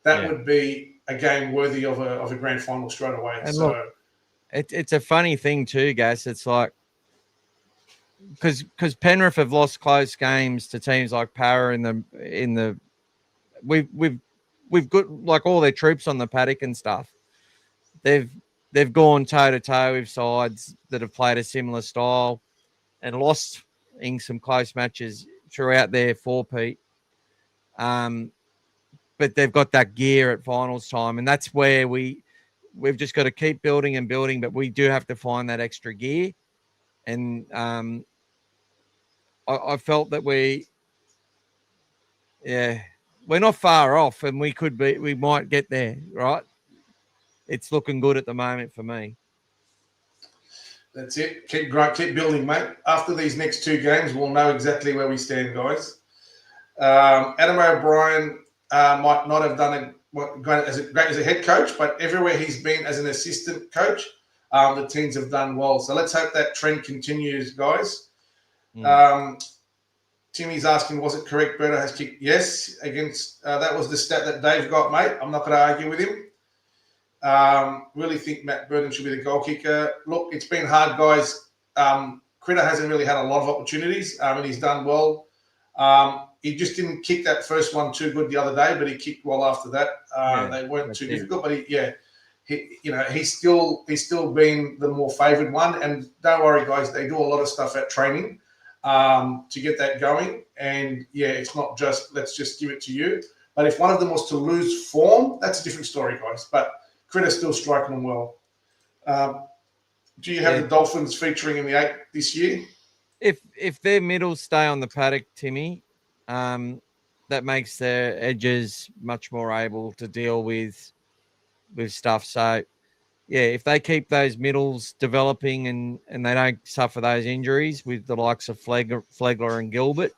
That would be a game worthy of a grand final straight away. And look, it's a funny thing too, guys. It's like because Penrith have lost close games to teams like Para we've got like all their troops on the paddock and stuff. They've gone toe to toe with sides that have played a similar style and lost in some close matches throughout their four-peat. But they've got that gear at finals time, and that's where we've just got to keep building and building, but we do have to find that extra gear. And I felt that we're not far off, and we might get there, right? It's looking good at the moment for me. That's it. Keep building, mate. After these next 2 games, we'll know exactly where we stand, guys. Adam O'Brien might not have done great as a head coach, but everywhere he's been as an assistant coach, the teams have done well. So let's hope that trend continues, guys. Timmy's asking, was it correct Berto has kicked? Yes, against that was the stat that Dave got, mate. I'm not going to argue with him. Really think Matt Burton should be the goal kicker. Look, it's been hard, guys. Critter hasn't really had a lot of opportunities, and he's done well. He just didn't kick that first one too good the other day, but he kicked well after that. They weren't too difficult, but he's still been the more favoured one. And don't worry, guys, they do a lot of stuff at training to get that going. And it's not just let's just give it to you. But if one of them was to lose form, that's a different story, guys. But Critter's still striking them well. Do you have the Dolphins featuring in the 8 this year? If their middles stay on the paddock, Timmy, that makes their edges much more able to deal with stuff. So, if they keep those middles developing and they don't suffer those injuries with the likes of Flegler and Gilbert,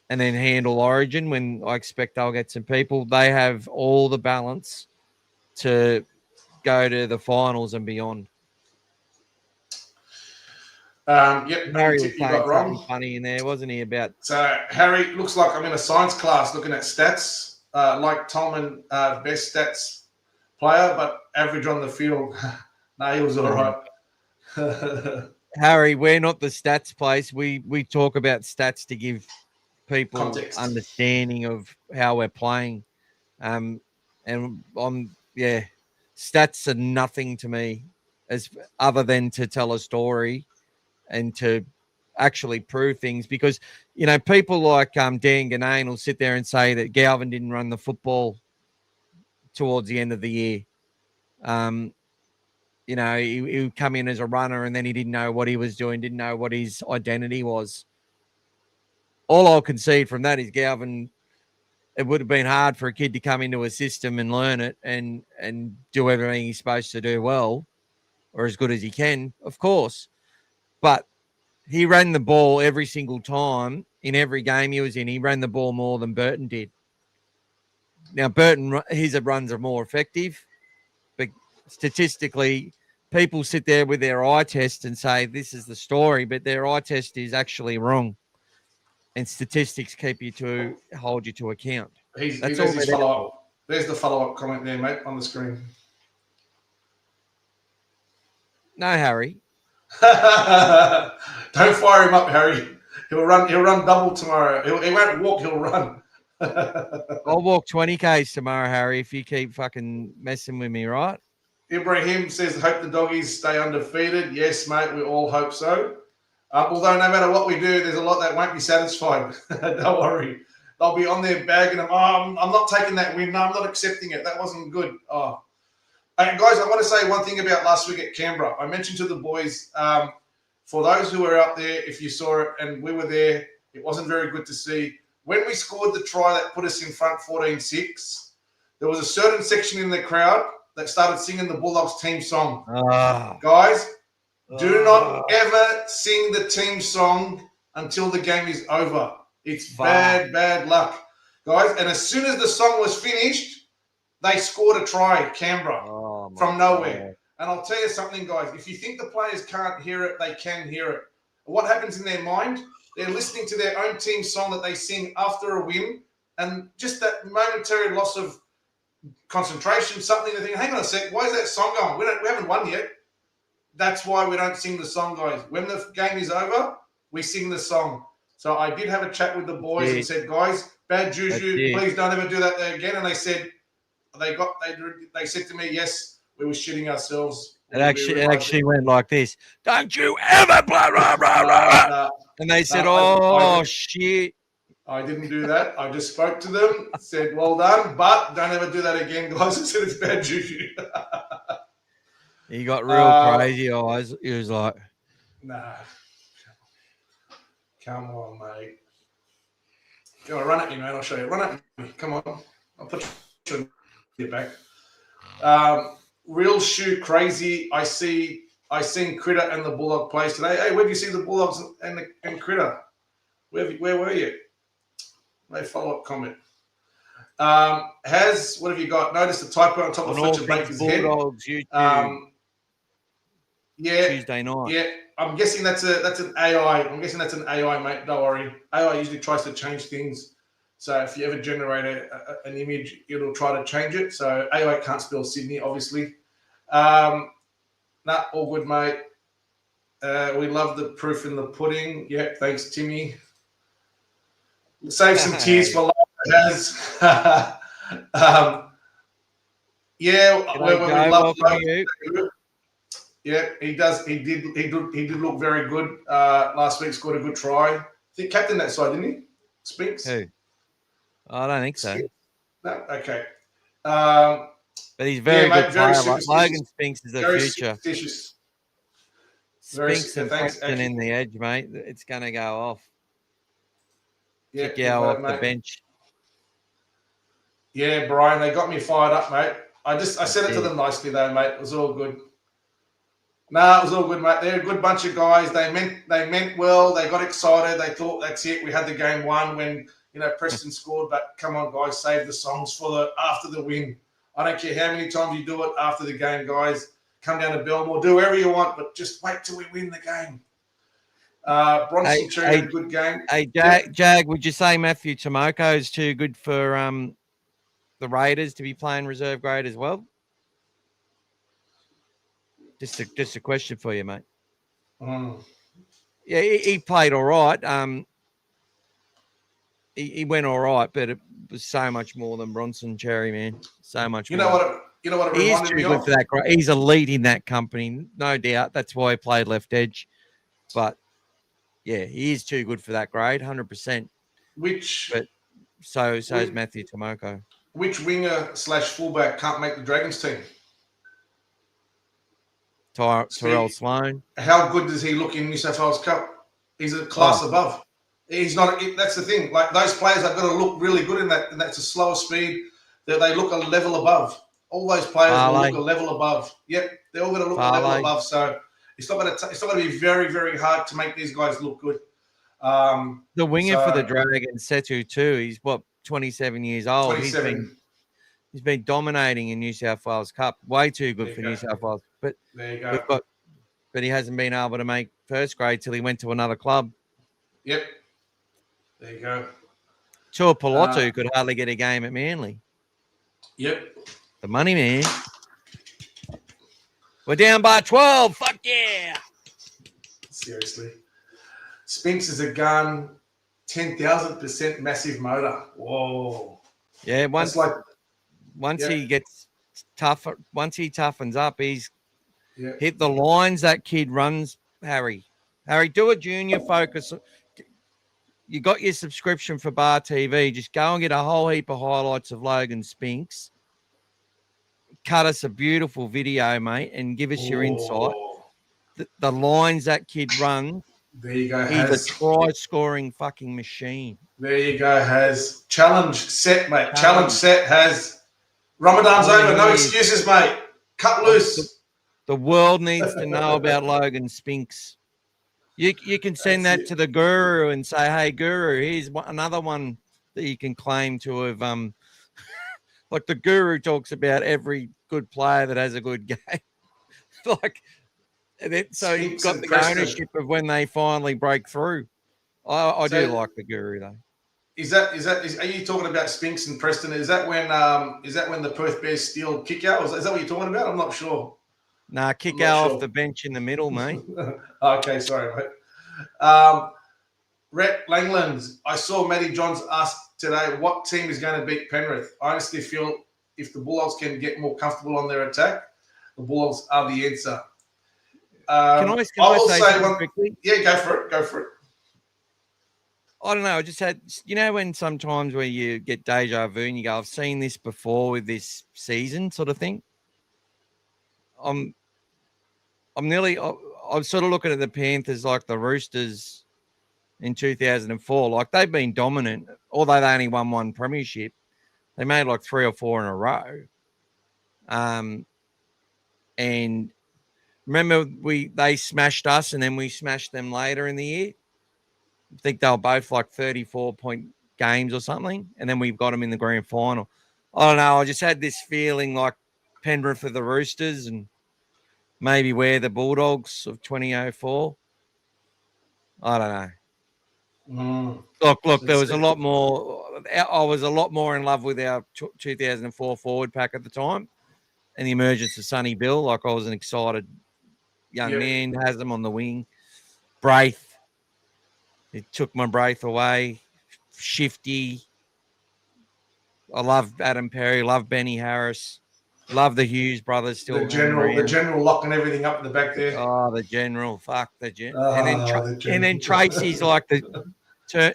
and then handle Origin when I expect they'll get some people, they have all the balance to go to the finals and beyond. Harry was saying something funny in there, wasn't he? So Harry, looks like I'm in a science class looking at stats. Like Tolman, best stats player, but average on the field. No, he was all right. Harry, we're not the stats place. We talk about stats to give people Context. Understanding of how we're playing. And stats are nothing to me as other than to tell a story and to actually prove things, because people like Dan Ganane will sit there and say that Galvin didn't run the football towards the end of the year. He would come in as a runner and then he didn't know what he was doing, didn't know what his identity was. All I'll concede from that is Galvin, it would have been hard for a kid to come into a system and learn it and do everything he's supposed to do well, or as good as he can, of course. But he ran the ball every single time in every game he was in. He ran the ball more than Burton did. Now, Burton, his runs are more effective, but statistically, people sit there with their eye test and say this is the story, but their eye test is actually wrong. And statistics hold you to account. There's the follow-up comment there, mate, on the screen. No, Harry. Don't fire him up, Harry. He'll run double tomorrow. He won't walk, he'll run. I'll walk 20 Ks tomorrow, Harry, if you keep fucking messing with me, right? Ibrahim says, hope the doggies stay undefeated. Yes, mate, we all hope so. Although no matter what we do, there's a lot that won't be satisfied. Don't worry. they'll be on there bagging them. Oh, I'm not taking that win. No, I'm not accepting it. That wasn't good. Oh. And guys, I want to say one thing about last week at Canberra. I mentioned to the boys, for those who were out there, if you saw it and we were there, it wasn't very good to see. When we scored the try that put us in front 14-6, there was a certain section in the crowd that started singing the Bulldogs team song. Guys, do not ever sing the team song until the game is over. It's bad luck. Guys, and as soon as the song was finished, they scored a try, Canberra, from nowhere. And I'll tell you something, guys. If you think the players can't hear it, they can hear it. What happens in their mind? They're listening to their own team song that they sing after a win, and just that momentary loss of concentration, something they think, hang on a sec, why is that song going? We haven't won yet. That's why we don't sing the song, guys. When the game is over, we sing the song. So I did have a chat with the boys and said, guys, bad juju, please don't ever do that again. And they said, they said to me, yes, we were shitting ourselves. It actually went like this. Don't you ever blah, blah, blah, blah. And they said, shit. I didn't do that. I just spoke to them, said, well done, but don't ever do that again, guys. I said it's bad juju. He got real crazy eyes. He was like, nah. Come on, mate. Go on, run at me, man. I'll show you. Run at me. Come on. I'll put you on your back. Real shoe crazy. I seen Critter and the Bulldog plays today. Hey, where do you see the Bulldogs and Critter? Where were you? No follow-up comment. What have you got? Notice the typo on top of Fletcher Baker's head. Bulldogs, YouTube. Yeah. Tuesday night. Yeah. I'm guessing that's an AI. I'm guessing that's an AI, mate. Don't worry. AI usually tries to change things. So if you ever generate an image, it'll try to change it. So AI can't spell Sydney, obviously. All good, mate. We love the proof in the pudding. Yep, thanks, Timmy. Save some tears for life, we love you. Yeah, he does. He did look very good last week. Scored a good try. I think captain that side, didn't he? Spinks. Who? I don't think so. No. Okay. But he's very good player. Like Logan Spinks is the very future. Superstitious. Spinks and Preston in the edge, mate. It's going to go off. Yeah, kick off the bench. Yeah, Brian, they got me fired up, mate. I said it to them nicely though, mate. It was all good. It was all good, mate. They're a good bunch of guys. They meant well. They got excited. They thought that's it. We had the game won when Preston scored. But come on, guys, save the songs for after the win. I don't care how many times you do it after the game, guys. Come down to Belmore, do whatever you want, but just wait till we win the game. Bronson Xerri had a good game. Hey, Jag, would you say Matthew Tomoko is too good for the Raiders to be playing reserve grade as well? Just a question for you, mate. Yeah, he played all right. He went all right, but it was so much more than Bronson Xerri, man. So much more. You know what it he is reminded too me good of? for that. He's a lead in that company, no doubt. That's why he played left edge. But yeah, he is too good for that grade, 100%. So is Matthew Tomoko. Which winger / fullback can't make the Dragons team? Terrell Sloan. How good does he look in New South Wales Cup? He's a class above. He's not. That's the thing. Like those players have got to look really good in that, and that's a slower speed. That they look a level above. All those players will look a level above. Yep, they're all going to look a level above. So it's not going to be very, very hard to make these guys look good. The winger for the Dragons, Setu too. He's 27 years old. 27. He's been dominating in New South Wales Cup. Way too good for New South Wales. But there you go. But he hasn't been able to make first grade till he went to another club. Yep. There you go. Tua Pilotu could hardly get a game at Manly. Yep. The money, man. We're down by 12. Fuck yeah. Seriously. Spinks is a gun. 10,000% massive motor. Whoa. Yeah, once he gets tougher, once he toughens up, he's hit the lines that kid runs, Harry. Harry, do a junior focus. you got your subscription for Bar TV. Just go and get a whole heap of highlights of Logan Spinks. Cut us a beautiful video, mate, and give us your insight. The lines that kid runs. There you go, He's Has. a try-scoring fucking machine. There you go, Has. Challenge set, mate. Challenge set, Has. Ramadan's over. No excuses, mate. Cut loose. The world needs to know about Logan Spinks. You can send that to the guru and say, hey, guru, here's another one that you can claim to have. Like the guru talks about every good player that has a good game. Like, so you've got the ownership of when they finally break through. I do like the guru though. Are you talking about Spinks and Preston? Is that when the Perth Bears steal kick out? Is that what you're talking about? I'm not sure. Nah, kick out off the bench in the middle, mate. Okay, sorry, mate. Rhett Langland, I saw Matty Johns ask today what team is going to beat Penrith. I honestly feel if the Bulldogs can get more comfortable on their attack, the Bulldogs are the answer. Can I say one quickly? Yeah, go for it. I don't know. I just had, when sometimes where you get deja vu and you go, I've seen this before with this season sort of thing. I'm sort of looking at the Panthers like the Roosters in 2004. Like they've been dominant, although they only won one premiership. They made like 3 or 4 in a row. And remember they smashed us and then we smashed them later in the year. I think they were both like 34-point games or something. And then we've got them in the grand final. I don't know. I just had this feeling like Penrith for the Roosters and maybe we're the Bulldogs of 2004. I don't know. Look, there was a lot more. I was a lot more in love with our 2004 forward pack at the time and the emergence of Sonny Bill. Like I was an excited young man, has them on the wing. Braith. It took my breath away. Shifty. I love Adam Perry. Love Benny Harris. Love the Hughes brothers still. The general locking everything up in the back there. Oh, the general. Fuck the general. And then Tracy's like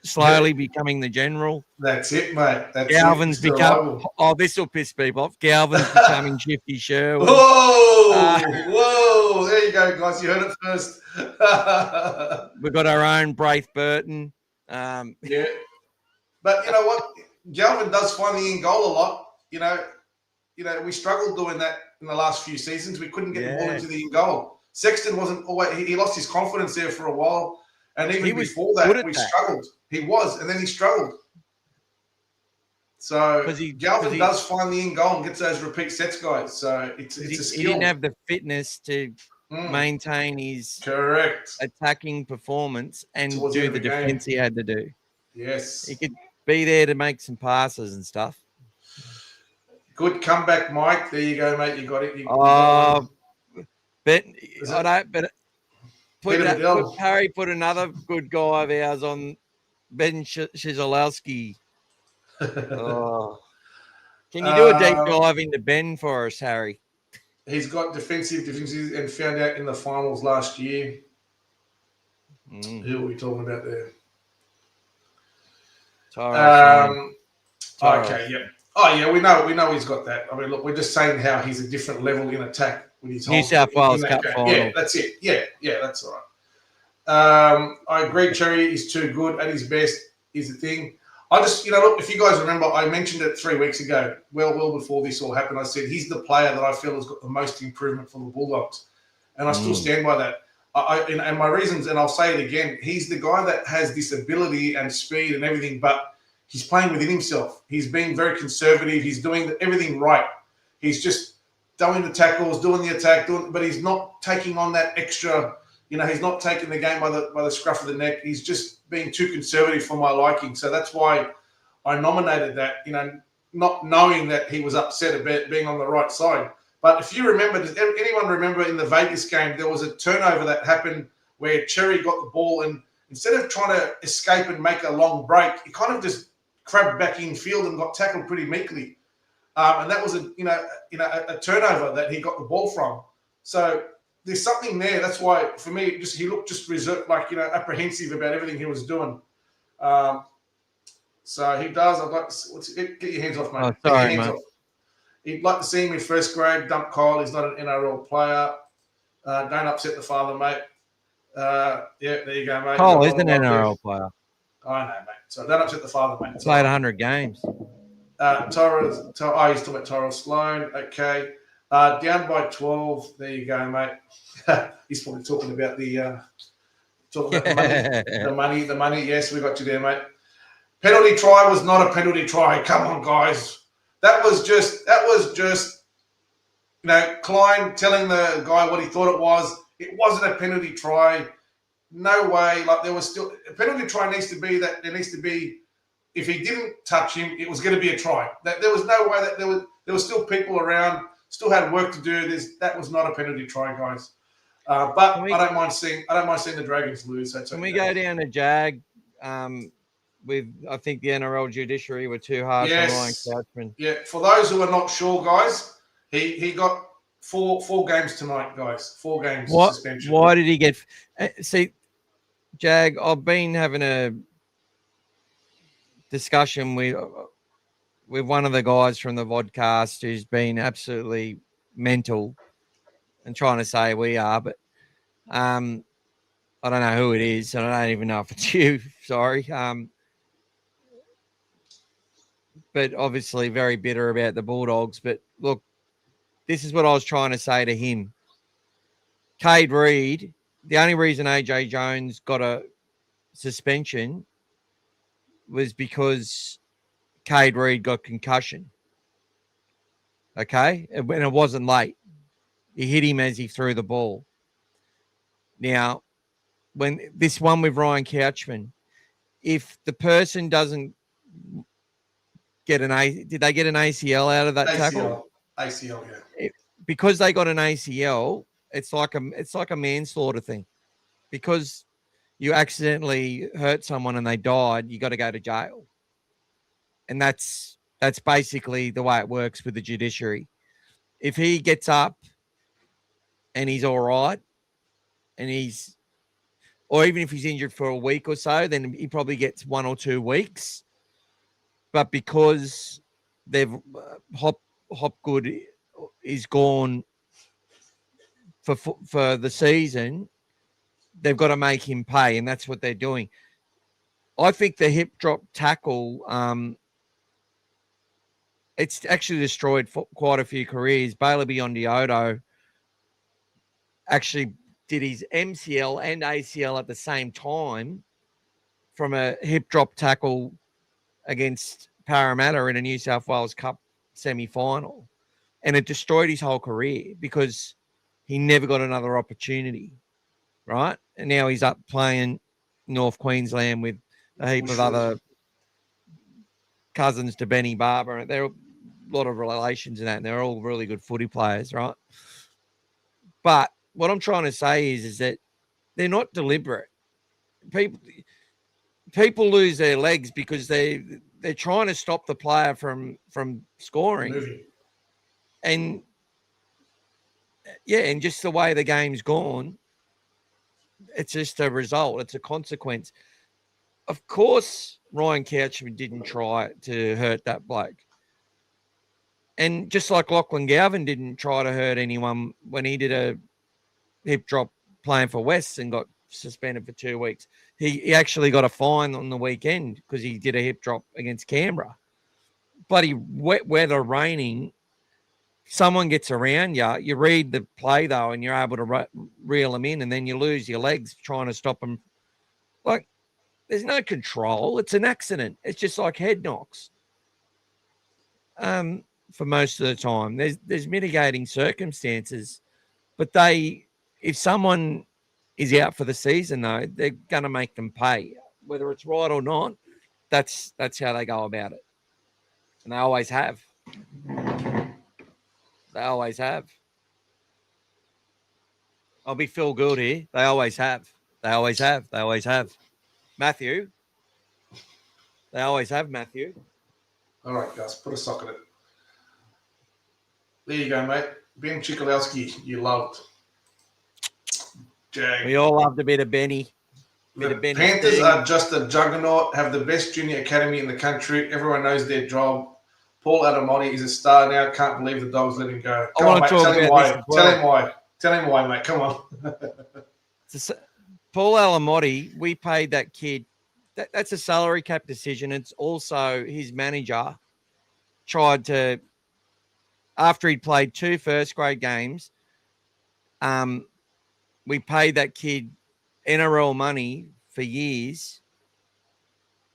slowly becoming the general. That's it, mate. Galvin's become. Oh, this will piss people off. Galvin's becoming Shifty Sherwood. Whoa! There you go, guys. You heard it first. We've got our own Braith Burton. Yeah, but you know what? Galvin does find the in goal a lot. You know, we struggled doing that in the last few seasons. We couldn't get the ball into the in goal. Sexton wasn't always. He lost his confidence there for a while, and even before that, we struggled. He was, and then he struggled. So Galvin does find the in goal and gets those repeat sets, guys. So it's a skill. He didn't have the fitness to maintain his attacking performance and do the defense he had to do. Yes. He could be there to make some passes and stuff. Good comeback, Mike. There you go, mate. You got it. Harry put another good guy of ours on Ben Shizolowski. Can you do a deep dive into Ben for us, Harry? He's got defensive and found out in the finals last year. Who are we talking about there? Okay, yeah. Oh, yeah, we know he's got that. I mean, look, we're just saying how he's a different level in attack with his New South Wales Cup final. Yeah, that's it. Yeah, that's all right. I agree, Cherry is too good at his best is the thing. I just, look, if you guys remember, I mentioned it 3 weeks ago, well before this all happened. I said he's the player that I feel has got the most improvement for the Bulldogs. And I still stand by that. And my reasons, and I'll say it again, he's the guy that has this ability and speed and everything, but he's playing within himself. He's being very conservative. He's doing everything right. He's just doing the tackles, doing the attack, but he's not taking on that extra. He's not taking the game by the scruff of the neck. He's just being too conservative for my liking. So that's why I nominated that, not knowing that he was upset about being on the right side. But if you remember, does anyone remember in the Vegas game, there was a turnover that happened where Cherry got the ball and instead of trying to escape and make a long break, he kind of just crabbed back in field and got tackled pretty meekly. And that was a turnover that he got the ball from. So there's something there. That's why, for me, he looked just reserved, apprehensive about everything he was doing. So he does. I'd like to get your hands off, mate. Oh, Get your sorry, hands mate. off. He'd like to see him in first grade. Dump Kyle. He's not an NRL player. Don't upset the father, mate. Yeah, there you go, mate. Cole is an NRL player. I know, mate. So don't upset the father, mate. Played 100 games. He's talking about Tyrell Sloan. Okay. Down by 12. There you go, mate. He's probably talking about the money. The money. Yes, we got you there, mate. Penalty try was not a penalty try. Come on, guys. That was just Klein telling the guy what he thought it was. It wasn't a penalty try. No way. Like, there was still a penalty try needs to be that there needs to be, if he didn't touch him, it was going to be a try. That there was no way that there was still people around, still had work to do. That was not a penalty try, guys. But I don't mind seeing the Dragons lose. So can we go down to Jag? With, I think the NRL judiciary were too harsh on Ryan Couchman. Yeah, for those who are not sure, guys, he got four games tonight, guys. 4 games suspension. Why did he get? See, Jag, I've been having a discussion with one of the guys from the vodcast who's been absolutely mental and trying to say we are, but I don't know who it is, and I don't even know if it's you. Sorry. But obviously very bitter about the Bulldogs. But look, this is what I was trying to say to him. Cade Reid, the only reason AJ Jones got a suspension was because Cade Reid got concussion. Okay? And it wasn't late. He hit him as he threw the ball. Now, when this one with Ryan Couchman, if the person doesn't did they get an ACL out of that tackle? ACL, yeah. Because they got an ACL, it's like a manslaughter thing. Because you accidentally hurt someone and they died, you got to go to jail. And that's basically the way it works with the judiciary. If he gets up and he's all right, or even if he's injured for a week or so, then he probably gets 1 or 2 weeks. But because they've Hopgood is gone for the season, they've got to make him pay, and that's what they're doing. I think the hip drop tackle, it's actually destroyed quite a few careers. Bailey Biondi-Odo actually did his MCL and ACL at the same time from a hip drop tackle against Parramatta in a New South Wales Cup semi-final. And it destroyed his whole career because he never got another opportunity, right? And now he's up playing North Queensland with a heap of other cousins to Benny Barber. There are a lot of relations in that, and they're all really good footy players, right? But what I'm trying to say is that they're not deliberate. People lose their legs because they're trying to stop the player from scoring. Moving. And just the way the game's gone, it's just a result. It's a consequence. Of course, Ryan Couchman didn't try to hurt that bloke. And just like Lachlan Galvin didn't try to hurt anyone when he did a hip drop playing for West and got suspended for 2 weeks. He actually got a fine on the weekend because he did a hip drop against Canberra. Bloody wet weather, raining, someone gets around you, you read the play, though, and you're able to reel them in, and then you lose your legs trying to stop them. Like, there's no control. It's an accident. It's just like head knocks. For most of the time, there's mitigating circumstances, but if someone is out for the season, though, they're going to make them pay, whether it's right or not. That's how they go about it, and they always have. They always have. I'll be Phil Gould here. They always have. They always have. They always have. Matthew. They always have, Matthew. All right, Gus, put a sock in it. There you go, mate. Ben Chikolowski, you loved. Jag. We all loved a bit of Benny. bit of The Benny Panthers Sting. are just a juggernaut, have the best junior academy in the country. Everyone knows their job. Paul Adamotti is a star now. Can't believe the Dogs let him go. I Come on, want mate. to talk Tell him about why. this as well. Tell him why. Tell him why, mate. Come on. Paul Alamotti, we paid that kid. That's a salary cap decision. It's also his manager tried to, after he'd played 2 first-grade games, we paid that kid NRL money for years.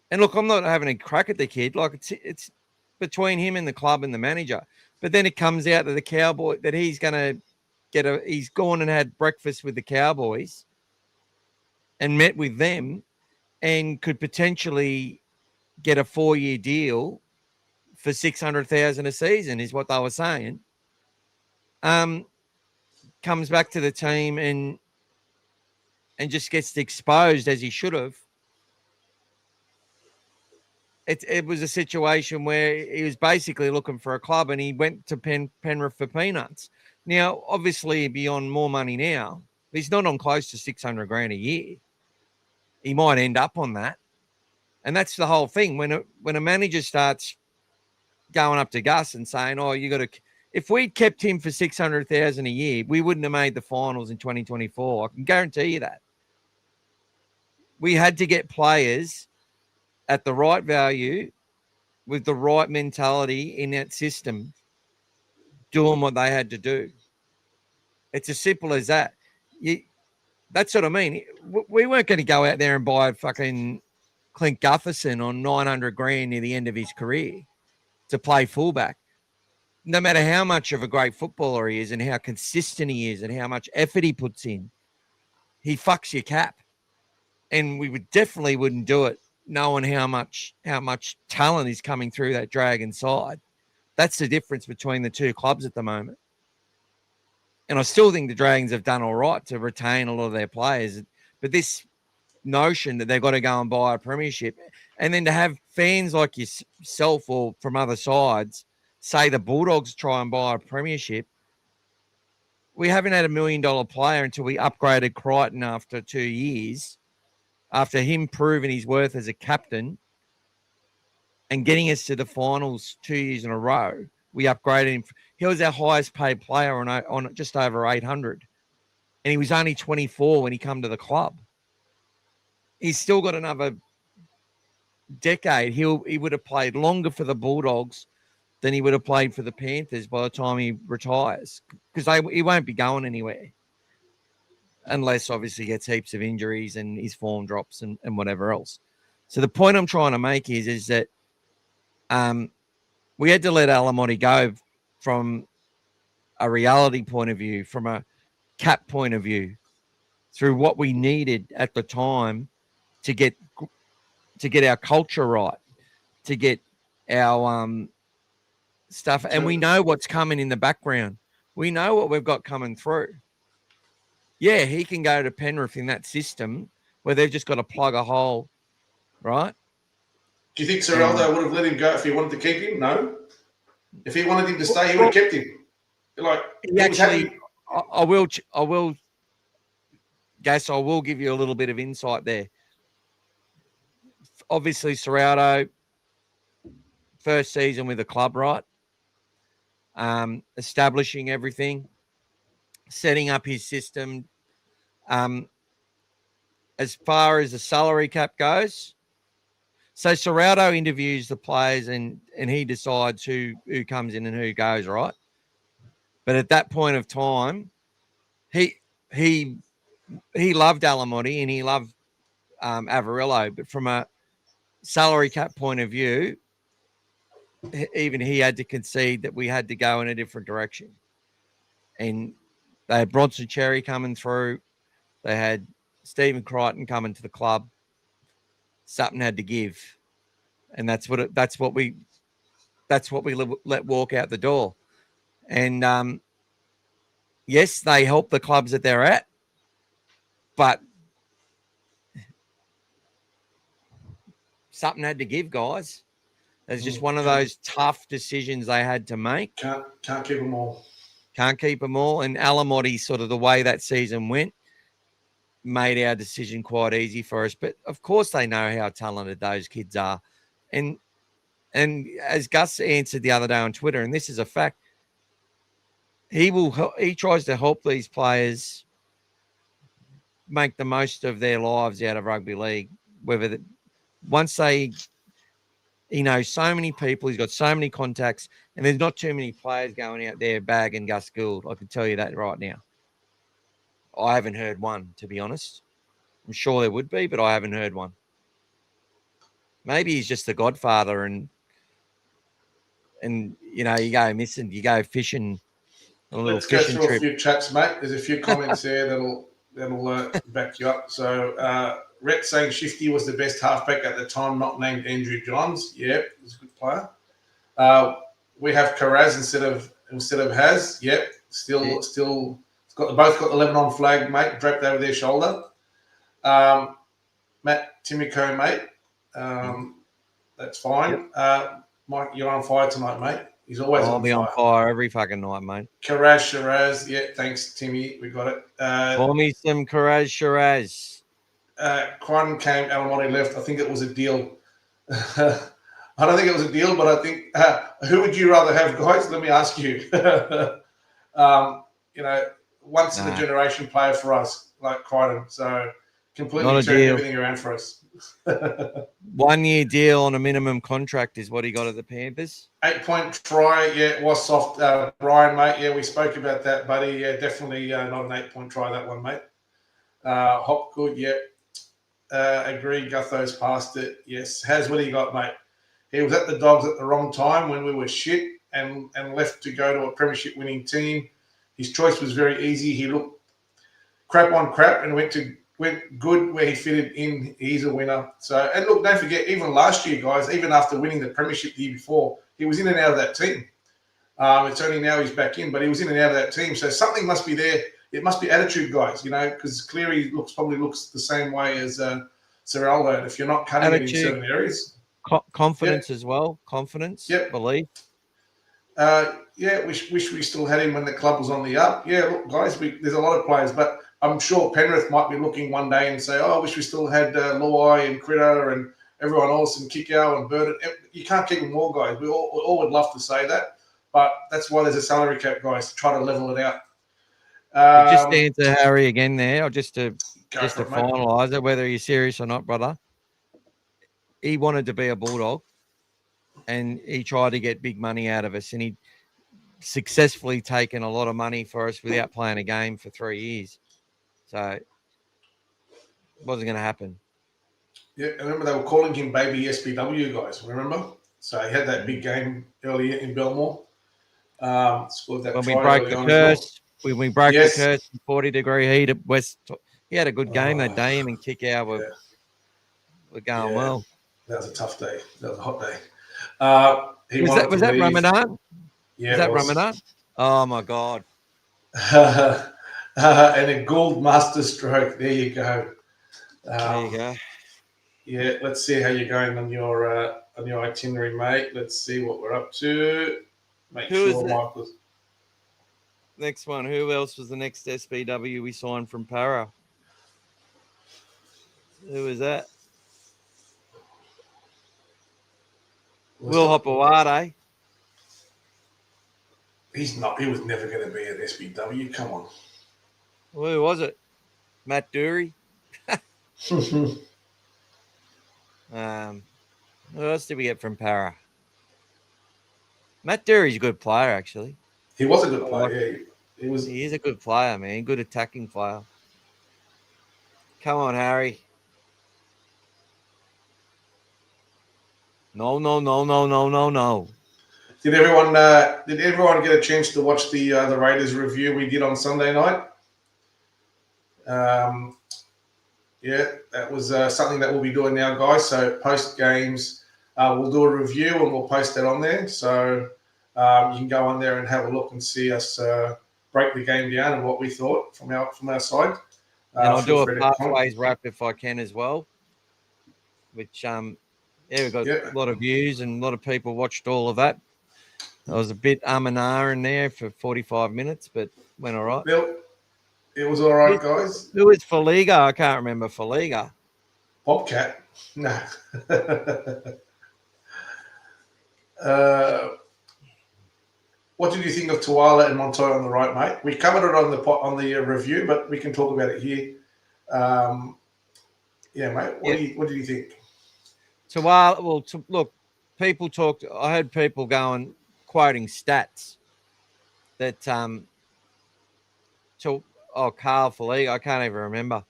And look, I'm not having a crack at the kid. Like it's between him and the club and the manager. But then it comes out that the Cowboy that he's going to he's gone and had breakfast with the Cowboys and met with them and could potentially get a 4-year deal for $600,000 a season is what they were saying. Comes back to the team and just gets exposed as he should have. It was a situation where he was basically looking for a club and he went to Penrith for peanuts. Now, obviously, he'd be on more money now. He's not on close to $600,000 a year. He might end up on that. And that's the whole thing. When a manager starts going up to Gus and saying, oh, you got to, if we'd kept him for $600,000 a year, we wouldn't have made the finals in 2024. I can guarantee you that. We had to get players at the right value with the right mentality in that system doing what they had to do. It's as simple as that. That's what I mean. We weren't going to go out there and buy fucking Clint Gutherson on $900,000 near the end of his career to play fullback. No matter how much of a great footballer he is and how consistent he is and how much effort he puts in, he fucks your cap. And we definitely wouldn't do it knowing how much talent is coming through that Dragon side. That's the difference between the two clubs at the moment. And I still think the Dragons have done all right to retain a lot of their players. But this notion that they've got to go and buy a premiership and then to have fans like yourself or from other sides say the Bulldogs try and buy a premiership. We haven't had $1 million player until we upgraded Crichton after 2 years, after him proving his worth as a captain and getting us to the finals 2 years in a row. We upgraded him. He was our highest paid player on just over 800. And he was only 24 when he come to the club. He's still got another decade. He would have played longer for the Bulldogs than he would have played for the Panthers by the time he retires, because he won't be going anywhere unless obviously he gets heaps of injuries and his form drops and whatever else. So the point I'm trying to make is that we had to let Alamotti go from a reality point of view, from a cap point of view, through what we needed at the time to get our culture right, to get our stuff. And we know what's coming in the background. We know what we've got coming through. Yeah, he can go to Penrith in that system where they've just got to plug a hole, right? Do you think Serraldo would have let him go if he wanted to keep him? No. If he wanted him to stay, he would have kept him. Like, actually, I will Gas, I will give you a little bit of insight there. Obviously, Serraldo, first season with the club, right? Establishing everything, setting up his system. As far as the salary cap goes, so Serraldo interviews the players and he decides who comes in and who goes, right? But at that point of time, he loved Alamotti and he loved Averillo, but from a salary cap point of view, even he had to concede that we had to go in a different direction. And they had Bronson Xerri coming through. They had Stephen Crichton coming to the club. Something had to give. And that's what we let walk out the door. And yes, they help the clubs that they're at, but something had to give, guys. It's just one of those tough decisions they had to make. Can't keep them all. Can't keep them all. And Alamotti, sort of the way that season went, made our decision quite easy for us. But of course, they know how talented those kids are, and as Gus answered the other day on Twitter, and this is a fact, he tries to help these players make the most of their lives out of rugby league. Once he knows so many people, he's got so many contacts, and there's not too many players going out there bagging Gus Gould. I can tell you that right now. I haven't heard one, to be honest. I'm sure there would be, but I haven't heard one. Maybe he's just the godfather, and you go missing, you go fishing, a little Let's go fishing through trip. a few chats, mate. There's a few comments there that'll back you up. So, Rhett saying Shifty was the best halfback at the time, not named Andrew Johns. Yep, he's a good player. We have Karaz instead of Haz. Yep, still both got the Lebanon flag, mate, draped over their shoulder. Matt Timiko, mate. That's fine. Yep. Mike, you're on fire tonight, mate. He's always I'll be on fire every fucking night, mate. Karaz Shiraz. Yeah, thanks, Timmy. We got it. Pour me some Karaz Shiraz. Quan came, Alamotti left. I think it was a deal. I don't think it was a deal, but I think who would you rather have, guys? Let me ask you. Once in a generation player for us, like Crichton. So completely turned everything around for us. 1 year deal on a minimum contract is what he got at the Panthers. 8-point try, yeah, it was soft. Brian, mate, yeah, we spoke about that, buddy. Yeah, definitely not an 8-point try, that one, mate. Hopgood, yeah. Agree, Gutho's passed it. Yes. Haz, what do you got, mate? He was at the Dogs at the wrong time when we were shit and left to go to a premiership winning team. His choice was very easy. He looked crap on crap and went good where he fitted in. He's a winner. So, and look, don't forget, even last year, guys, even after winning the premiership the year before, he was in and out of that team. It's only now he's back in, but he was in and out of that team. So something must be there. It must be attitude, guys, because Cleary probably looks the same way as Serraldo. And if you're not cutting it in certain areas. Confidence as well. Confidence. Yep. Belief. Wish we still had him when the club was on the up. Yeah, look, guys, there's a lot of players, but I'm sure Penrith might be looking one day and say, I wish we still had Luai and Critter and everyone else and Kikau and Burden. You can't keep them all, guys. We all would love to say that, but that's why there's a salary cap, guys, to try to level it out. Just to answer Harry again there, or just to finalise it, whether you're serious or not, brother. He wanted to be a Bulldog, and he tried to get big money out of us, and he successfully taken a lot of money for us without playing a game for 3 years. So it wasn't going to happen. Yeah, I remember they were calling him Baby SBW, guys. Remember? So he had that big game earlier in Belmore. Scored that when we broke the curse, when we broke the curse in 40-degree heat at West, he had a good game that day. Him and Kikau were going well. That was a tough day. That was a hot day. Was that Ramadan? Yeah, was that Ramadan? Oh my God! And a Gould master stroke. There you go. There you go. Yeah, let's see how you're going on your itinerary, mate. Let's see what we're up to. Make sure Michael's. Next one. Who else was the next SBW we signed from Para? Who was that? Will Hopewade. He's not. He was never going to be at SBW. Come on. Well, who was it? Matt Dury. Who else did we get from Para? Matt Dury's a good player, actually. He was a good player. Yeah, he is a good player, man. Good attacking player. Come on, Harry. No. Did everyone get a chance to watch the Raiders review we did on Sunday night? That was something that we'll be doing now, guys. So post games, we'll do a review and we'll post that on there. So you can go on there and have a look and see us break the game down and what we thought from our side. And I'll do a pathways wrap if I can as well. Which we've got a lot of views and a lot of people watched all of that. I was a bit and ah in there for 45 minutes, but went all right. It was all right, guys. Who was Feliga? I can't remember Feliga. Bobcat. No. What did you think of Tuala and Montoya on the right, mate? We covered it on the review, but we can talk about it here. Yeah, mate. What do you think? Look, people talked. I heard people quoting stats that Carl Feliga, I can't even remember.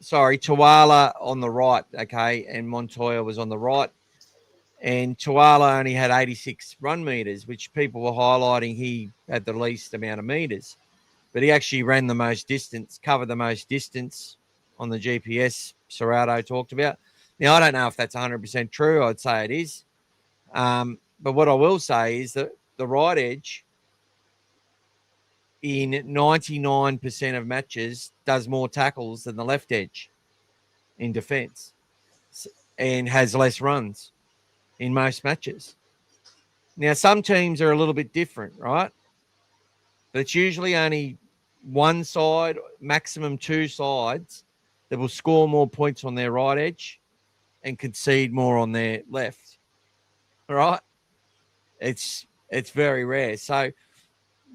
Sorry, Tuala on the right, okay, and Montoya was on the right. And Tuala only had 86 run meters, which people were highlighting he had the least amount of meters. But he actually ran the most distance, covered the most distance on the GPS Serrato talked about. Now, I don't know if that's 100% true. I'd say it is. But what I will say is that the right edge in 99% of matches does more tackles than the left edge in defense and has less runs in most matches. Now, some teams are a little bit different, right? But it's usually only one side, maximum two sides, that will score more points on their right edge and concede more on their left. All right? It's very rare. So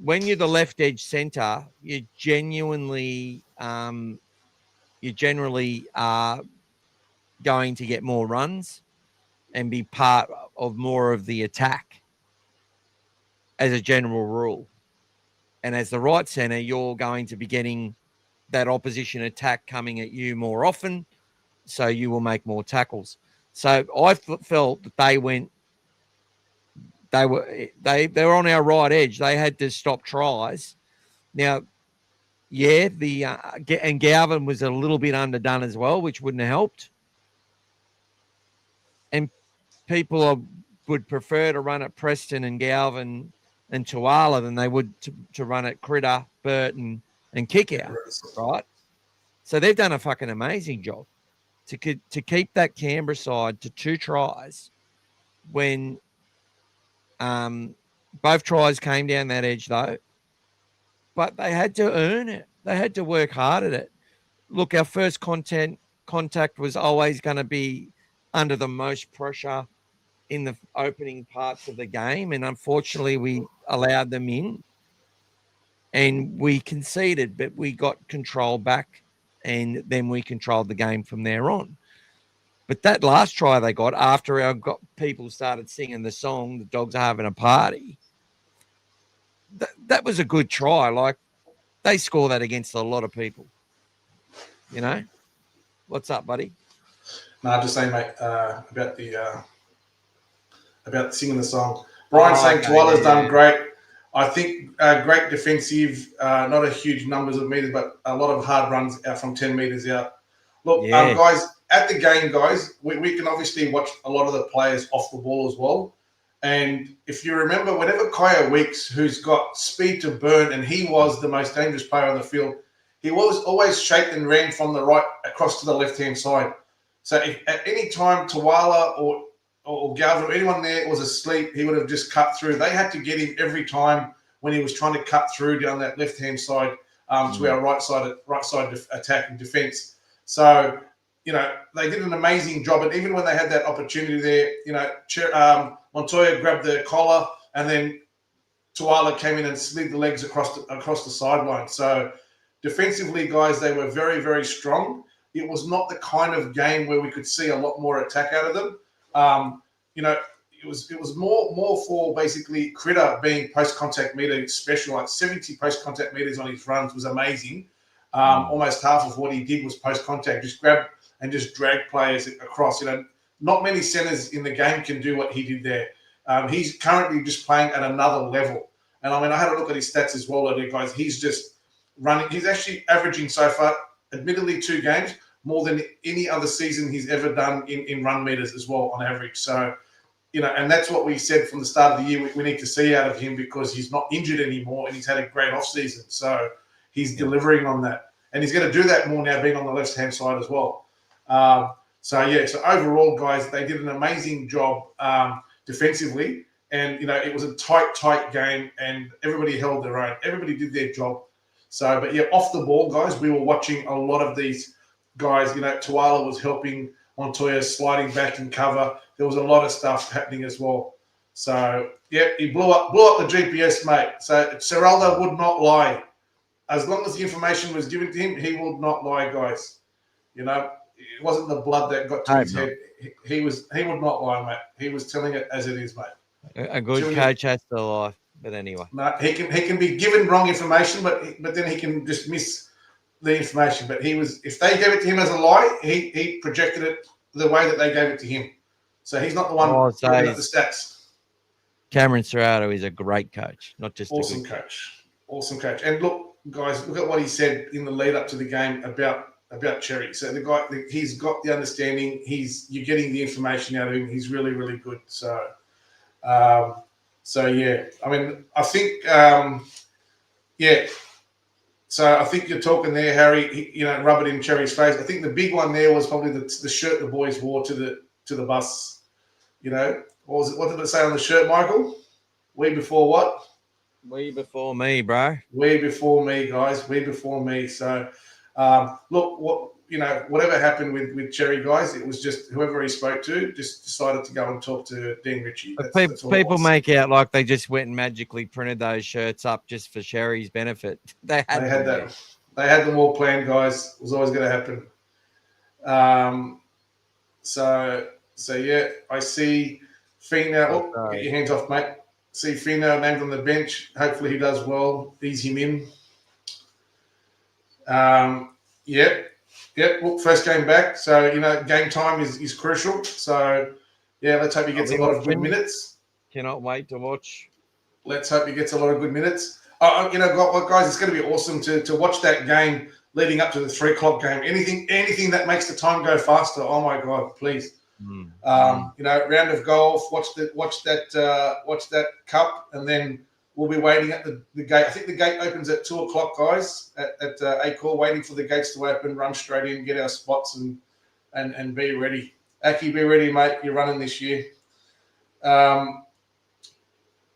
when you're the left edge center, you generally are going to get more runs and be part of more of the attack as a general rule. And as the right center, you're going to be getting that opposition attack coming at you more often, so you will make more tackles. So I felt that they were on our right edge. They had to stop tries. Now, yeah, and Galvin was a little bit underdone as well, which wouldn't have helped. And people would prefer to run at Preston and Galvin and Tuala than they would to run at Critter, Burton, and Kickout, right? So they've done a fucking amazing job to keep that Canberra side to 2 tries when both tries came down that edge, though. But they had to earn it. They had to work hard at it. Look, our first contact was always going to be under the most pressure in the opening parts of the game, and unfortunately we allowed them in and we conceded, but we got control back and then we controlled the game from there on. But that last try they got after people started singing the song, "The Dogs Are Having a Party," that was a good try. Like, they score that against a lot of people, you know. What's up, buddy? No, just saying, mate, about singing the song. Brian saying Tuala's done great. I think great defensive, not a huge numbers of meters, but a lot of hard runs out from 10 meters out. Look, guys, at the game, guys, we can obviously watch a lot of the players off the ball as well. And if you remember, whenever Kaya Weeks, who's got speed to burn, and he was the most dangerous player on the field, he was always shaped and ran from the right across to the left-hand side. So if at any time Tuala or Galvin or anyone there was asleep, he would have just cut through. They had to get him every time when he was trying to cut through down that left-hand side to our right side attack and defence. So, you know, they did an amazing job. And even when they had that opportunity there, you know, Montoya grabbed the collar and then Tuala came in and slid the legs across the sideline. So defensively, guys, they were very, very strong. It was not the kind of game where we could see a lot more attack out of them. You know, it was more for basically Critter being post-contact meter special, like 70 post-contact meters on his runs was amazing. Almost half of what he did was post-contact, just grab and just drag players across. You know, not many centers in the game can do what he did there. He's currently just playing at another level. And I mean, I had a look at his stats as well, guys. He's just running. He's actually averaging so far, admittedly 2 games, more than any other season he's ever done in run meters as well on average. So, you know, and that's what we said from the start of the year we need to see out of him, because he's not injured anymore and he's had a great off-season. So he's delivering on that. And he's going to do that more now being on the left-hand side as well. So overall, guys, they did an amazing job defensively. And, it was a tight game, and everybody held their own. Everybody did their job. So, but yeah, off the ball, guys, we were watching a lot of these guys. Tuala was helping Montoya sliding back in cover. There was a lot of stuff happening as well. So, yeah, he blew up the GPS, mate. So, Seraldo would not lie. As long as the information was given to him, he would not lie, guys. It wasn't the blood that got to his head. He would not lie, mate. He was telling it as it is, mate. A good coach has to lie, but anyway. No, he can be given wrong information, but then he can just miss the information. But if they gave it to him as a lie, he projected it the way that they gave it to him. So he's not the one looking at the stats. Cameron Serrato is a great coach, not just awesome coach. Awesome coach. And look, guys, look at what he said in the lead up to the game about Xerri. So the guy, he's got the understanding. You're getting the information out of him. He's really, really good. So yeah, I mean, I think, yeah. So I think you're talking there, Harry. Rub it in Cherry's face. I think the big one there was probably the shirt the boys wore to the bus. What was it? What did it say on the shirt, Michael? We before what? We before me, bro. We before me, guys. We before me. So, look, whatever happened with Cherry, guys, it was just whoever he spoke to just decided to go and talk to Dean Ritchie. That's people make out like they just went and magically printed those shirts up just for Cherry's benefit. They had that. They had them all planned, guys. It was always going to happen. So yeah, I see Fino. Oh, get your hands off, mate. See Fino named on the bench. Hopefully he does well. Ease him in. Yep. Look, first game back. So, game time is crucial. So, yeah, let's hope he gets a lot of good minutes. Cannot wait to watch. Let's hope he gets a lot of good minutes. Guys, it's going to be awesome to watch that game leading up to the 3 o'clock game. Anything that makes the time go faster. Oh my God, please. Round of golf. Watch that cup, and then we'll be waiting at the gate. I think the gate opens at 2 o'clock, guys. At Acor, waiting for the gates to open. Run straight in, get our spots, and be ready. Aki, be ready, mate. You're running this year.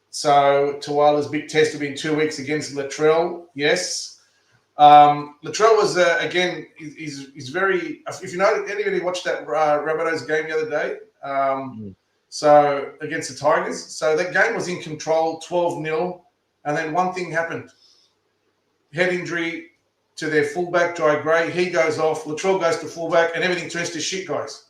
So Tuala's big test will be in 2 weeks against Latrell. Yes. Latrell was again. He's very. If anybody watched that Rabbitohs game the other day. So against the Tigers. So that game was in control, 12-0, and then one thing happened. Head injury to their fullback, Jai Gray. He goes off. Latrell goes to fullback, and everything turns to shit, guys.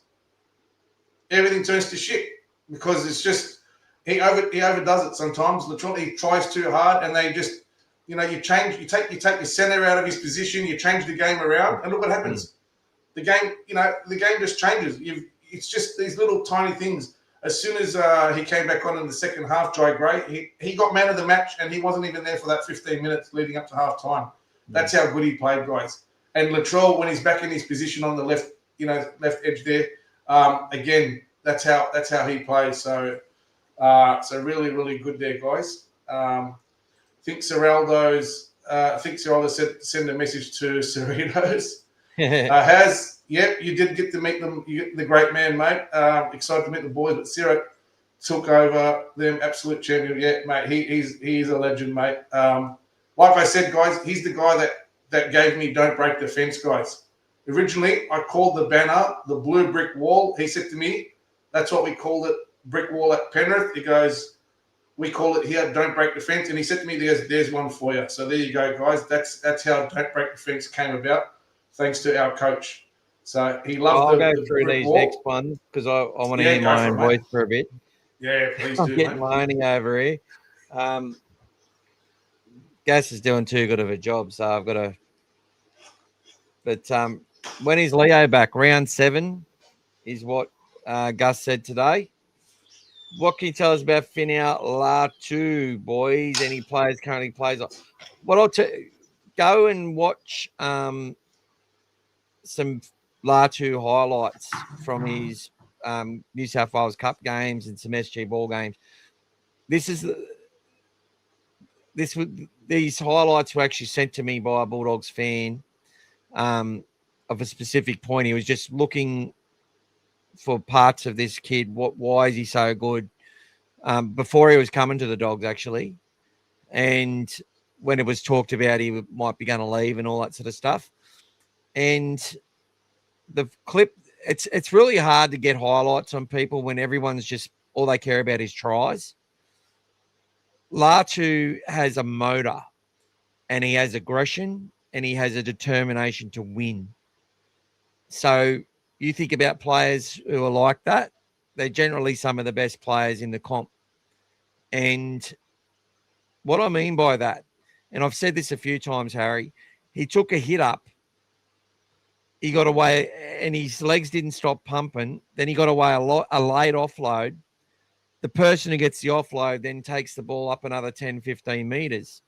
Everything turns to shit because it's just he overdoes it sometimes. Latrell, he tries too hard, and they just you take your center out of his position, you change the game around, and look what happens. The game just changes. It's just these little tiny things. As soon as he came back on in the second half, Jai Gray, he got man of the match, and he wasn't even there for that 15 minutes leading up to half time. That's how good he played, guys. And Latrell, when he's back in his position on the left edge there, again, that's how he plays. So really, really good there, guys. I think Seraldo said send a message to Cerritos. Yep, you did get to meet them. The great man, mate. Excited to meet the boys, but Ciro took over them, absolute champion. Yeah, mate, he's a legend, mate. Like I said, guys, he's the guy that gave me "Don't Break the Fence," guys. Originally, I called the banner the blue brick wall. He said to me, "That's what we called it, brick wall at Penrith." He goes, "We call it here, don't break the fence." And he said to me, "There's one for you." So there you go, guys. That's how "Don't Break the Fence" came about, thanks to our coach. So he loved I'll go through these next ones because I want to hear my own voice for a bit. Yeah, please I'm do. getting moaning over here. Gas is doing too good of a job, so I've got to. But when is Leo back? Round 7 is what Gus said today. What can you tell us about Finau Latu, boys? Any players currently plays on? What I'll go and watch some Latu highlights from his New South Wales Cup games and some SG ball games. These highlights were actually sent to me by a Bulldogs fan of a specific point. He was just looking for parts of this kid. Why is he so good? before he was coming to the Dogs, actually. And when it was talked about he might be going to leave and all that sort of stuff. And the clip, it's really hard to get highlights on people when everyone's just, all they care about is tries. Latu has a motor and he has aggression and he has a determination to win. So you think about players who are like that, they're generally some of the best players in the comp. And what I mean by that, and I've said this a few times, Harry, he took a hit up, he got away, and his legs didn't stop pumping. Then he got away a late offload. The person who gets the offload then takes the ball up another 10, 15 meters,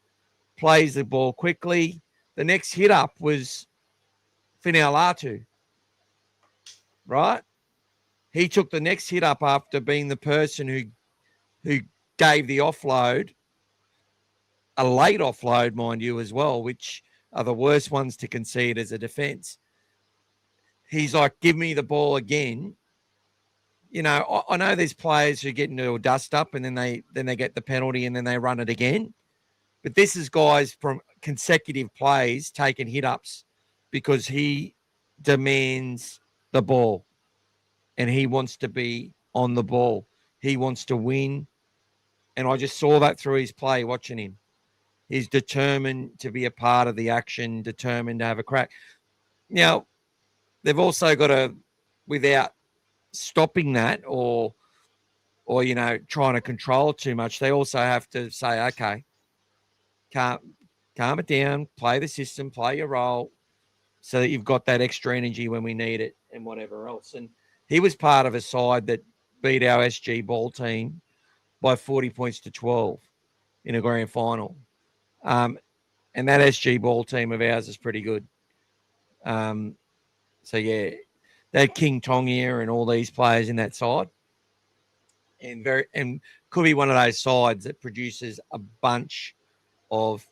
plays the ball quickly. The next hit up was Finau Latu, right? He took the next hit up after being the person who gave the offload, a late offload, mind you, as well, which are the worst ones to concede as a defense. He's like, give me the ball again. You know, I know there's players who get into a dust up and then they get the penalty and then they run it again. But this is guys from consecutive plays taking hit ups because he demands the ball and he wants to be on the ball. He wants to win. And I just saw that through his play watching him. He's determined to be a part of the action, determined to have a crack. Now, they've also got to, without stopping that or you know, trying to control it too much, they also have to say, okay, calm it down, play the system, play your role so that you've got that extra energy when we need it and whatever else. And he was part of a side that beat our SG ball team by 40 points to 12 in a grand final. And that SG ball team of ours is pretty good. So, yeah, they had King Tongia and all these players in that side. And could be one of those sides that produces a bunch of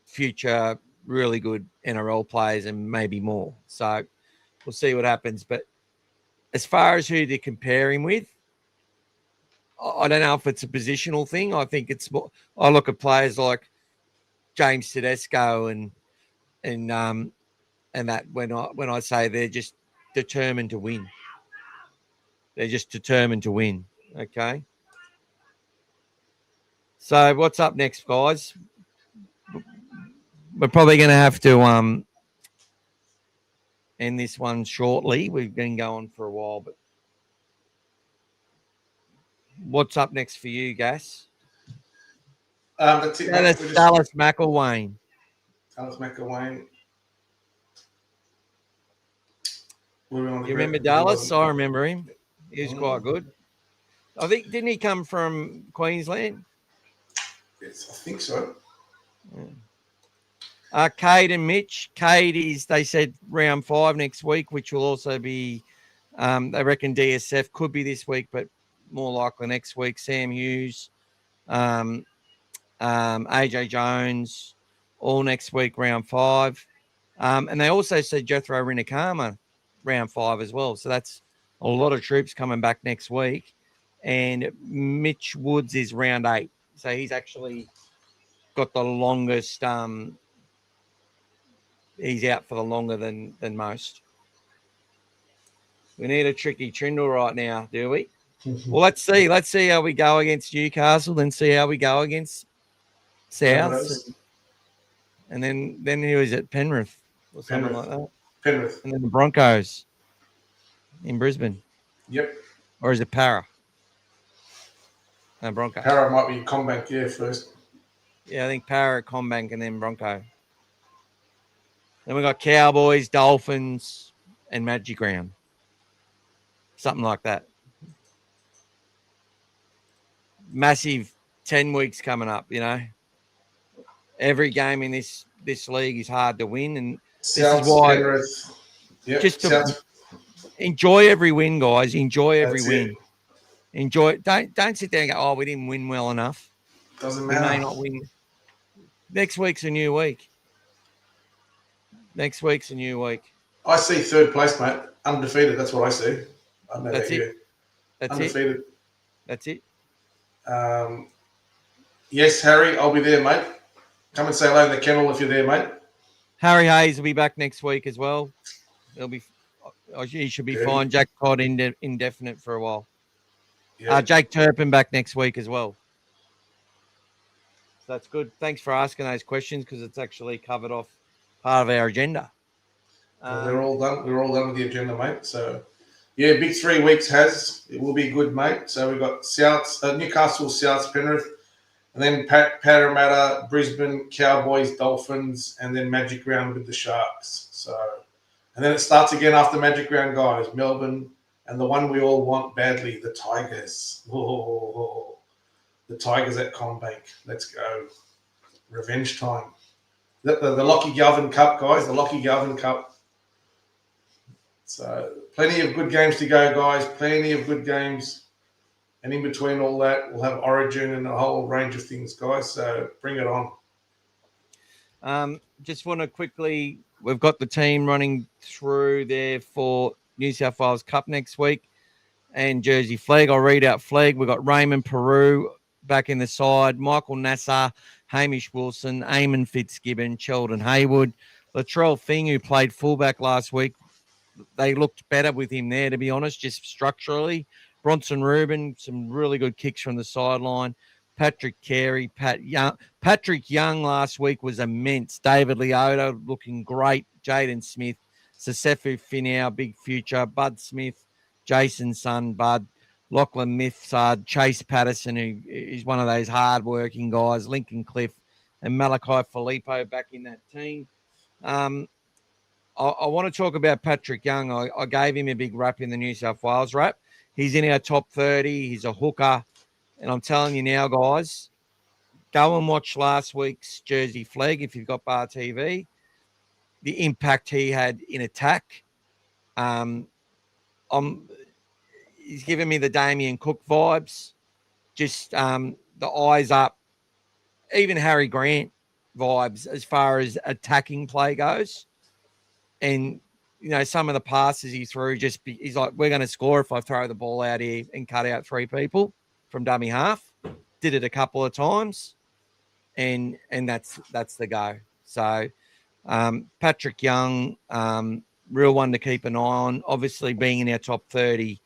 future really good NRL players and maybe more. So we'll see what happens. But as far as who to compare him with, I don't know if it's a positional thing. I think it's more, I look at players like James Tedesco and that when I say they're just determined to win. They're just determined to win. Okay. So what's up next, guys? We're probably going to have to end this one shortly. We've been going for a while, but what's up next for you, Gas? That's it. That's Dallas McElwain. Dallas McElwain. You remember Dallas? I remember him. He was quite good. I think, didn't he come from Queensland? Yes, I think so. Yeah. Cade and Mitch. Cade is, they said, round 5 next week, which will also be, they reckon DSF could be this week, but more likely next week. Sam Hughes, AJ Jones, all next week, round 5. And they also said Jethro Rinakama, round 5 as well. So that's a lot of troops coming back next week. And Mitch Woods is round 8. So he's actually got the longest, he's out for the longer than most. We need a tricky Trindle right now, do we? Well, let's see. Let's see how we go against Newcastle, then see how we go against South. And then who is it? Penrith or something like that. Penrith. And then the Broncos in Brisbane. Yep. Or is it Para? No, Broncos. Para might be Combank, yeah, first. Yeah, I think Para, Combank, and then Bronco. Then we got Cowboys, Dolphins, and Magic Round. Something like that. Massive 10 weeks coming up, you know. Every game in this league is hard to win, and South, this is why Penrith. Yep. just enjoy every win, guys. Enjoy every That's win. It. Enjoy. Don't sit there and go, oh, we didn't win well enough. Doesn't matter. We may not win. Next week's a new week. Next week's a new week. I see third place, mate. Undefeated. That's what I see. I know That's that, it. yeah. That's Undefeated. it. That's it. Yes, Harry, I'll be there, mate. Come and say hello in the kennel if you're there, mate. Harry Hayes will be back next week as well. He should be Yeah. fine. Jack Todd indefinite for a while. Yeah. Jake Turpin back next week as well. So that's good. Thanks for asking those questions because it's actually covered off part of our agenda. We're all done. We're all done with the agenda, mate. So, yeah, big 3 weeks has. It will be good, mate. So we've got Newcastle, Souths, Penrith, and then Parramatta, Brisbane, Cowboys, Dolphins, and then Magic Round with the Sharks. So, and then it starts again after Magic Round, guys. Melbourne and the one we all want badly, the Tigers. Oh, the Tigers at Combank. Let's go. Revenge time. The Lockie Galvin Cup, guys. The Lockie Galvin Cup. So plenty of good games to go, guys. Plenty of good games. And in between all that, we'll have Origin and a whole range of things, guys. So bring it on. Just want to quickly, we've got the team running through there for New South Wales Cup next week and Jersey Flag. I'll read out Flag. We've got Raymond Peru back in the side, Michael Nassar, Hamish Wilson, Eamon Fitzgibbon, Sheldon Haywood, Latrell Thing, who played fullback last week. They looked better with him there, to be honest, just structurally. Bronson Rubin, some really good kicks from the sideline. Patrick Carey, Patrick Young last week was immense. David Leota looking great. Jaden Smith, Sasefu Finau, big future. Bud Smith, Jason Sun, Bud, Lachlan Mithsard, Chase Patterson, who is one of those hard-working guys. Lincoln Cliff and Malachi Filippo back in that team. I want to talk about Patrick Young. I gave him a big rap in the New South Wales rap. He's in our top 30. He's a hooker. And I'm telling you now, guys, go and watch last week's Jersey Flag if you've got Bar TV. The impact he had in attack. He's giving me the Damien Cook vibes. Just the eyes up. Even Harry Grant vibes as far as attacking play goes. And, you know, some of the passes he threw, he's like, we're going to score if I throw the ball out here and cut out 3 people from dummy half. Did it a couple of times. And that's the go. So Patrick Young, real one to keep an eye on. Obviously, being in our top 30,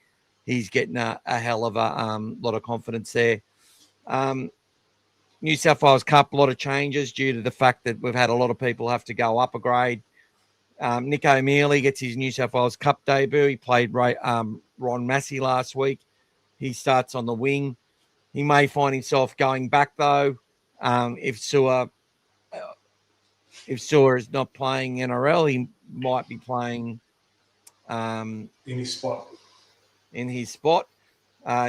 he's getting a hell of a lot of confidence there. New South Wales Cup, a lot of changes due to the fact that we've had a lot of people have to go up a grade. Nick O'Mealy gets his New South Wales Cup debut. He played Ron Massey last week. He starts on the wing. He may find himself going back, though, if Sewer is not playing NRL. He might be playing in his spot.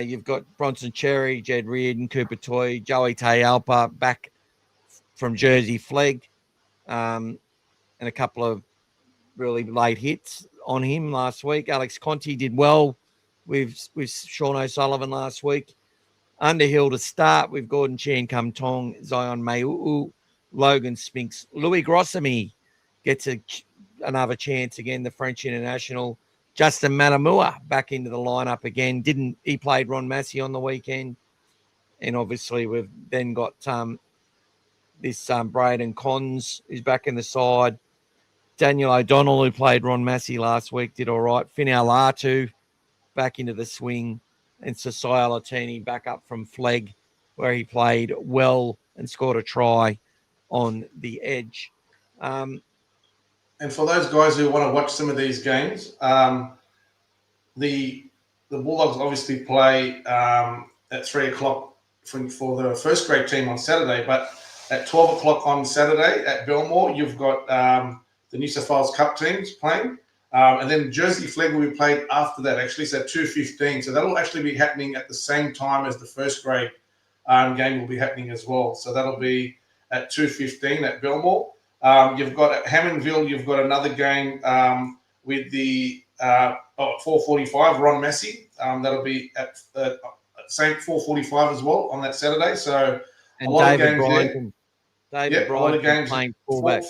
You've got Bronson Xerri, Jed Reardon, Cooper Toy, Joey Tayalpa back from Jersey Flag, and a couple of really late hits on him last week. Alex Conti did well with Sean O'Sullivan last week. Underhill to start with Gordon Chan Kum Tong, Zion Mayuu, Logan Spinks. Louis Grossamy gets another chance again, the French international. Justin Matamua back into the lineup again. He played Ron Massey on the weekend. And obviously we've then got this Braden Cons who's back in the side. Daniel O'Donnell, who played Ron Massey last week, did all right. Finau Latu back into the swing. And Sasai Latini back up from Flag, where he played well and scored a try on the edge. And for those guys who want to watch some of these games, the Bulldogs obviously play at 3 o'clock for the first grade team on Saturday, but at 12 o'clock on Saturday at Belmore, you've got the New South Wales Cup teams playing. And then Jersey Flag will be played after that, actually. So 2:15. So that'll actually be happening at the same time as the first grade game will be happening as well. So that'll be at 2:15 at Belmore. You've got at Hammondville, you've got another game with the 4:45, Ron Massey. That'll be at same 4:45 as well on that Saturday. So and a lot David of games Bryant, there. David Bryant playing fullback.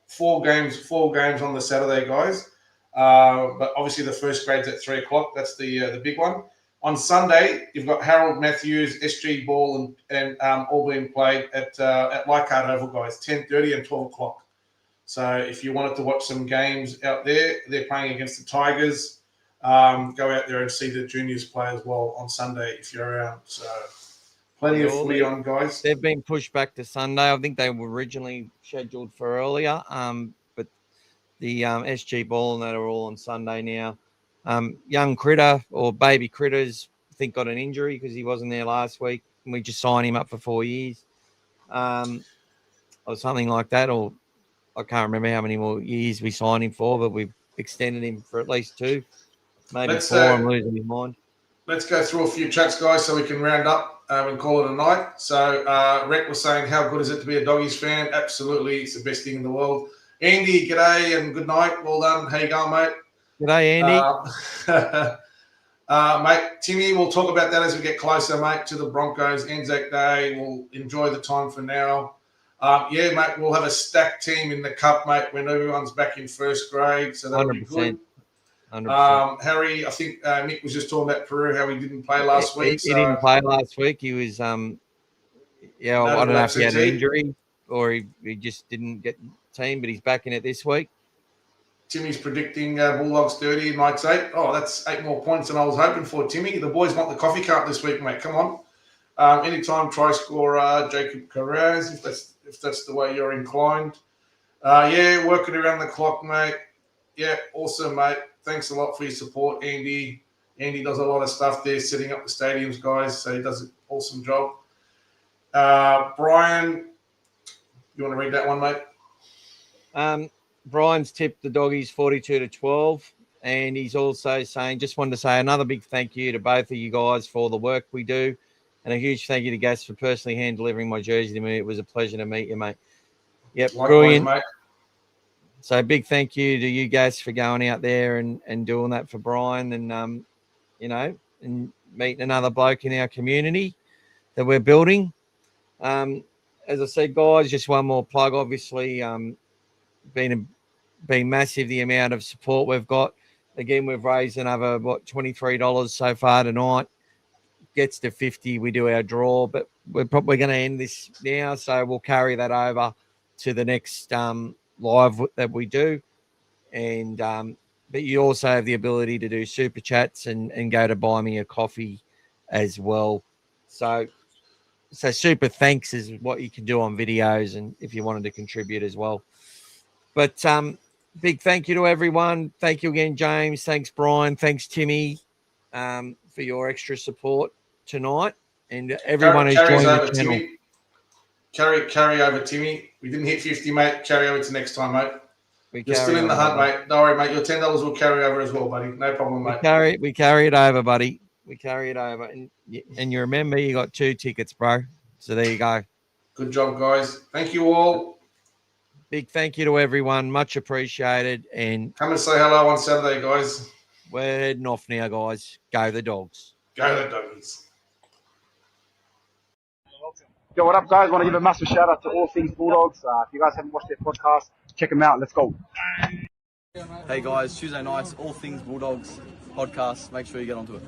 Four games on the Saturday, guys. But obviously the first grade's at 3 o'clock. That's the big one. On Sunday, you've got Harold Matthews, SG Ball, and all being played at Leichhardt Oval, guys, 10:30 and 12 o'clock. So if you wanted to watch some games out there, they're playing against the Tigers. Go out there and see the juniors play as well on Sunday if you're around. So plenty of footy on, guys. They've been pushed back to Sunday. I think they were originally scheduled for earlier, but the SG Ball and that are all on Sunday now. Young Critter or Baby Critters, I think, got an injury because he wasn't there last week. And we just signed him up for 4 years or something like that. Or I can't remember how many more years we signed him for, but we've extended him for at least 2, maybe 4. I'm losing my mind. Let's go through a few chats, guys, so we can round up and call it a night. So Rhett was saying, how good is it to be a Doggies fan? Absolutely. It's the best thing in the world. Andy, g'day and good night. Well done. How you going, mate? G'day, Andy. Mate, Timmy, we'll talk about that as we get closer, mate, to the Broncos. Anzac Day. We'll enjoy the time for now. Yeah, mate, we'll have a stacked team in the Cup, mate, when everyone's back in first grade. So that'll 100%. Be good. 100%. Harry, I think Nick was just talking about Peru, how he didn't play last week. He didn't play last week. He was, I don't know if he had an injury or he just didn't get the team, but he's back in it this week. Timmy's predicting Bulldogs 30, Knights 8. Oh, that's 8 more points than I was hoping for, Timmy. The boys want the coffee cup this week, mate. Come on. Anytime try scorer Jacob Carraz, if that's the way you're inclined. Yeah, working around the clock, mate. Yeah, awesome, mate. Thanks a lot for your support, Andy. Andy does a lot of stuff there, setting up the stadiums, guys. So he does an awesome job. Brian, you want to read that one, mate? Brian's tipped the Doggies 42-12, and he's also saying, just wanted to say another big thank you to both of you guys for all the work we do, and a huge thank you to Gas for personally hand delivering my jersey to me. It was a pleasure to meet you, mate. Yep, likewise, brilliant. Mate. So big thank you to you guys for going out there and doing that for Brian and, and meeting another bloke in our community that we're building. As I said, guys, just one more plug, obviously, been massive, the amount of support we've got. Again, we've raised another, $23 so far tonight. Gets to 50, we do our draw, but we're probably going to end this now, so we'll carry that over to the next live that we do. And but you also have the ability to do super chats and go to buy me a coffee as well. So super thanks is what you can do on videos, and if you wanted to contribute as well. But big thank you to everyone. Thank you again, James. Thanks, Brian. Thanks, Timmy, for your extra support tonight. And everyone who's joined the channel. Timmy. Carry over, Timmy. We didn't hit 50, mate. Carry over to next time, mate. You're still in the hunt, mate. Don't worry, mate. Your $10 will carry over as well, buddy. No problem, mate. We carry it over, buddy. We carry it over. And you remember you got 2 tickets, bro. So there you go. Good job, guys. Thank you all. Big thank you to everyone. Much appreciated. And come and say hello on Saturday, guys. We're heading off now, guys. Go the Dogs. Go the Doggies. Yo, what up, guys? Want to give a massive shout out to All Things Bulldogs. If you guys haven't watched their podcast, check them out. Let's go. Hey guys, Tuesday nights, All Things Bulldogs podcast. Make sure you get onto it.